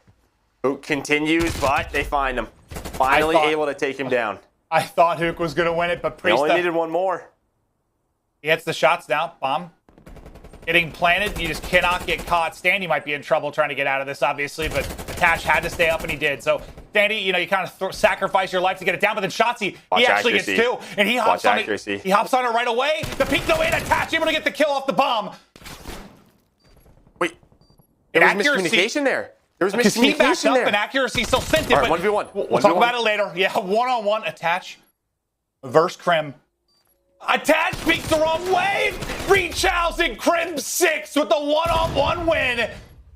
[SPEAKER 3] Huke continues, but they find him. Finally able to take him down.
[SPEAKER 2] I thought Huke was gonna win it, but Priestahh
[SPEAKER 3] only needed 1 more.
[SPEAKER 2] He hits the shots down. Bomb. Getting planted. You just cannot get caught. Standy might be in trouble trying to get out of this, obviously, but Attach had to stay up, and he did. So, Standy, you know, you kind of sacrifice your life to get it down, but then Shotzzy, he actually gets two, and he hops on it. He hops on it right away. The peek no in, Attach able to get the kill off the bomb.
[SPEAKER 3] Wait, there was miscommunication there. There was miscommunication
[SPEAKER 2] he backed up
[SPEAKER 3] there.
[SPEAKER 2] and accuracy still sent it.
[SPEAKER 3] All right,
[SPEAKER 2] but
[SPEAKER 3] 1v1.
[SPEAKER 2] We'll talk about it later. Yeah, one-on-one Attach versus Crim. Attach peeks the wrong way. Reach-outs and Crimsix with the one-on-one win.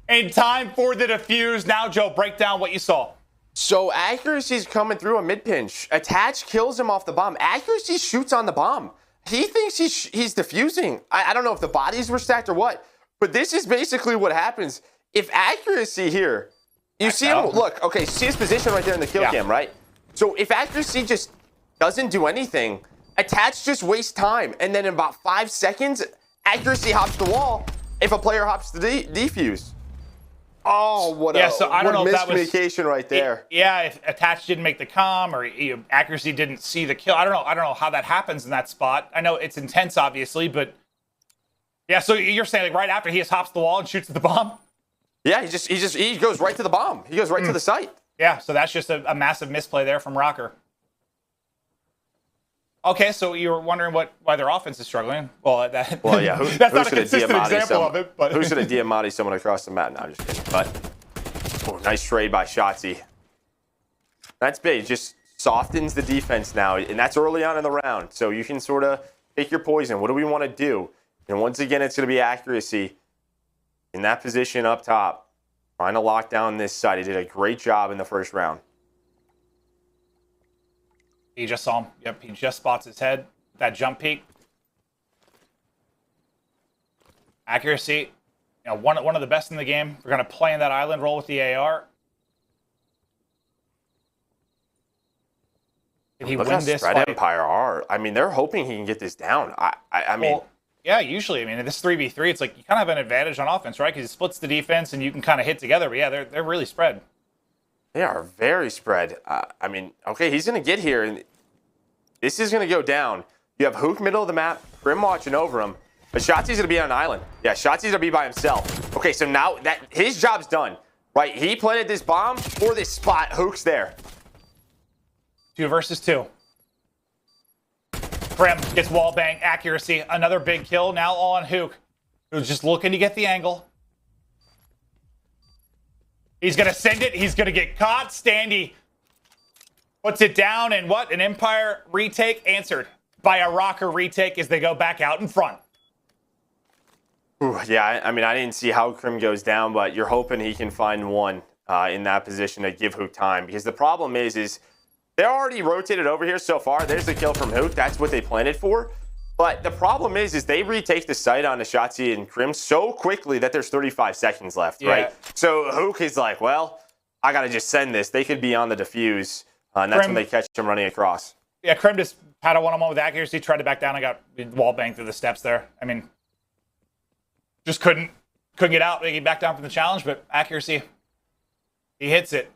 [SPEAKER 2] And time for the defuse. Now, Joe, break down what you saw.
[SPEAKER 3] So accuracy's coming through a mid-pinch. Attach kills him off the bomb. Accuracy shoots on the bomb. He thinks he's defusing. I don't know if the bodies were stacked or what, but this is basically what happens. If accuracy here, you see him, look, okay, see his position right there in the kill cam, right? So if accuracy just doesn't do anything, Attach just wastes time, and then in about 5 seconds, accuracy hops the wall if a player hops the defuse. Oh, what a miscommunication right there.
[SPEAKER 2] If Attach didn't make the comm or accuracy didn't see the kill. I don't know how that happens in that spot. I know it's intense, obviously, but yeah. So you're saying like right after he just hops the wall and shoots the bomb?
[SPEAKER 3] Yeah, he goes right to the bomb. He goes right to the site. Yeah,
[SPEAKER 2] so that's just a massive misplay there from Røkkr. Okay, so you were wondering why their offense is struggling. Well, yeah, that's not a consistent example of it. But
[SPEAKER 3] who should have Diamondcon someone across the map? No, I'm just kidding. But nice trade by Shotzzy. That's big. Just softens the defense now, and that's early on in the round. So you can sort of pick your poison. What do we want to do? And once again, it's going to be accuracy in that position up top, trying to lock down this side. He did a great job in the first round.
[SPEAKER 2] He just saw him. Yep, he just spots his head. That jump peek. Accuracy. You know, one of the best in the game. We're going to play in that island role with the AR. Did he win this
[SPEAKER 3] Spread
[SPEAKER 2] fight?
[SPEAKER 3] Empire are. I mean, they're hoping he can get this down. I mean...
[SPEAKER 2] Well, yeah, usually. I mean, in this 3v3, it's like you kind of have an advantage on offense, right? Because he splits the defense and you can kind of hit together. But yeah, they're really spread.
[SPEAKER 3] They are very spread. I mean, okay, he's going to get here, and this is going to go down. You have Huke middle of the map, Grim watching over him, but Shotzzy's going to be on an island. Yeah, Shotzzy's going to be by himself. Okay, so now that his job's done, right? He planted this bomb for this spot. Huke's there.
[SPEAKER 2] 2 versus 2. Grim gets wall bang, accuracy, another big kill. Now all on Huke, who's just looking to get the angle. He's going to send it. He's going to get caught. Standy puts it down, and what? An Empire retake answered by a Røkkr retake as they go back out in front.
[SPEAKER 3] Ooh, yeah, I mean, I didn't see how Crim goes down, but you're hoping he can find one in that position to give Huke time. Because the problem is they're already rotated over here so far. There's the kill from Huke. That's what they planted for. But the problem is they retake the site on the Shotzzy and Crim so quickly that there's 35 seconds left, right? So Huke is like, well, I got to just send this. They could be on the defuse, and that's when they catch him running across.
[SPEAKER 2] Yeah, Crim just had a one-on-one with accuracy, tried to back down and got wall banged through the steps there. I mean, just couldn't get out. He backed down from the challenge, but accuracy, he hits it.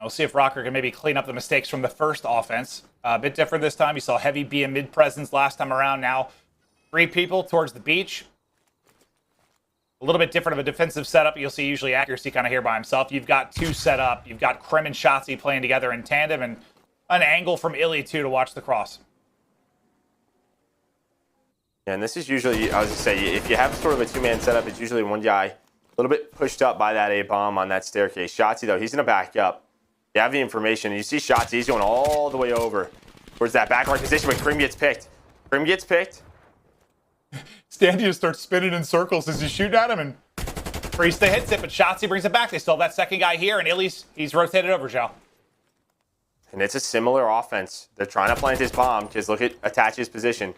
[SPEAKER 2] We'll see if Røkkr can maybe clean up the mistakes from the first offense. A bit different this time. You saw heavy B and mid presence last time around. Now 3 people towards the beach. A little bit different of a defensive setup. You'll see usually accuracy kind of here by himself. You've got 2 set up. You've got Crim and Shotzzy playing together in tandem, and an angle from iLLeY too to watch the cross.
[SPEAKER 3] Yeah, and this is usually, I was going to say, if you have sort of a 2-man setup, it's usually one guy a little bit pushed up by that A-bomb on that staircase. Shotzzy, though, he's going to back up. You have the information, and you see Shotzzy, he's going all the way over towards that backline position, but Crim gets picked. Crim gets picked.
[SPEAKER 2] Standy just starts spinning in circles as he's shooting at him, and Priestahh hits it, but Shotzzy brings it back. They still have that second guy here, and he's rotated over, Joe.
[SPEAKER 3] And it's a similar offense. They're trying to plant this bomb, because look at Attach's position.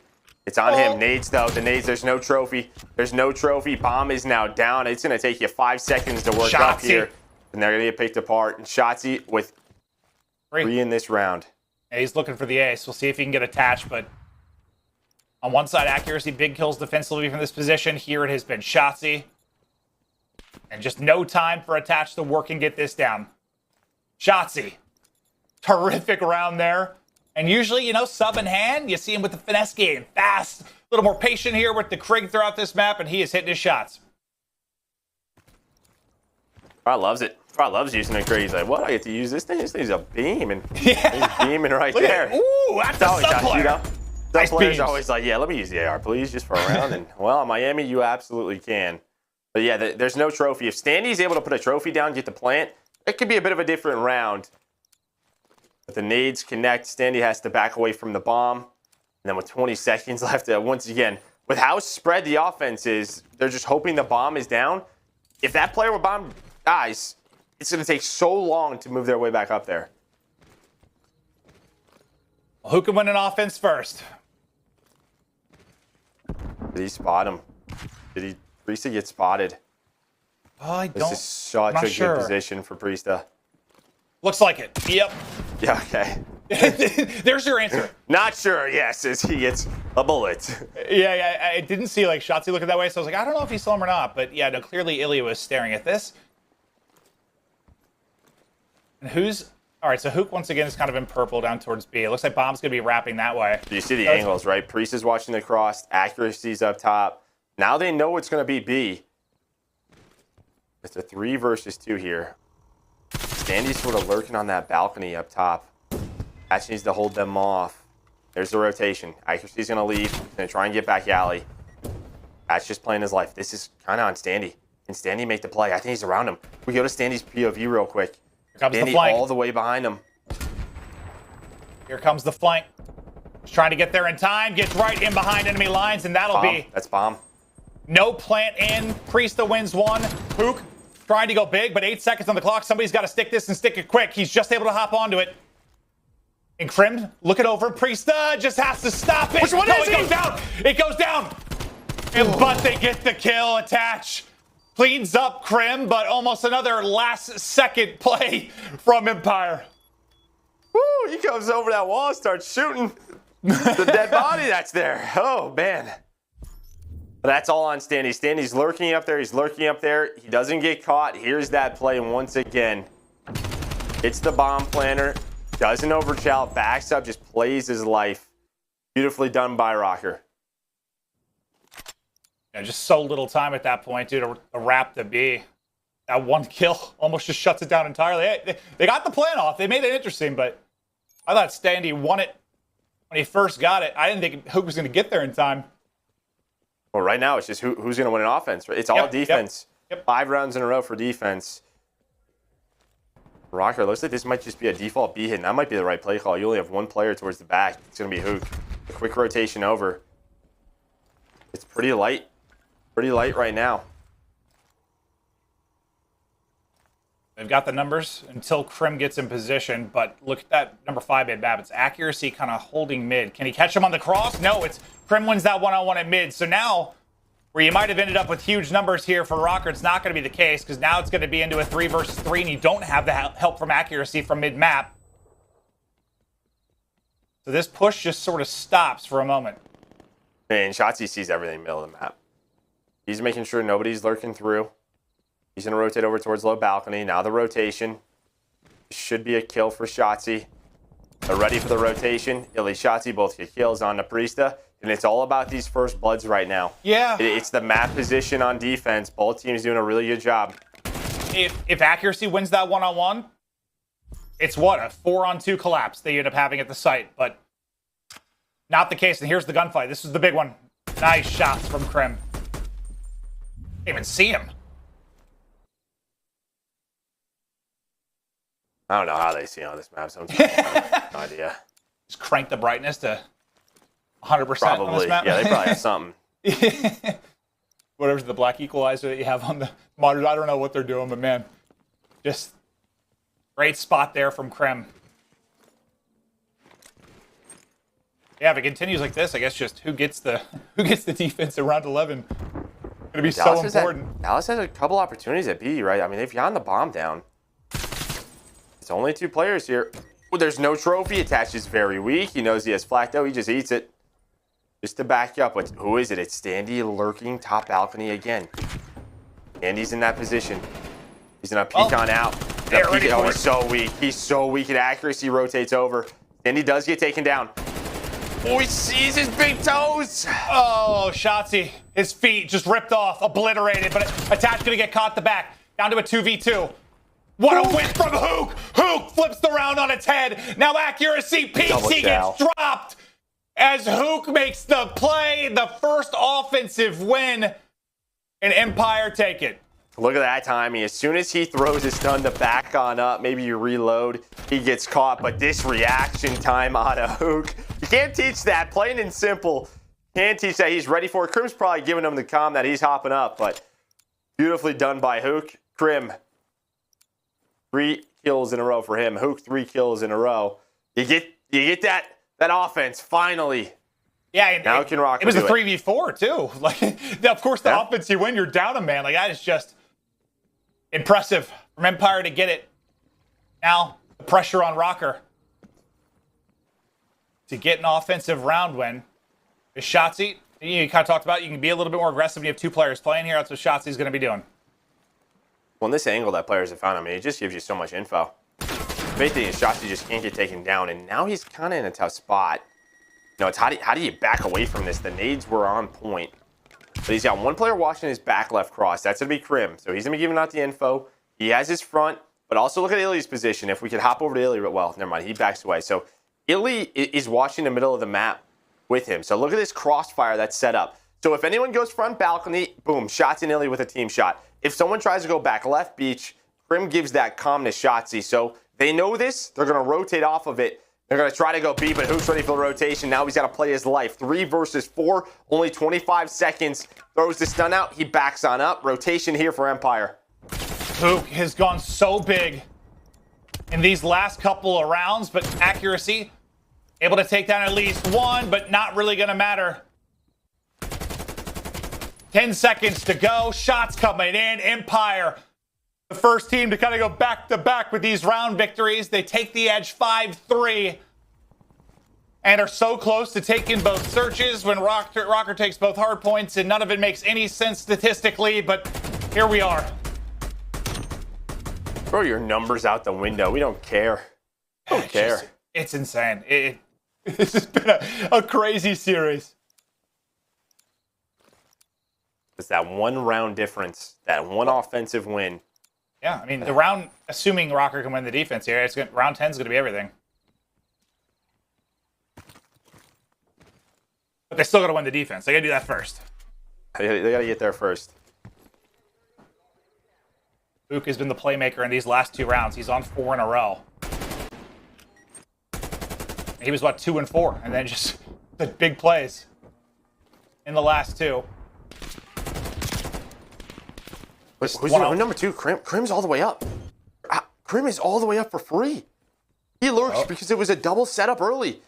[SPEAKER 3] It's on him. Nades, though. The nades, there's no trophy. There's no trophy. Bomb is now down. It's going to take you 5 seconds to work up here. And they're going to get picked apart. And Shotzzy with 3 in this round.
[SPEAKER 2] Yeah, he's looking for the ace. We'll see if he can get attached. But on one side, accuracy, big kills defensively from this position. Here it has been Shotzzy. And just no time for attach to work and get this down. Shotzzy. Terrific round there. And usually, you know, sub in hand, you see him with the finesse game. Fast. A little more patient here with the Krig throughout this map. And he is hitting his shots.
[SPEAKER 3] Probably loves it. Probably loves using a crazy. He's like, what? I get to use this thing? This thing's a beam. And
[SPEAKER 2] Yeah.
[SPEAKER 3] he's beaming right
[SPEAKER 2] Look
[SPEAKER 3] there.
[SPEAKER 2] at it. Ooh, that's a sub player.
[SPEAKER 3] Nice players
[SPEAKER 2] beams.
[SPEAKER 3] are always like, yeah, let me use the AR, please, just for a round. And, well, in Miami, you absolutely can. But, yeah, there's no trophy. If Standy's able to put a trophy down, get the plant, it could be a bit of a different round. But the nades connect. Standy has to back away from the bomb. And then with 20 seconds left, once again, with how spread the offense is, they're just hoping the bomb is down. If that player with bomb dies, it's going to take so long to move their way back up there.
[SPEAKER 2] Well, who can win an offense first?
[SPEAKER 3] Did he spot him? Did Priestahh get spotted?
[SPEAKER 2] Oh, I
[SPEAKER 3] This
[SPEAKER 2] don't.
[SPEAKER 3] is such
[SPEAKER 2] I'm
[SPEAKER 3] a
[SPEAKER 2] not sure.
[SPEAKER 3] good position for Priestahh.
[SPEAKER 2] Looks like it. Yep.
[SPEAKER 3] Yeah, okay.
[SPEAKER 2] There's your answer.
[SPEAKER 3] Not sure, yes, as he gets a bullet.
[SPEAKER 2] Yeah, I didn't see like Shotzzy looking that way, so I was like, I don't know if he saw him or not, but yeah, no, clearly iLLeY was staring at this. And who's all right? So Huke once again is kind of in purple down towards B. It looks like bomb's gonna be wrapping that way.
[SPEAKER 3] You see the angles, right? Priestahh's watching the cross, accuracy's up top. Now they know it's going to be B. It's a 3 versus 2 here. Standy's sort of lurking on that balcony up top. Dashy needs to hold them off. There's the rotation. Accuracy's going to leave. He's going to try and get back aLLeY. That's just playing his life. This is kind of on Standy. Can Standy make the play? I think he's around him. We go to Standy's POV real quick.
[SPEAKER 2] Here comes the
[SPEAKER 3] Standy
[SPEAKER 2] flank.
[SPEAKER 3] all the way behind him.
[SPEAKER 2] Here comes the flank. He's trying to get there in time. Gets right in behind enemy lines, and that'll
[SPEAKER 3] Bomb.
[SPEAKER 2] be
[SPEAKER 3] That's bomb.
[SPEAKER 2] no plant in. Priestahh wins one. Huke trying to go big, but 8 seconds on the clock. Somebody's got to stick this and stick it quick. He's just able to hop onto it. And Crim, look it over. Priestahh just has to stop it.
[SPEAKER 3] Which one is
[SPEAKER 2] it
[SPEAKER 3] he?
[SPEAKER 2] goes down. It goes down. But they get the kill. Attach. Cleans up Crim, but almost another last second play from Empire.
[SPEAKER 3] Woo, he comes over that wall and starts shooting the dead body that's there. Oh, man. But that's all on Standy. Standy's lurking up there. He's lurking up there. He doesn't get caught. Here's that play once again. It's the bomb planter. Doesn't overchow. Backs up. Just plays his life. Beautifully done by Røkkr.
[SPEAKER 2] Yeah, just so little time at that point, dude, to wrap the B. That one kill almost just shuts it down entirely. They got the plan off. They made it interesting, but I thought Standy won it when he first got it. I didn't think Huke was going to get there in time.
[SPEAKER 3] Well, right now, it's just who's going to win an offense. It's all defense.
[SPEAKER 2] Yep.
[SPEAKER 3] 5 rounds in a row for defense. Røkkr, looks like this might just be a default B hit, and that might be the right play call. You only have one player towards the back. It's going to be Huke. A quick rotation over. It's pretty light. Pretty light right now.
[SPEAKER 2] They've got the numbers until Crim gets in position, but look at that number 5 mid map. It's accuracy kind of holding mid. Can he catch him on the cross? No, it's Crim wins that one-on-one at mid. So now, where you might have ended up with huge numbers here for Røkkr, it's not going to be the case, because now it's going to be into a 3 versus 3, and you don't have the help from accuracy from mid map. So this push just sort of stops for a moment.
[SPEAKER 3] And Shotzzy sees everything middle of the map. He's making sure nobody's lurking through. He's going to rotate over towards low balcony. Now the rotation. Should be a kill for Shotzzy. They're ready for the rotation. iLLeY, Shotzzy both get kills on the Priestahh. And it's all about these first bloods right now.
[SPEAKER 2] Yeah.
[SPEAKER 3] It's the map position on defense. Both teams doing a really good job.
[SPEAKER 2] If accuracy wins that one-on-one, it's what, a 4-on-2 collapse they end up having at the site. But not the case. And here's the gunfight. This is the big one. Nice shots from Crim. Can't even see him.
[SPEAKER 3] I don't know how they see on this map sometimes. I have no idea.
[SPEAKER 2] Just crank the brightness to 100% on this
[SPEAKER 3] Probably.
[SPEAKER 2] map.
[SPEAKER 3] Yeah, they probably have something.
[SPEAKER 2] Whatever's the black equalizer that you have on the monitors. I don't know what they're doing, but man, just great spot there from Crim. Yeah, if it continues like this, I guess just who gets the defense in round 11 going to be so important.
[SPEAKER 3] Dallas has a couple opportunities at B, right? I mean, they've gotten the bomb down. It's only 2 players here. Well, there's no trophy. Attached is very weak. He knows he has flak, though. He just eats it. Just to back up, who is it? It's Standy lurking top balcony again. Standy's in that position. He's going to peek on out. He's so weak. He's so weak. And accuracy rotates over. Standy does get taken down. Oh, he sees his big toes.
[SPEAKER 2] Oh, Shotzzy. His feet just ripped off, obliterated, but Attach going to get caught the back. Down to a 2v2. What a win from Huke! Huke flips the round on its head. Now accuracy peaks. He gets dropped as Huke makes the play. The first offensive win. And Empire take it.
[SPEAKER 3] Look at that timing. As soon as he throws his stun to back on up, maybe you reload, he gets caught. But this reaction time out of Huke, you can't teach that. Plain and simple. Can't teach that. He's ready for it. Crim's probably giving him the comm that he's hopping up, but beautifully done by Huke. Crim, 3 kills in a row for him. Huke, 3 kills in a row. You get that offense finally.
[SPEAKER 2] Yeah,
[SPEAKER 3] now can Røkkr
[SPEAKER 2] it was a
[SPEAKER 3] do
[SPEAKER 2] 3v4 too. Like, of course, the offense you win, you're down a man. Like, that is just impressive from Empire to get it. Now the pressure on Røkkr to get an offensive round win. Is Shotzzy, you kind of talked about, you can be a little bit more aggressive when you have 2 players playing here. That's what Shotzzy's going to be doing.
[SPEAKER 3] Well, in this angle that players have found, I mean, it just gives you so much info. The main thing is Shotzzy just can't get taken down, and now he's kind of in a tough spot. You know, it's how do you back away from this? The nades were on point. But he's got 1 player watching his back left cross. That's going to be Crim. So he's going to be giving out the info. He has his front, but also look at iLLeY's position. If we could hop over to iLLeY, well, never mind. He backs away. So iLLeY is watching the middle of the map with him. So look at this crossfire that's set up. So if anyone goes front balcony, boom, Shotzzy and iLLeY with a team shot. If someone tries to go back left beach, Crim gives that comm to Shotzzy. So they know this. They're going to rotate off of it. They're going to try to go B, but Huke's ready for the rotation. Now he's got to play his life. 3 versus 4, only 25 seconds. Throws the stun out. He backs on up. Rotation here for Empire.
[SPEAKER 2] Huke has gone so big in these last couple of rounds, but accuracy, able to take down at least 1, but not really going to matter. 10 seconds to go. Shots coming in. Empire, the first team to kind of go back-to-back with these round victories. They take the edge 5-3 and are so close to taking both searches when Røkkr takes both hard points, and none of it makes any sense statistically, but here we are.
[SPEAKER 3] Throw your numbers out the window. We don't care. Don't care.
[SPEAKER 2] It's insane. This has been a crazy series.
[SPEAKER 3] It's that 1 round difference, that 1 offensive win.
[SPEAKER 2] Yeah, I mean, the round, assuming Røkkr can win the defense here, round 10 is going to be everything. But they still got to win the defense. They got to do that first.
[SPEAKER 3] They got to get there first.
[SPEAKER 2] Huke has been the playmaker in these last 2 rounds. He's on 4 in a row. He was, what, 2 and 4, and then just the big plays in the last 2.
[SPEAKER 3] Who's number 2? Crim's all the way up. Crim is all the way up for free. He lurks because it was a double setup early.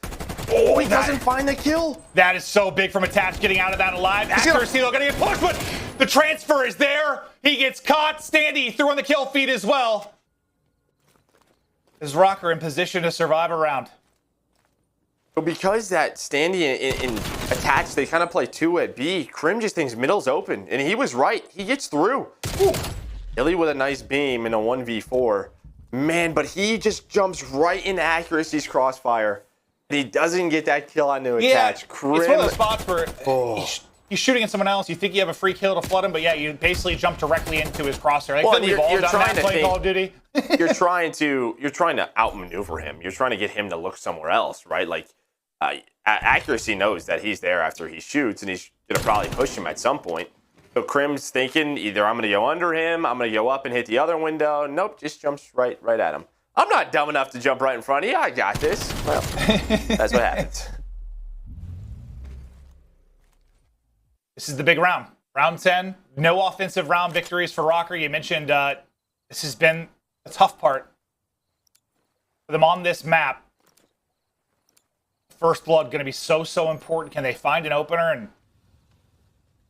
[SPEAKER 3] Oh, he doesn't find the kill.
[SPEAKER 2] That is so big from Attach getting out of that alive. Accuracy, they're going to get pushed, but the transfer is there. He gets caught. Standy threw on the kill feed as well. Is Røkkr in position to survive a round?
[SPEAKER 3] So because that Standy in Attach, they kind of play 2 at B, Crim just thinks middle's open, and he was right. He gets through. iLLeY with a nice beam in a 1v4. Man, but he just jumps right into accuracy's crossfire. And he doesn't get that kill onto Attach. Crim,
[SPEAKER 2] it's one of those spots where he's shooting at someone else. You think you have a free kill to flood him, but yeah, you basically jump directly into his crosshair. I think we've all done that playing Call of Duty.
[SPEAKER 3] you're trying to outmaneuver him. You're trying to get him to look somewhere else, right? Like, accuracy knows that he's there after he shoots, and he's going to probably push him at some point. So Crim's thinking either I'm going to go under him, I'm going to go up and hit the other window. Nope, just jumps right at him. I'm not dumb enough to jump right in front of you. I got this. Well, that's what happens.
[SPEAKER 2] This is the big round. Round 10. No offensive round victories for Røkkr. You mentioned this has been a tough part for them on this map. First blood going to be so important. Can they find an opener? And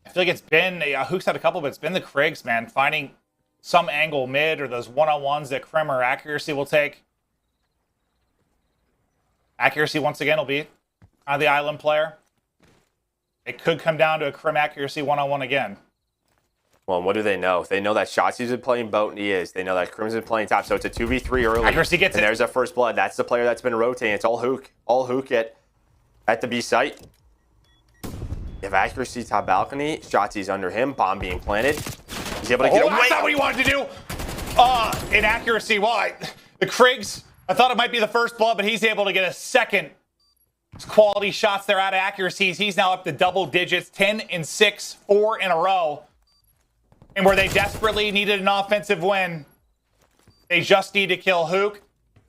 [SPEAKER 2] I feel like it's been, Huke's had a couple, but it's been the Krigs, man, finding some angle mid or those one-on-ones that Crim or accuracy will take. Accuracy, once again, will be on the island player. It could come down to a Crim accuracy one-on-one again.
[SPEAKER 3] Well, and what do they know? They know that Shotzzy's been playing boat, and he is. They know that Crim's been playing top, so it's a 2v3 early.
[SPEAKER 2] Accuracy gets
[SPEAKER 3] and there's a first blood. That's the player that's been rotating. It's all Huke. All Huke at the B site. You have accuracy top balcony. Shotzzy's under him. Bomb being planted. He's able to get away.
[SPEAKER 2] That's not what he wanted to do. Inaccuracy. Well, the Krigs, I thought it might be the first blood, but he's able to get a second. Quality shots there out of accuracies. He's now up to double digits, 10 and 6, 4 in a row. And where they desperately needed an offensive win, they just need to kill Huke,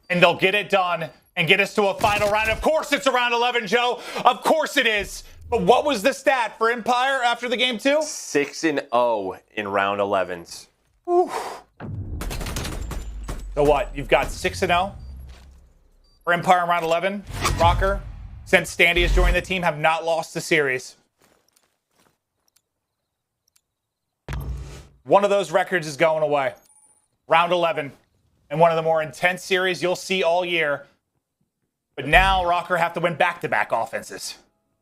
[SPEAKER 2] and they'll get it done and get us to a final round. Of course it's a round 11, Joe. Of course it is. But what was the stat for Empire after the game 2?
[SPEAKER 3] 6-0 in round 11s.
[SPEAKER 2] Whew. So what? You've got 6-0 for Empire in round 11. Røkkr, since Standy has joined the team, have not lost the series. One of those records is going away. Round 11. And one of the more intense series you'll see all year. But now Røkkr have to win back-to-back offenses.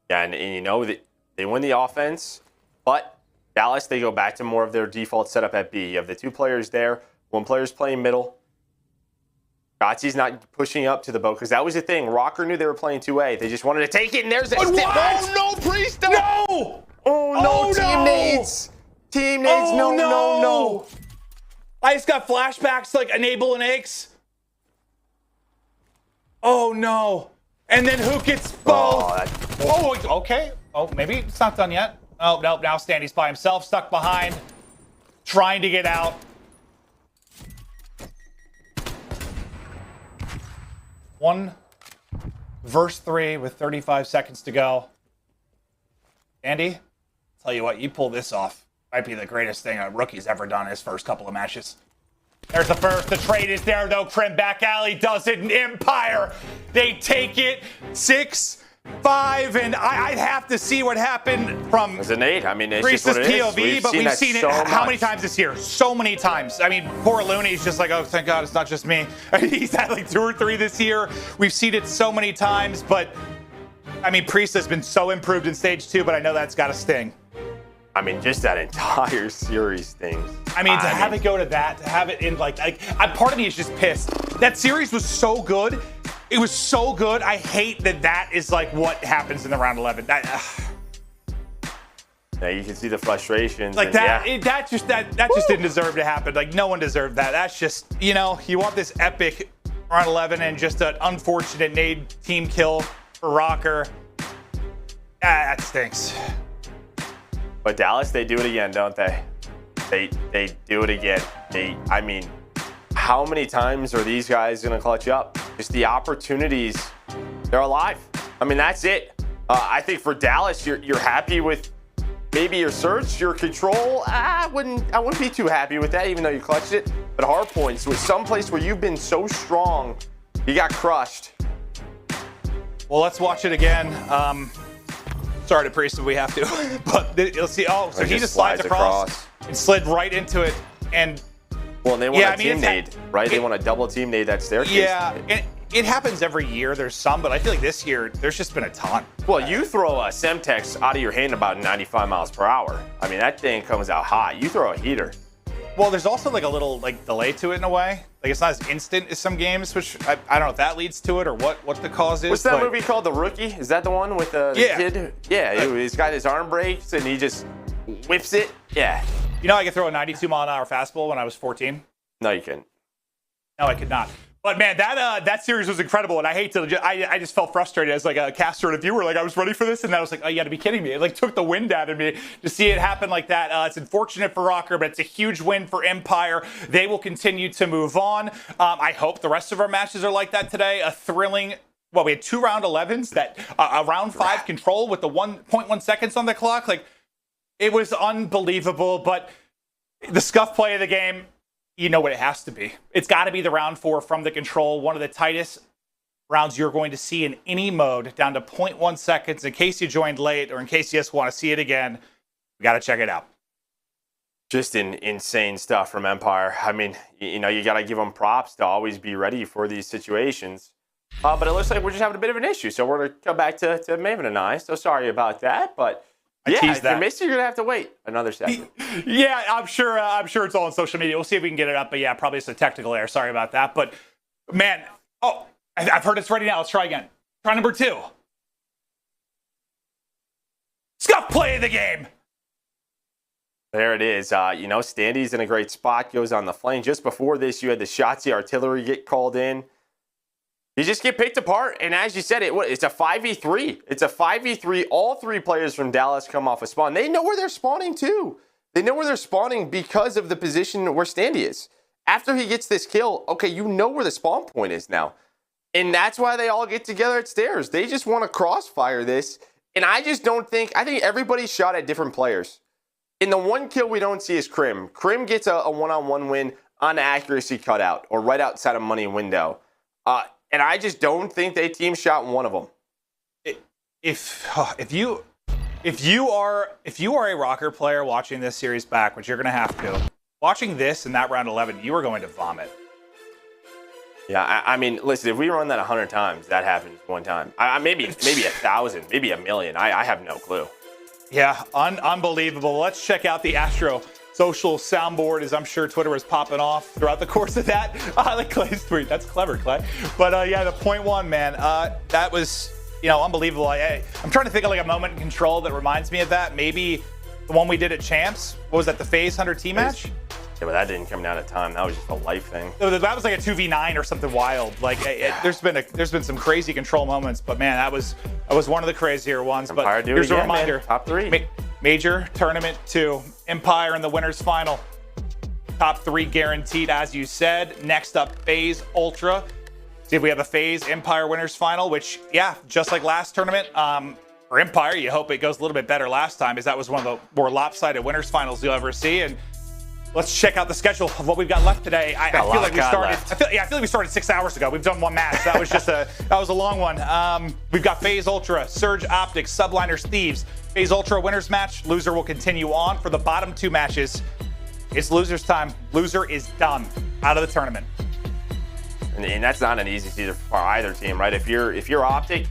[SPEAKER 3] Yeah, and you know, they win the offense, but Dallas, they go back to more of their default setup at B. You have the two players there. One player's playing middle. Shotzzy's not pushing up to the boat, because that was the thing. Røkkr knew they were playing 2A. They just wanted to take it, and there's that.
[SPEAKER 2] Oh,
[SPEAKER 3] no, Priestahh!
[SPEAKER 2] No!
[SPEAKER 3] Oh, no, team nades! Team nades, no.
[SPEAKER 2] I just got flashbacks to, like, Enable and Aches. Oh, no. And then Huke gets both. Oh, okay. Oh, maybe it's not done yet. Oh, no, now Standy's by himself, stuck behind, trying to get out. One verse 3 with 35 seconds to go. Andy, tell you what, you pull this off. Might be the greatest thing a rookie's ever done in his first couple of matches. There's the first. The trade is there, though. Crim back alley does it in Empire. They take it 6-5, and I'd have to see what happened from
[SPEAKER 3] It's an 8. I mean, it's
[SPEAKER 2] Priestahh's
[SPEAKER 3] just what it is.
[SPEAKER 2] POV, but we've seen it
[SPEAKER 3] so
[SPEAKER 2] how many
[SPEAKER 3] much.
[SPEAKER 2] times this year? So many times. I mean, poor Loony's just like, oh, thank God it's not just me. He's had like 2 or 3 this year. We've seen it so many times, but I mean, Priestahh's been so improved in stage 2, but I know that's got to sting.
[SPEAKER 3] I mean, just that entire series thing.
[SPEAKER 2] I mean, to have it go to that, to have it in like part of me is just pissed. That series was so good. It was so good. I hate that is like what happens in the round 11.
[SPEAKER 3] Yeah, you can see the frustrations.
[SPEAKER 2] Like
[SPEAKER 3] and
[SPEAKER 2] that,
[SPEAKER 3] yeah.
[SPEAKER 2] that just didn't deserve to happen. Like no one deserved that. That's just, you know, you want this epic round 11 and just an unfortunate nade team kill for Røkkr. That stinks.
[SPEAKER 3] But Dallas, they do it again, don't they? They do it again. I mean, how many times are these guys going to clutch up? Just the opportunities, they're alive. I mean, that's it. I think for Dallas, you're happy with maybe your search, your control. I wouldn't be too happy with that, even though you clutched it. But hard points, with some place where you've been so strong, you got crushed.
[SPEAKER 2] Well, let's watch it again. Sorry to Priestahh, we have to. But you'll see. Oh, so he just slides across and slid right into it. And
[SPEAKER 3] well, and they want a team nade, right? They want a double team nade that staircase.
[SPEAKER 2] Yeah, it happens every year. There's some, but I feel like this year there's just been a ton.
[SPEAKER 3] Well, you throw a Semtex out of your hand about 95 miles per hour. I mean, that thing comes out hot. You throw a heater.
[SPEAKER 2] Well, there's also like a little like delay to it in a way. Like it's not as instant as some games, which I don't know if that leads to it or what the cause is.
[SPEAKER 3] What's that movie called? The Rookie? Is that the one with the kid? Yeah, he's got his arm breaks and he just whips it. Yeah.
[SPEAKER 2] You know I could throw a 92-mile-an-hour fastball when I was 14?
[SPEAKER 3] No, you couldn't.
[SPEAKER 2] No, I could not. But man, that series was incredible, and I hate to. I just felt frustrated as like a caster and a viewer. Like I was ready for this, and I was like, oh, you got to be kidding me! It like took the wind out of me to see it happen like that. It's unfortunate for Røkkr, but it's a huge win for Empire. They will continue to move on. I hope the rest of our matches are like that today. A thrilling. Well, we had 2 round 11s that a round 5 control with the 1.1 seconds on the clock. Like it was unbelievable. But the scuff play of the game. You know what it has to be. It's got to be the round 4 from the control. One of the tightest rounds you're going to see in any mode, down to 0.1 seconds. In case you joined late or in case you just want to see it again, we got to check it out.
[SPEAKER 3] Just insane stuff from Empire. I mean, you know, you got to give them props to always be ready for these situations. But it looks like we're just having a bit of an issue. So we're going to come back to Maven and I. So sorry about that. But yeah, if you missed it, you're going to have to wait another second.
[SPEAKER 2] Yeah, I'm sure it's all on social media. We'll see if we can get it up. But yeah, probably it's a technical error. Sorry about that. But man, I've heard it's ready now. Let's try again. Try number 2. Scuff play of the game.
[SPEAKER 3] There it is. You know, Standy's in a great spot, goes on the flank. Just before this, you had the Shotzzy artillery get called in. You just get picked apart, and as you said, it's a 5v3. It's a 5v3. All three players from Dallas come off a spawn. They know where they're spawning, too. They know where they're spawning because of the position where Standy is. After he gets this kill, okay, you know where the spawn point is now. And that's why they all get together at stairs. They just want to crossfire this, and I just don't think... I think everybody's shot at different players. In the one kill we don't see is Crim. Crim gets a one-on-one win on the accuracy cutout, or right outside of money window. And I just don't think they team shot one of them.
[SPEAKER 2] If you are a Røkkr player watching this series back, which you're going to have to, watching this in that round 11, you are going to vomit.
[SPEAKER 3] Yeah, I mean, listen, if we run that 100 times, that happens one time. Maybe 1,000, maybe 1,000,000. I have no clue.
[SPEAKER 2] Yeah, unbelievable. Let's check out the Astro social soundboard, as I'm sure Twitter was popping off throughout the course of that. I like Clay's tweet. That's clever, Clay. But yeah, the .1, man, that was, you know, unbelievable. I'm trying to think of like a moment in Control that reminds me of that. Maybe the one we did at Champs. What was that, the FaZe 100 match?
[SPEAKER 3] Yeah, but that didn't come down to time. That was just a life thing.
[SPEAKER 2] That was like a 2v9 or something wild. Like, there's been some crazy Control moments, but man, that was one of the crazier ones.
[SPEAKER 3] Empire,
[SPEAKER 2] but here's a reminder:
[SPEAKER 3] man. Top 3.
[SPEAKER 2] Major Tournament 2, Empire in the winners final. Top 3 guaranteed, as you said. Next up, FaZe Ultra. See if we have a FaZe Empire winners final, which, yeah, just like last tournament, for Empire, you hope it goes a little bit better last time, as that was one of the more lopsided winners finals you'll ever see. And let's check out the schedule of what we've got left today. I feel like we started. I feel like we started 6 hours ago. We've done one match. That was just a long one. We've got FaZe Ultra, Surge, OpTic, Subliners, Thieves. FaZe Ultra winners match. Loser will continue on for the bottom 2 matches. It's losers time. Loser is done, out of the tournament.
[SPEAKER 3] And that's not an easy season for either team, right? If you're OpTic,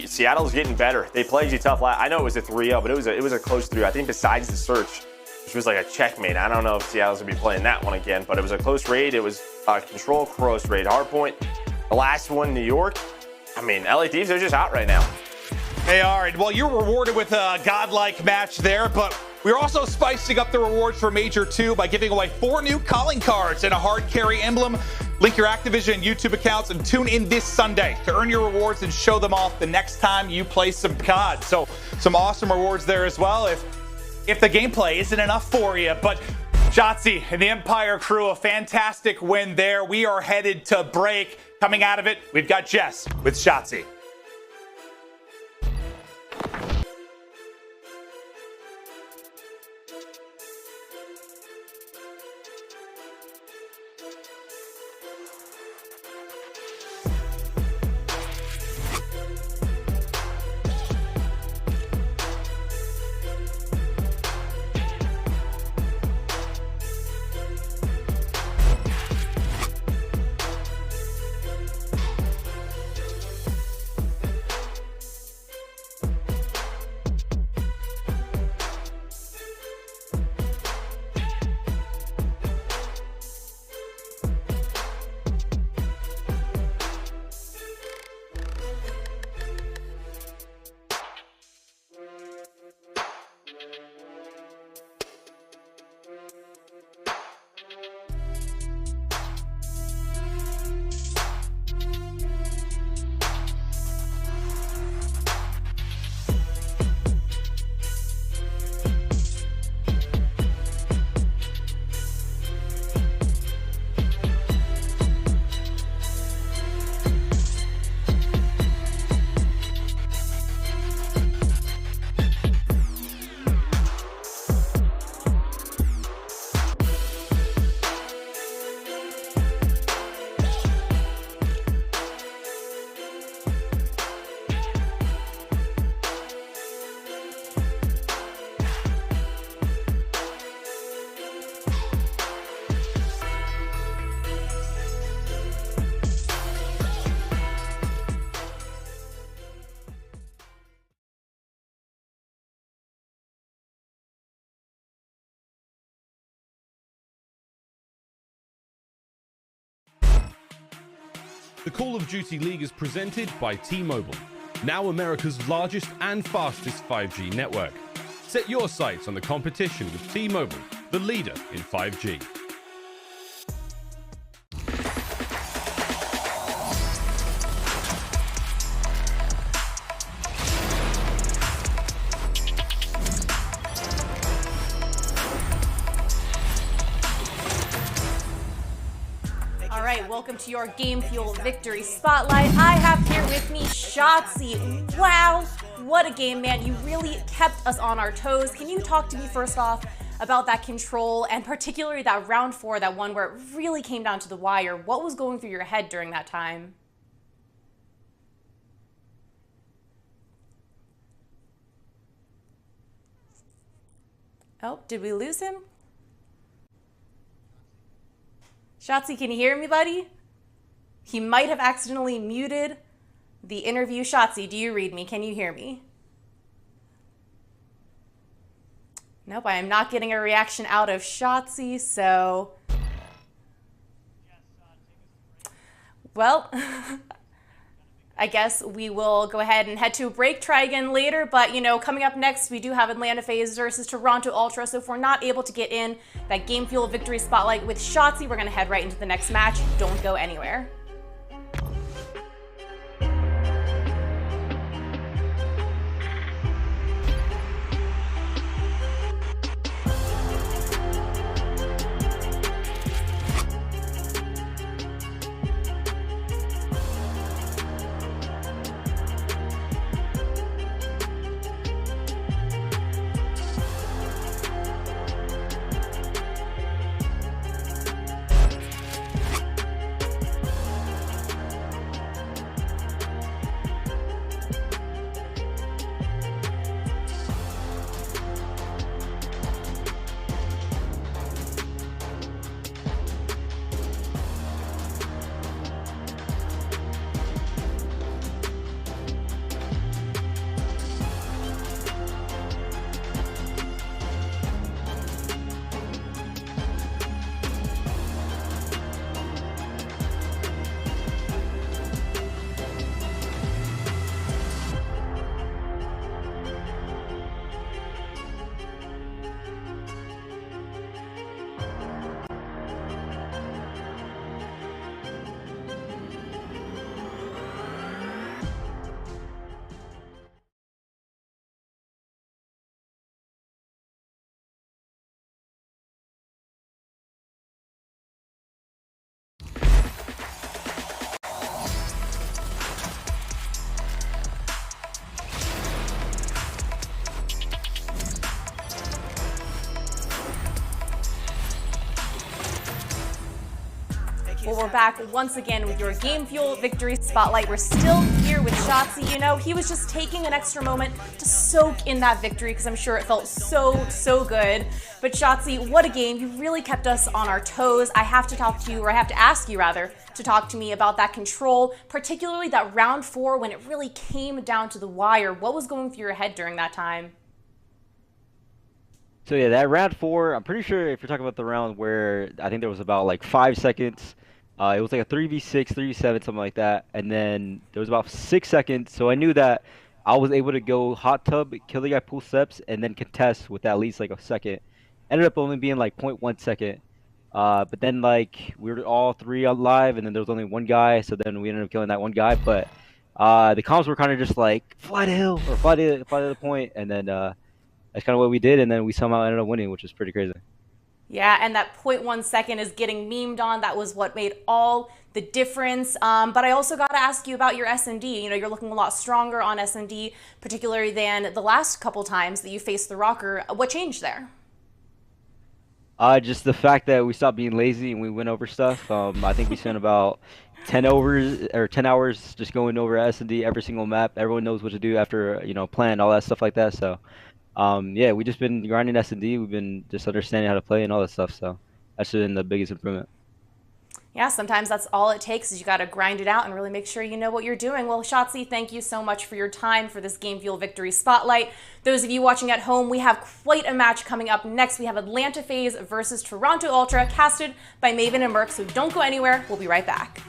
[SPEAKER 3] Seattle's getting better. They played you tough. I know it was a 3-0, but it was a close 3. I think besides the search, which was like a checkmate. I don't know if Seattle's gonna be playing that one again, but it was a close raid. It was Control, close raid, hardpoint. The last one, New York. I mean, LA Thieves are just hot right now.
[SPEAKER 2] They are. And well, you're rewarded with a godlike match there, but we're also spicing up the rewards for Major 2 by giving away 4 new calling cards and a hard carry emblem. Link your Activision and YouTube accounts and tune in this Sunday to earn your rewards and show them off the next time you play some COD. So some awesome rewards there as well if the gameplay isn't enough for you. But Shotzzy and the Empire crew, a fantastic win there. We are headed to break. Coming out of it, we've got Jess with Shotzzy.
[SPEAKER 1] The Call of Duty League is presented by T-Mobile, now America's largest and fastest 5G network. Set your sights on the competition with T-Mobile, the leader in 5G.
[SPEAKER 9] Welcome to your Game Fuel Victory Spotlight. I have here with me Shotzzy. Wow, what a game, man. You really kept us on our toes. Can you talk to me first off about that control and particularly that round 4, that one where it really came down to the wire? What was going through your head during that time? Oh, did we lose him? Shotzzy, can you hear me, buddy? He might have accidentally muted the interview. Shotzzy, do you read me? Can you hear me? Nope, I am not getting a reaction out of Shotzzy, so... Well, I guess we will go ahead and head to a break, try again later, but you know, coming up next, we do have Atlanta FaZe versus Toronto Ultra, so if we're not able to get in that Game Fuel Victory Spotlight with Shotzzy, we're gonna head right into the next match. Don't go anywhere. Well, we're back once again with your Game Fuel Victory Spotlight. We're still here with Shotzzy. You know, he was just taking an extra moment to soak in that victory because I'm sure it felt so good. But Shotzzy, what a game. You really kept us on our toes. I have to talk to you, or I have to ask you rather, to talk to me about that control, particularly that round 4 when it really came down to the wire. What was going through your head during that time?
[SPEAKER 5] So yeah, that round 4, I'm pretty sure if you're talking about the round where I think there was about like 5 seconds, it was like a 3v6, 3v7, something like that, and then there was about 6 seconds, so I knew that I was able to go hot tub, kill the guy pull steps, and then contest with at least like a second. Ended up only being like 0.1 second, but then like we were all 3 alive, and then there was only 1 guy, so then we ended up killing that 1 guy, but the comms were kind of just like, fly to hill, or fly to the point, and then that's kind of what we did, and then we somehow ended up winning, which was pretty crazy.
[SPEAKER 9] Yeah, and that 0.1 second is getting memed on. That was what made all the difference. But I also got to ask you about your S&D. You know, you're looking a lot stronger on S&D, particularly than the last couple times that you faced the Røkkr. What changed there?
[SPEAKER 5] Just the fact that we stopped being lazy and we went over stuff. I think we spent about 10 hours just going over S&D every single map. Everyone knows what to do after, you know, plan, all that stuff like that. So yeah, we just been grinding S&D. We've been just understanding how to play and all that stuff. So that's been the biggest improvement.
[SPEAKER 9] Yeah, sometimes that's all it takes is you got to grind it out and really make sure you know what you're doing. Well, Shotzzy, thank you so much for your time for this Game Fuel Victory Spotlight. Those of you watching at home, we have quite a match coming up next. We have Atlanta FaZe versus Toronto Ultra, casted by Maven and Merc, so don't go anywhere. We'll be right back.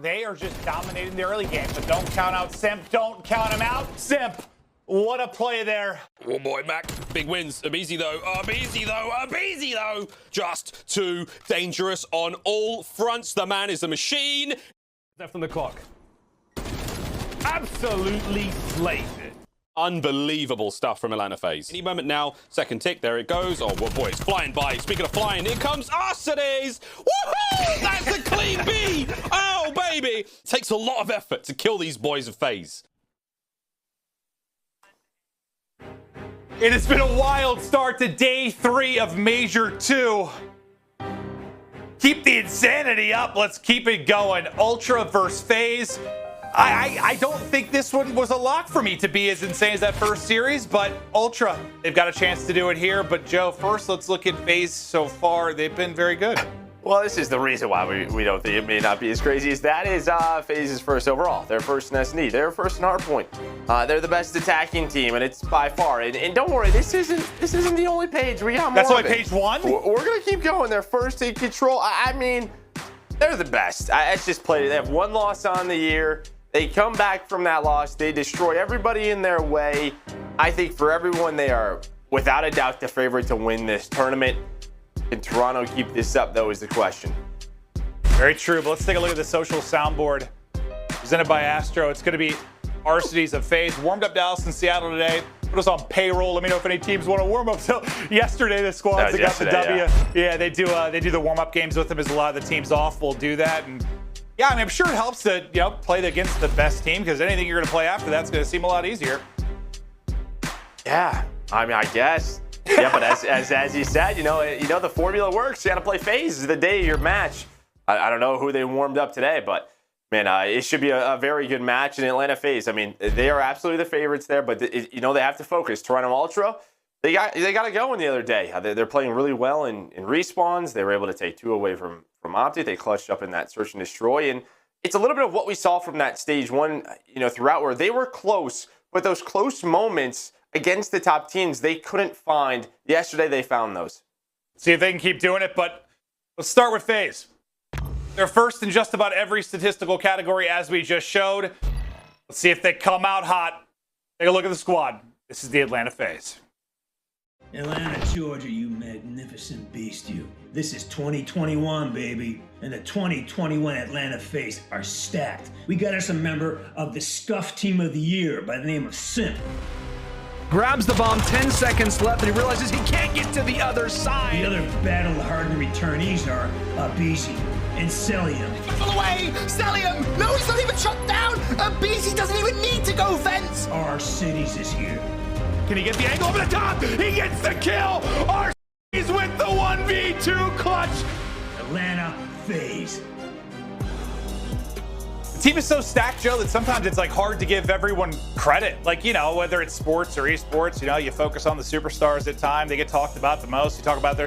[SPEAKER 2] They are just dominating the early game, but don't count out Simp. Don't count him out. Simp, what a play there.
[SPEAKER 1] Oh boy, Mack, big wins. aBeZy though, aBeZy though. Just too dangerous on all fronts. The man is a machine. Left on the clock.
[SPEAKER 2] Absolutely slayed it.
[SPEAKER 1] Unbelievable stuff from Atlanta FaZe. Any moment now, second tick, there it goes. Oh, well, boy, it's flying by. Speaking of flying, here comes Arcitys. Woohoo! That's a clean B. Oh, baby. It takes a lot of effort to kill these boys of FaZe.
[SPEAKER 2] It has been a wild start to day 3 of Major 2. Keep the insanity up. Let's keep it going. Ultra versus FaZe. I don't think this one was a lock for me to be as insane as that first series, but Ultra, they've got a chance to do it here. But Joe, first let's look at FaZe so far. They've been very good.
[SPEAKER 3] Well, this is the reason why we don't think it may not be as crazy as that is FaZe's first overall. They're first in S&D. They're first in Hardpoint. They're the best attacking team, and it's by far. And don't worry, this isn't the only page. We got more.
[SPEAKER 2] That's only page 1?
[SPEAKER 3] We're gonna keep going. They're first in Control. I mean, they're the best. It's just played. They have 1 loss on the year. They come back from that loss. They destroy everybody in their way. I think for everyone, they are without a doubt the favorite to win this tournament. Can Toronto keep this up, though, is the question.
[SPEAKER 2] Very true, but let's take a look at the social soundboard presented by Astro. It's going to be Arcitys of FaZe. Warmed up Dallas and Seattle today. Put us on payroll. Let me know if any teams want to warm up. So yesterday, the squads that got the W. Yeah, they do the warm-up games with them as a lot of the teams off will do that. And yeah, I mean, I'm sure it helps to play against the best team because anything you're going to play after that's going to seem a lot easier.
[SPEAKER 3] Yeah, I mean, I guess. Yeah, but as you said, the formula works. You got to play FaZe the day of your match. I don't know who they warmed up today, but man, it should be a very good match in Atlanta FaZe. I mean, they are absolutely the favorites there, but they have to focus. Toronto Ultra, they got to go in the other day. They're playing really well in respawns. They were able to take 2 away from OpTic. They clutched up in that search and destroy, and it's a little bit of what we saw from that stage 1, throughout, where they were close, but those close moments against the top teams they couldn't find. Yesterday they found those.
[SPEAKER 2] See if they can keep doing it, but let's start with FaZe. They're first in just about every statistical category, as we just showed. Let's see if they come out hot. Take a look at the squad. This is the Atlanta FaZe.
[SPEAKER 10] Atlanta, Georgia, you magnificent beast, you. This is 2021, baby. And the 2021 Atlanta FaZe are stacked. We got us a member of the Scuff Team of the Year by the name of Simp.
[SPEAKER 8] Grabs the bomb, 10 seconds left, and he realizes he can't get to the other side.
[SPEAKER 10] The other battle-hardened returnees are aBeZy and Cellium.
[SPEAKER 11] Pull away! Cellium! No, he's not even shot down! aBeZy doesn't even need to go fence!
[SPEAKER 10] Arcitys is here.
[SPEAKER 2] Can he get the angle over the top? He gets the kill! Arcitys with the 1v2 clutch!
[SPEAKER 10] Atlanta FaZe.
[SPEAKER 2] The team is so stacked, Joe, that sometimes it's hard to give everyone credit. Whether it's sports or esports, you focus on the superstars at time. They get talked about the most. You talk about their